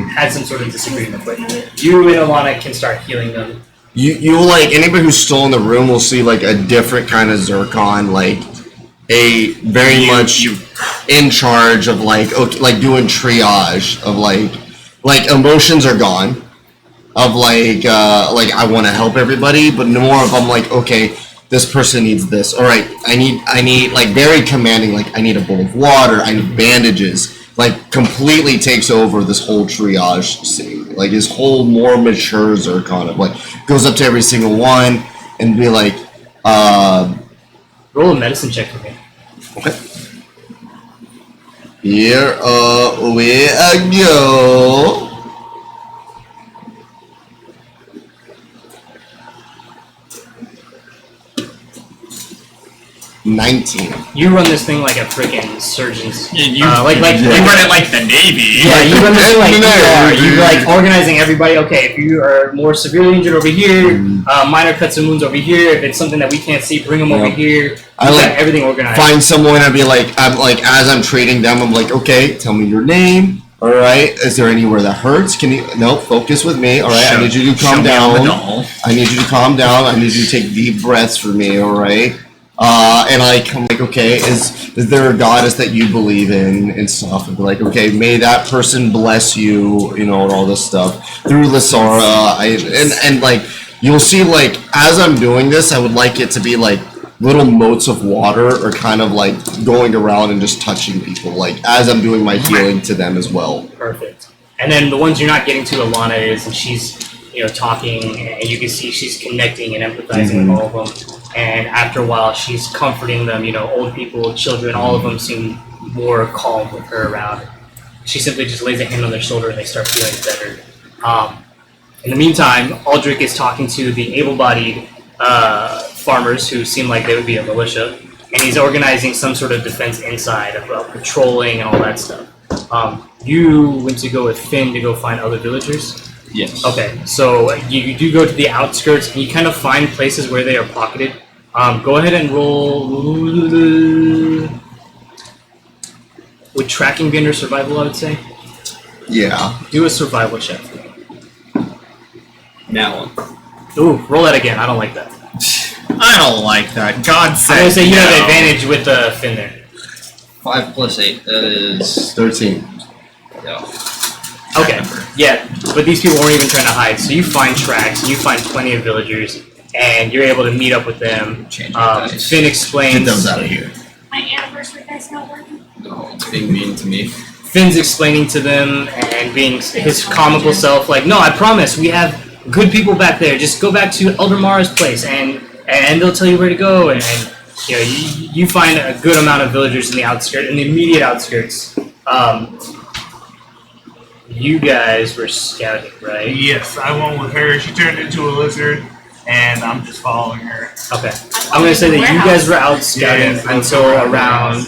had some sort of disagreement. But you and Alana can start healing them. You anybody who's still in the room will see a different kind of Zircon, a very much in charge of doing triage of emotions are gone of I want to help everybody, but no more of I'm okay, this person needs this. All right, I need very commanding, I need a bowl of water, I need bandages. Completely takes over this whole triage scene. His whole more mature Zircon of goes up to every single one and be Roll a medicine check for me. okay. Here we go. 19. You run this thing like a freaking surgeon's. You Yeah. run it like the Navy. Yeah, you run this thing like No, ER. dude. You organizing everybody. Okay, if you are more severely injured over here, minor cuts and wounds over here. If it's something that we can't see, bring them over Yeah. here. I You got everything organized. Find someone and be as I'm treating them, I'm okay, tell me your name. All right, is there anywhere that hurts? Can you? No, focus with me. All right, I need you to calm down. I need you to calm down. I need you to take deep breaths for me. All right. And I'm okay, is there a goddess that you believe in and stuff? And be okay, may that person bless you, and all this stuff through Lysara. And you'll see as I'm doing this, I would like it to be little motes of water or kind of going around and just touching people as I'm doing my healing to them as well. Perfect. And then the ones you're not getting to, Alana is, and she's talking, and you can see she's connecting and empathizing with all of them. And after a while, she's comforting them. Old people, children, all of them seem more calm with her around. She simply just lays a hand on their shoulder, and they start feeling better. In the meantime, Aldrich is talking to the able-bodied farmers who seem like they would be a militia, and he's organizing some sort of defense inside about patrolling and all that stuff. You went to go with Finn to go find other villagers. Yes. Okay, so you do go to the outskirts, and you kind of find places where they are pocketed. Go ahead and roll with tracking vendor survival, I would say. Yeah. Do a survival check. That one. Ooh, roll that again. I don't like that. I don't like that. God I'm said gonna say you have no. advantage with the Finn there. 5 plus 8. That is 13. yeah. Okay. Yeah, but these people weren't even trying to hide. So you find tracks, and you find plenty of villagers, and you're able to meet up with them. Change your dice. Finn Get explains. those out of here. My anniversary dice not working. No, it's being mean to me. Finn's explaining to them and being his comical self, like, no, I promise, we have good people back there. Just go back to Elder Mara's place, and they'll tell you where to go. And you know, you find a good amount of villagers in the immediate outskirts. You guys were scouting, right? Yes, I went with her. She turned into a lizard, and I'm just following her. Okay. I'm gonna say that you guys were out scouting Yeah, so until we're around.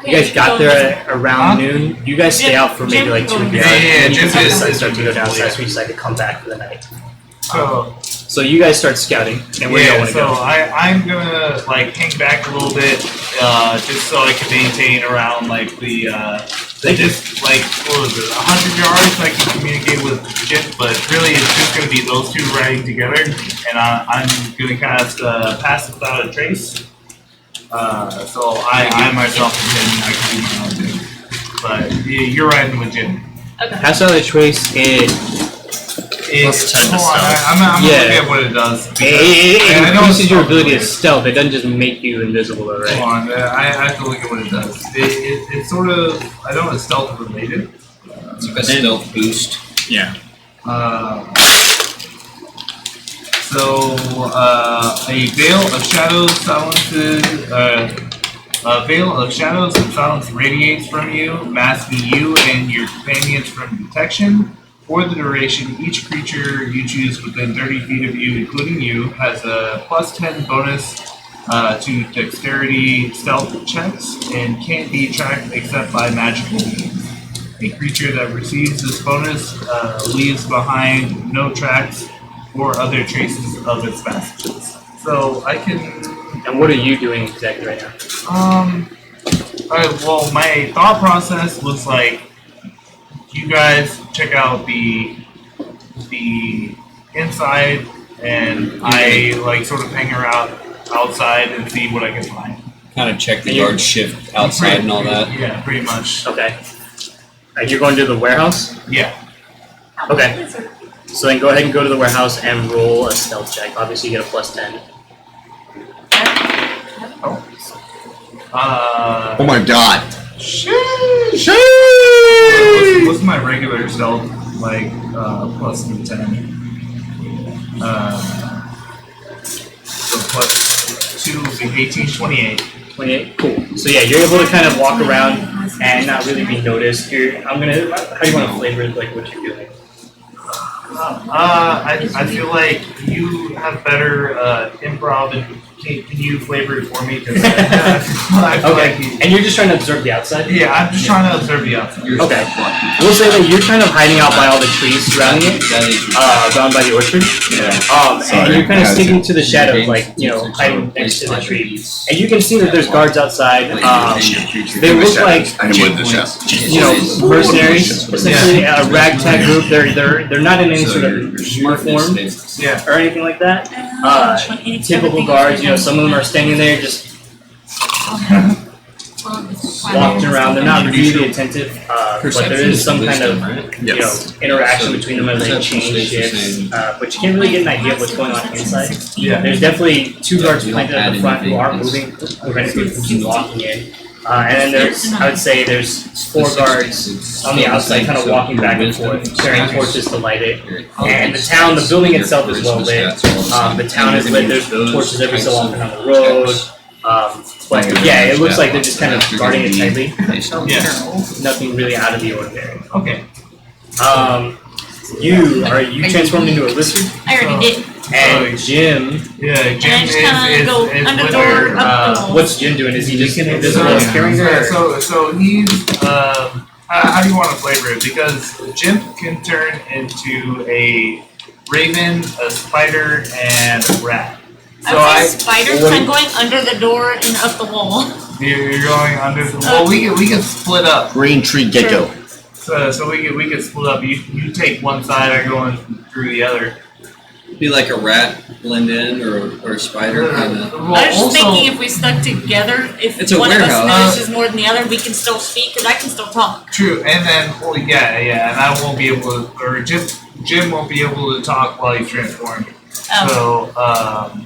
You guys got there at around noon. You guys stay out for maybe like 2 p.m. Yeah, and you Jim can is- decide to start to go is- downstairs. yeah. So we decide to come back for the night. So So you guys start scouting, and where do you want to so go? I'm gonna like hang back a little bit, just so I can maintain around like the just like what was it, 100 yards. I can communicate with Jim, but really it's just gonna be those two riding together, and I'm gonna cast pass without a trace. So I myself and I can do my own thing, but yeah, you're riding with Jim. Okay. Pass out a trace. Plus 10 to hold on, stealth. I'm gonna Yeah. look at what it does. because It I know increases it's your not ability to related. stealth. It doesn't just make you invisible, though, Hold right? on, I have to look at what it does. It's sort of, I know it's stealth related. It's like a stealth boost. Yeah. A veil of shadows silences, a veil of shadows and silence radiates from you, masking you and your companions from detection. For the duration, each creature you choose within 30 feet of you, including you, has a plus 10 bonus to dexterity stealth checks and can't be tracked except by magical means. A creature that receives this bonus leaves behind no tracks or other traces of its passages. So I can, And what are you doing exactly right now? well, my thought process was like, you guys check out the inside, and I like sort of hang around outside and see what I can find. Kind of check the yard shift outside and all that. Yeah, pretty much. Okay. You're going to the warehouse? Yeah. Okay. So then go ahead and go to the warehouse and roll a stealth check. Obviously, you get a plus 10. Oh my god. What's my regular stealth like? Plus 10. So plus 2 would be 18, 28. 28. Cool. So yeah, you're able to kind of walk around and not really be noticed. How do you want to flavor it, like what you're doing? I feel like you have better improv, and can you flavor it for me? 'Cause I feel Okay. like you, And you're just trying to observe the outside? yeah, I'm just trying to observe the outside. Okay. We'll say that you're kind of hiding out by all the trees surrounding it, That is down by the orchard. And Sorry. you're kind of sticking to the shadows, like, you know, hiding next to the tree. And you can see that there's guards outside. They look like, I am with the chef. you know, mercenaries, essentially a ragtag group. They're not in any sort of uniform Yeah. or anything like that. Typical guards, you know, some of them are standing there just walking around. They're not really attentive, but there is some kind of, you know, interaction between them as they change shifts. But you can't really get an idea of what's going on inside. Yeah. There's definitely 2 guards planted at the front who are moving, preventing people from keep walking in. And then I would say there's 4 guards on the outside kind of walking back and forth, carrying torches to light it. And the building itself is well lit. The town is lit, there's torches every so often on the road. But yeah, it looks like they're just kind of guarding it tightly. Yeah. Nothing really out of the ordinary. Okay. You transformed into a lizard? I already did. And Jim, Yeah, Jim I just kinda is go with under the her, door, up the wall. what's Jim doing? Is he just invisible and carrying her? So he's how do you want to flavor it? Because Jim can turn into a raven, a spider, and a rat. So I would say spiders, what- I'm going under the door and up the wall. you're going under the well. We can split up. Green tree gecko. So we can split up. You take one side. I go in through the other. Be like a rat blend in or a spider kind of. Well, I was just also, thinking if we stuck together, if It's a one warehouse. of us notices more than the other, we can still speak because I can still talk. true, and then well, yeah, and I won't be able to, or Jim won't be able to talk while he's transformed. Oh. So,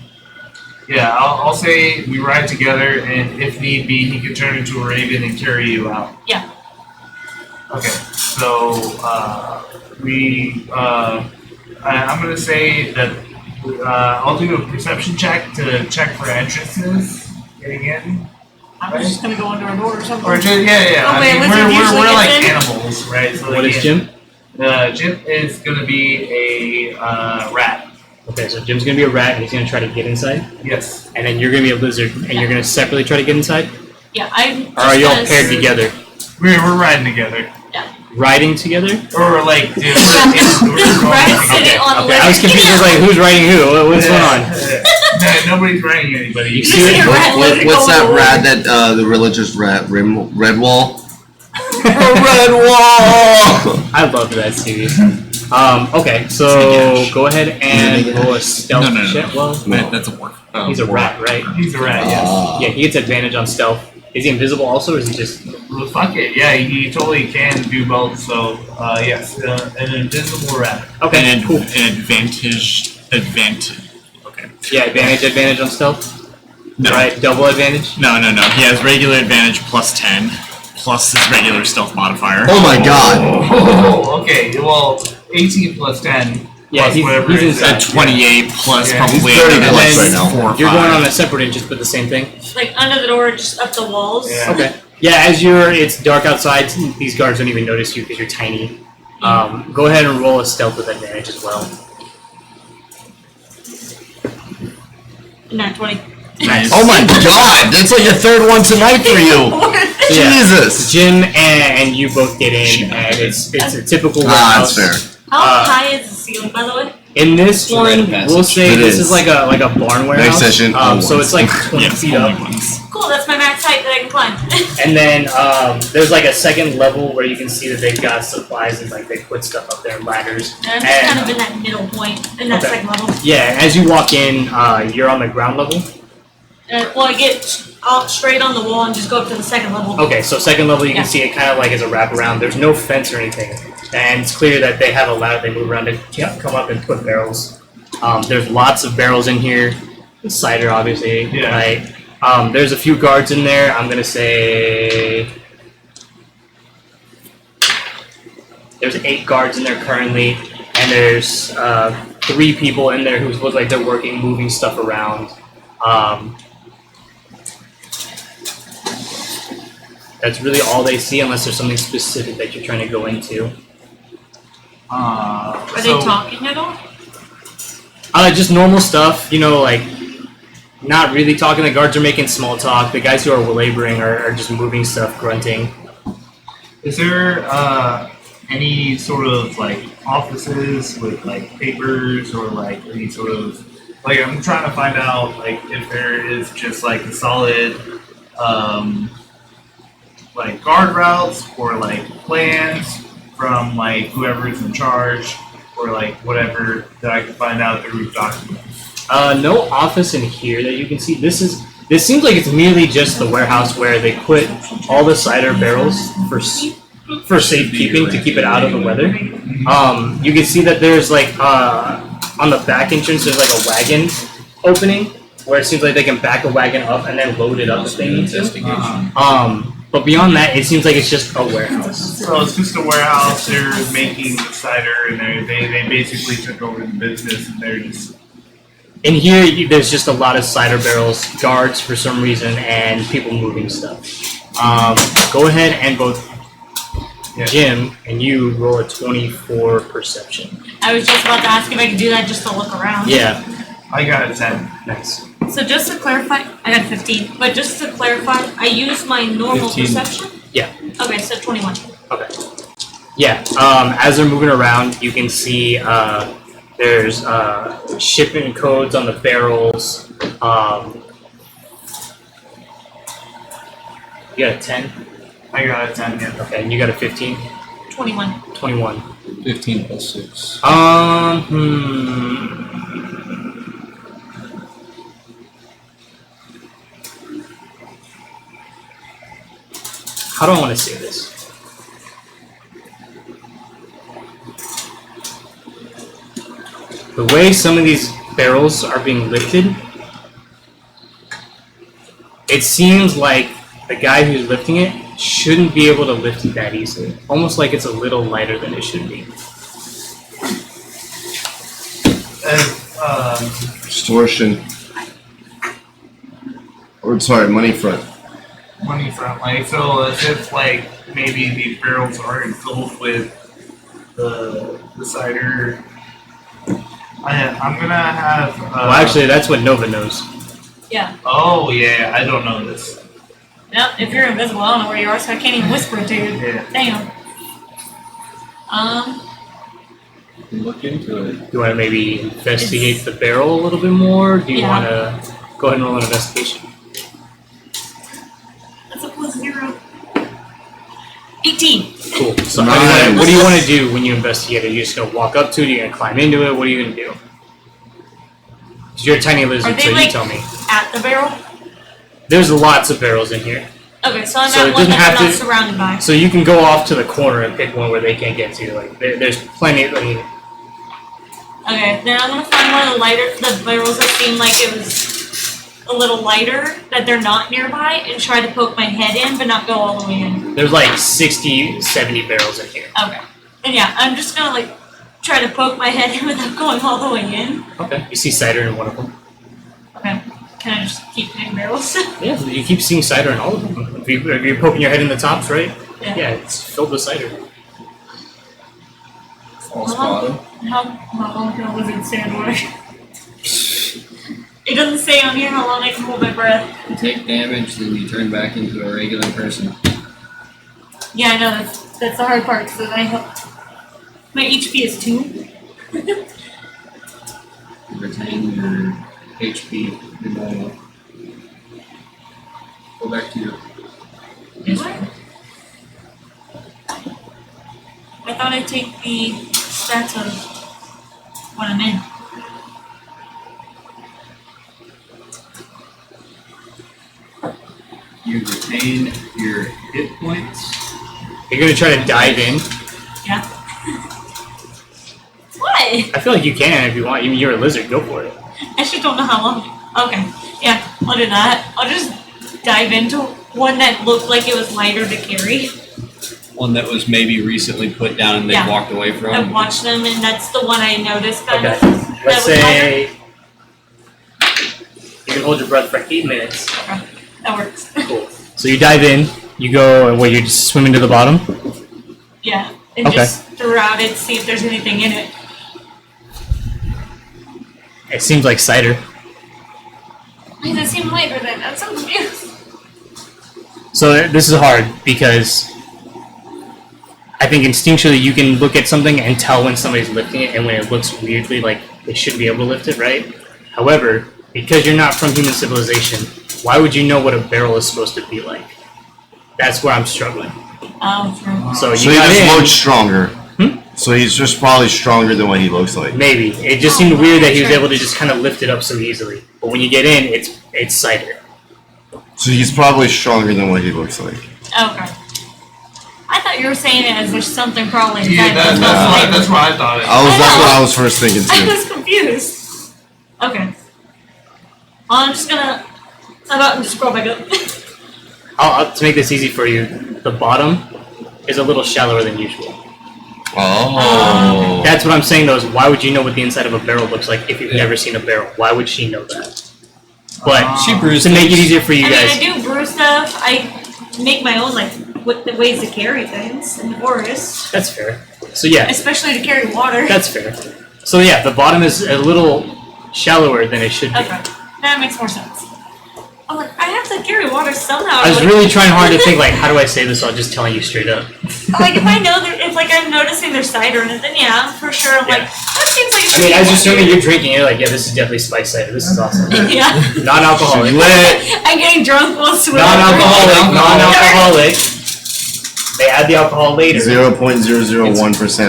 yeah, I'll say we ride together, and if need be, he can turn into a raven and carry you out. Yeah. Okay, so I'm gonna say that I'll do a perception check to check for entrances getting in. I was just gonna go under a door or something. Or just, yeah. Oh, I wait, mean, wizard usually we're like gets in? animals, right? So What is Jim? Jim is gonna be a rat. Okay, so Jim's gonna be a rat and he's gonna try to get inside, Yes. and then you're gonna be a lizard and you're gonna separately try to get inside. Yeah, I'm. Or are you all just paired gonna- together, We're riding together. riding together? Or like, dude, This rat sitting on Okay, I was confused. I was like, who's riding who? What's going on? No, nobody's riding anybody. You Just see see it? a rat lizard What's go that on the rat wall. that the religious rat Redwall? Redwall! I love that series. Okay, so go ahead and roll a stealth No. check. Well, That's a work. he's a rat, right? He's a rat, yes. Yeah, he gets advantage on stealth. Is he invisible also, or is he just? Well, fuck it. Yeah, he totally can do both. So, yes, an invisible rat. Okay, And cool. an advantage. Okay. Yeah, advantage on stealth. No. Right, double advantage. No. He has regular advantage plus 10, plus his regular stealth modifier. Oh my god. Oh, okay. Well, 18 plus 10. Yeah, plus he's whatever he's is inside. At 28 plus Yeah, probably he's 30 another plus then right now. 4 or 5. You're going on a separate inch, but the same thing. Like under the door, just up the walls. Yeah. Okay. Yeah, as it's dark outside, these guards don't even notice you because you're tiny. Go ahead and roll a stealth with advantage as well. Not 20. Nice. Oh my god! That's like a third one tonight for you! So yeah, Jesus! Jim and you both get in, and it's a typical Ah, warehouse. that's fair. How high is the ceiling, by the way? In this It's a rite of one, passage. we'll say It this is. is like a barn warehouse. session, So it's like 20 Yes, feet only up. ones. Cool, that's my max height that I can climb. And then there's like a second level where you can see that they've got supplies and like they put stuff up there, ladders. And I'm just kind of in that middle point, in that Okay. second level. Yeah, as you walk in, you're on the ground level. Well, I get out straight on the wall and just go up to the second level. Okay, so second level you can Yeah. see it kind of like as a wraparound. There's no fence or anything. And it's clear that they have a ladder they move around to come up and put barrels. There's lots of barrels in here. Cider, obviously. Yeah. Right. There's a few guards in there. I'm gonna say there's 8 guards in there currently, and there's 3 people in there who look like they're working, moving stuff around. That's really all they see, unless there's something specific that you're trying to go into. Are so, they talking at all? Just normal stuff, like not really talking. The guards are making small talk. The guys who are laboring are just moving stuff, grunting. Is there any sort of like offices with like papers or like any sort of like I'm trying to find out like if there is just like a solid like guard routes or like plans from like whoever's in charge or like whatever that I can find out through documents. No office in here that you can see. This seems like it's merely just the warehouse where they put all the cider barrels for safekeeping to keep it out of the weather. You can see that there's like on the back entrance there's like a wagon opening where it seems like they can back a wagon up and then load it up if they need to. But beyond that, it seems like it's just a warehouse. So it's just a warehouse. They're making the cider, and they basically took over the business, and they're just. In here, there's just a lot of cider barrels, guards for some reason, and people moving stuff. Go ahead and both Jim and you roll a 24 perception. I was just about to ask if I could do that just to look around. Yeah, I got a 10. nice. So just to clarify, I got 15. But just to clarify, I use my normal 15. perception? Yeah. Okay, so 21. Okay. Yeah. As they're moving around, you can see there's shipping codes on the barrels. You got a 10. I got a 10, yeah. Okay, and you got a 15. 21. 21. 15 plus 6. how do I want to say this? The way some of these barrels are being lifted, it seems like the guy who's lifting it shouldn't be able to lift it that easily. Almost like it's a little lighter than it should be. Extortion. Or sorry, money front. Money front, like, so as if, like, maybe these barrels aren't filled with the cider. I'm gonna have. Well, actually, that's what Nova knows. Yeah. Oh, yeah, I don't know this. No, if you're invisible, I don't know where you are, so I can't even whisper it to you. Yeah. Damn. Look into it. Do you want to maybe investigate the barrel a little bit more? Do you Yeah. want to go ahead and roll an investigation? That's a +0. 18. Cool. So Nice. what do you want to do when you investigate it? Are you just going to walk up to it? Are you going to climb into it? What are you going to do? 'Cause you're a tiny Are lizard, they so you like tell me. at the barrel? There's lots of barrels in here. Okay, so I'm So it at one doesn't that have I'm not to- surrounded by. So you can go off to the corner and pick one where they can't get to. Like there's plenty. I mean, Okay, then I'm gonna find one of the barrels that seem like it was a little lighter, that they're not nearby, and try to poke my head in, but not go all the way in. there's like 60, 70 barrels in here. Okay. And yeah, I'm just gonna like try to poke my head in without going all the way in. Okay. You see cider in one of them. Okay. Can I just keep hitting barrels? Yeah, you keep seeing cider in all of them. If you're poking your head in the tops, right? Yeah. Yeah, it's filled with cider. False bottom. How long can a lizard stay underwater? It doesn't say on here how long I can hold my breath. You take damage, then you turn back into a regular person. Yeah, I know, that's the hard part, because my HP is 2. You retain your HP, your normal. Go back to your. Do I? I thought I'd take the stats of when I'm in. You retain your hit points. You're gonna try to dive in. Yeah. What? I feel like you can if you want. Even you're a lizard, go for it. I just don't know how long. Okay. Yeah, I'll do that. I'll just dive into one that looked like it was lighter to carry. One that was maybe recently put down and they Yeah. walked away from. I've watched them, and that's the one I noticed kind Okay. of. Let's that was lighter. say you can hold your breath for 8 minutes. Okay. That works. Cool. So you dive in. You go and you just swimming to the bottom. Yeah. And Okay. just throughout it, see if there's anything in it. It seems like cider. Why does it seem lighter then? I'm so confused. So this is hard because I think instinctually you can look at something and tell when somebody's lifting it and when it looks weirdly like they shouldn't be able to lift it, right? However, because you're not from human civilization, why would you know what a barrel is supposed to be like? That's where I'm struggling. Oh, true. So you So he got just in, looks stronger. So he's just probably stronger than what he looks like. maybe. It just seemed weird that he was able to just kind of lift it up so easily. But when you get in, it's cider. So he's probably stronger than what he looks like. Okay. I thought you were saying it as there's something probably inside. Yeah, that's what I thought. That's what I was first thinking I too. was confused. Okay. Well, I'm just gonna. How about just scroll back up? To make this easy for you, the bottom is a little shallower than usual. Oh. That's what I'm saying though, is why would you know what the inside of a barrel looks like if you've never seen a barrel? Why would she know that? But She bruised to make it things. easier for you I guys, mean, I do brew stuff. I make my own like what the ways to carry things in the forest, that's fair. So yeah, especially to carry water. that's fair. So yeah, the bottom is a little shallower than it should be. Okay, that makes more sense. I'm like, I have to carry water somehow. I was Like- really trying hard to think like, how do I say this without just telling you straight up? Like if I know that, if like I'm noticing there's cider in it, then yeah, for sure. I'm like, that seems like. It I should mean, be as you're water. assuming you're drinking, you're like, yeah, this is definitely spiced cider. This is awesome. Yeah. Non-alcoholic. I'm getting drunk while swimming. Non-alcoholic. Non-alcoholic. They add the alcohol later. 0.001%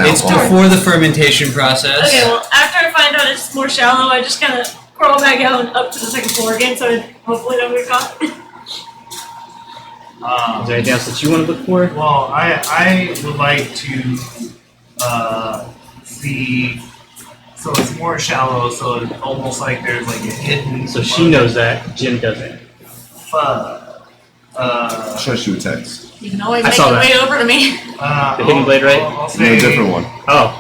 It's alcohol. before the fermentation process. Okay, well, after I find out it's more shallow, I just kind of crawl back out and up to the second floor again, so I hopefully don't get caught. Is there anything else that you want to look for? Well, I would like to see. So it's more shallow, so it's almost like there's like a hidden. So she knows that. Jim doesn't. Should I shoot a text? You can always I make saw your that. way over to me. The hidden blade, right? I'll No, say, a different one. Oh,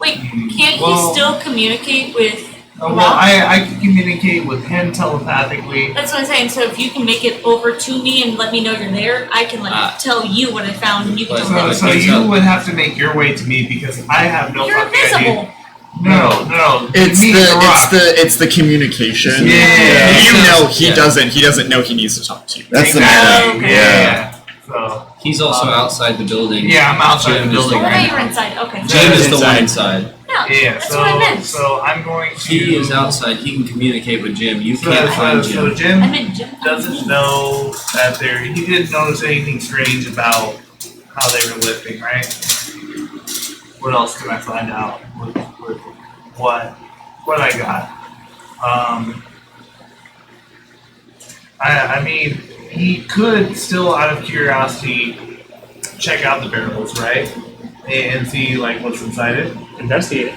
Wait, can't Well- he still communicate with? Well, I can communicate with him telepathically. That's what I'm saying. So if you can make it over to me and let me know you're there, I can tell you what I found, and you can But- tell him. So you would have to make your way to me because I have no You're fucking invisible. idea. No. It's Me and Rock. the communication. Yeah. You know he Yeah. doesn't know he needs to talk to you. That's the Exactly. man. Okay. Yeah. So He's also outside the building. yeah, I'm outside Jim the is building Oh, the now right you're now. inside. Okay. Jim is the one Inside. inside. No, Yeah. that's what I meant. So I'm going to. He is outside. He can communicate with Jim. You So, can't find so Jim. I Jim meant Jim. doesn't know that he didn't notice anything strange about how they were lifting, right? What else can I find out with what I got? I mean, he could still, out of curiosity, check out the barrels, right? And see like what's inside it. investigate it.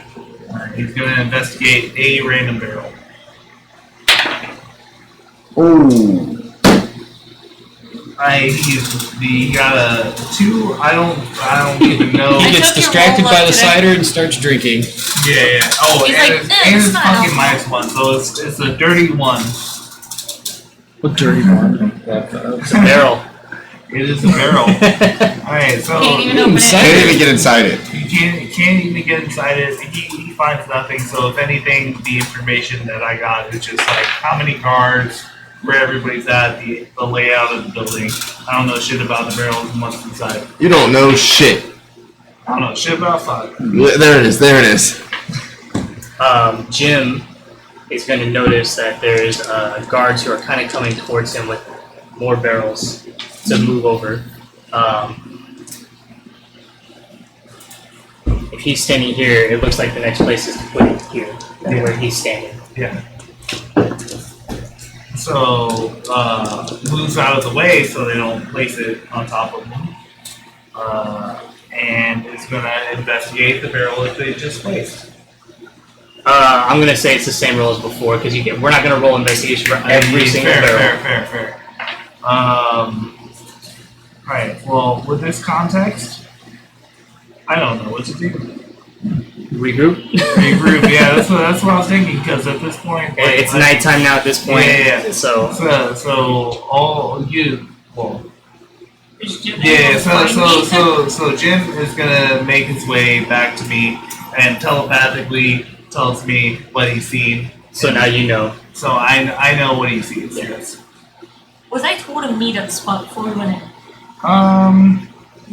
Alright, he's gonna investigate a random barrel. Oh. He got a 2. I don't even know. He I gets took your distracted roll by up the today. cider and starts drinking. Yeah. Oh, He's and like, it's, "Eh, and it's it's not fucking alcohol." minus 1, so it's a dirty 1. What dirty one? It's a barrel. It is a barrel. Alright, so Can't even open it. Can't even get inside it. you can't even get inside it. He finds nothing. So if anything, the information that I got is just like how many guards, where everybody's at, the layout of the building. I don't know shit about the barrels and what's inside. You don't know shit. I don't know shit about fuck. There it is. There it is. Jim is going to notice that there's guards who are kind of coming towards him with more barrels to move over. If he's standing here, it looks like the next place is to put it here, than where he's standing. Yeah. So moves out of the way so they don't place it on top of him. And is gonna investigate the barrel that they just placed. I'm going to say it's the same roll as before because we're not going to roll investigation for every single barrel. Fair. Right. Well, with this context, I don't know what to do. Regroup. Regroup. Yeah, that's what I was thinking. Because at this point, like, It's nighttime now at this point. Yeah. So So all you. Well, Is Jim yeah. able to find me? So Jim is gonna make his way back to me and telepathically tells me what he's seen. so now you know. So I know what he sees. Yes. Was I told to meet at the spot before we went in?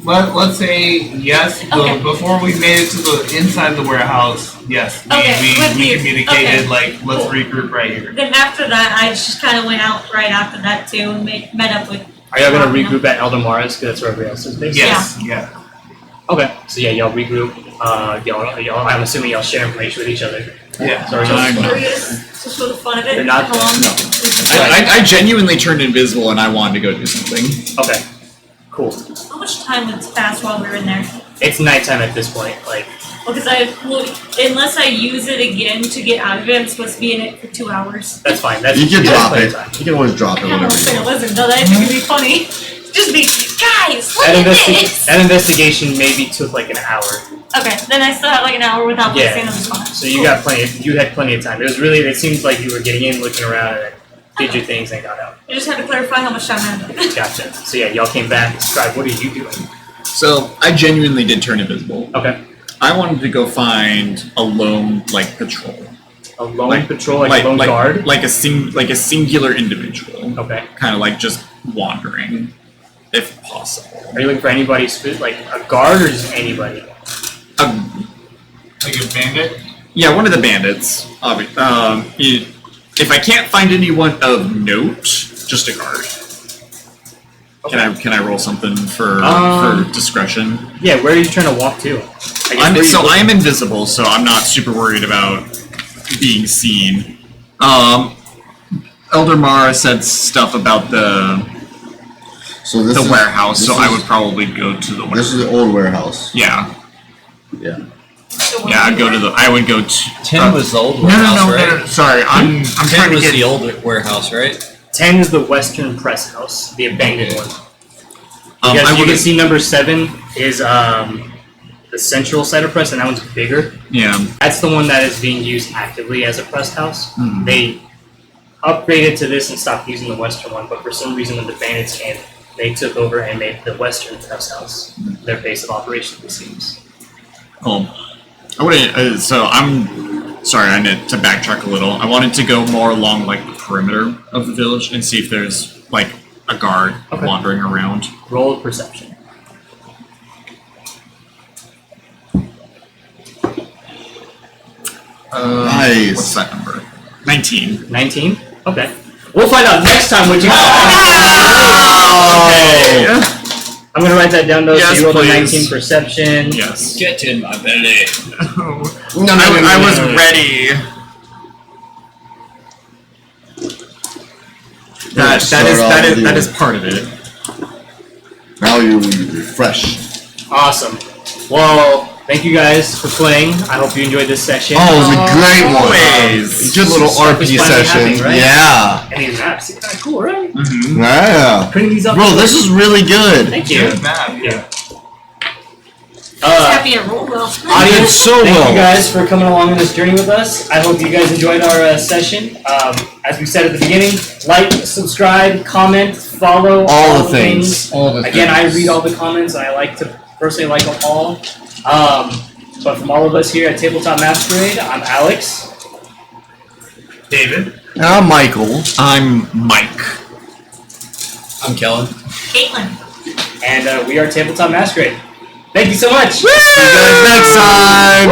Let's say yes. Okay. Before we made it to the inside the warehouse, yes, Okay, with we you. communicated Okay. like let's Cool. regroup right here. Then after that, I just kind of went out right after that too and met up with. Are y'all going to regroup at Elder Mara's because that's where everybody else is based? Yes, yeah. Okay. So yeah, y'all regroup. Y'all. I'm assuming y'all share information with each other. Yeah. Sorry, Just guys. curious, just for the fun of it. You're not- How long? no. I genuinely turned invisible and I wanted to go do something. Okay. Cool. How much time went past while we were in there? It's nighttime at this point. Like, Because unless I use it again to get out of it, I'm supposed to be in it for 2 hours. that's fine. That's You can that's drop plenty it. of time. You can always drop it I don't whenever say you it want. wasn't, though. That would be funny. Just be, guys, look That, at this! that investigation maybe took like an hour. Okay, then I still have like an hour without Yeah. wasting on the spot. So you got plenty. You had plenty of time. It seemed like you were getting in, looking around, and then did your things and got out. I just had to clarify how much time I had. Gotcha. So yeah, y'all came back. Describe what are you doing? So I genuinely did turn invisible. Okay. I wanted to go find a lone patrol. A lone patrol, like a lone guard. like a singular individual. Okay. Kind of like just wandering, if possible. Are you looking for anybody, like a guard or just anybody? Like a bandit. Yeah, one of the bandits. If I can't find anyone of note, just a guard. Can I roll something for discretion? Yeah. Where are you trying to walk to? I guess I am invisible, so I'm not super worried about being seen. Elder Mara said stuff about So this the is warehouse. this So I is- would probably go to the This warehouse. is the old warehouse. Yeah, Yeah. So what yeah. do I'd go to the. I would go to. 10 was the old No, warehouse, no, no, right? no, no. Sorry, I'm 10 trying to was get. the old warehouse, right? 10 is the Western Press House, the abandoned one. I You can would. see number 7 is the central cider press, and that one's bigger. Yeah. That's the one that is being used actively as a press house. Mhm. They upgraded to this and stopped using the Western one, but for some reason when the bandits came, they took over and made the Western press house their base of operations, it seems. Cool. I would. So I'm sorry. I need to backtrack a little. I wanted to go more along like the perimeter of the village and see if there's like a guard Okay. wandering around. Roll of perception. Nice. What's that number? 19. 19? Okay. We'll find out next time what you Okay. I'm gonna write that down though, Yes, so you rolled a please. 19 perception. Yes. Get in my belly. I was ready. That Start is off that is with that you. is part of it. Now you're refreshed. Awesome. Well, thank you guys for playing. I hope you enjoyed this session. Oh, it was a great one. Always. Good little Stuff is RP finally session. happening, right? Yeah. And these maps seem kind of cool, right? Mm-hmm. Yeah. Putting these up. Bro, this is really good. Thank you. Good map. Yeah. happy it rolled well. Audience, so thank well. you guys for coming along on this journey with us. I hope you guys enjoyed our session. As we said at the beginning, like, subscribe, comment, follow All the things. Again, I read all the comments, and I like to personally like them all. But from all of us here at Tabletop Masquerade, I'm Alex. David. And I'm Michael. I'm Mike. I'm Kellen. Caitlin. And we are Tabletop Masquerade. Thank you so much. See you guys next time.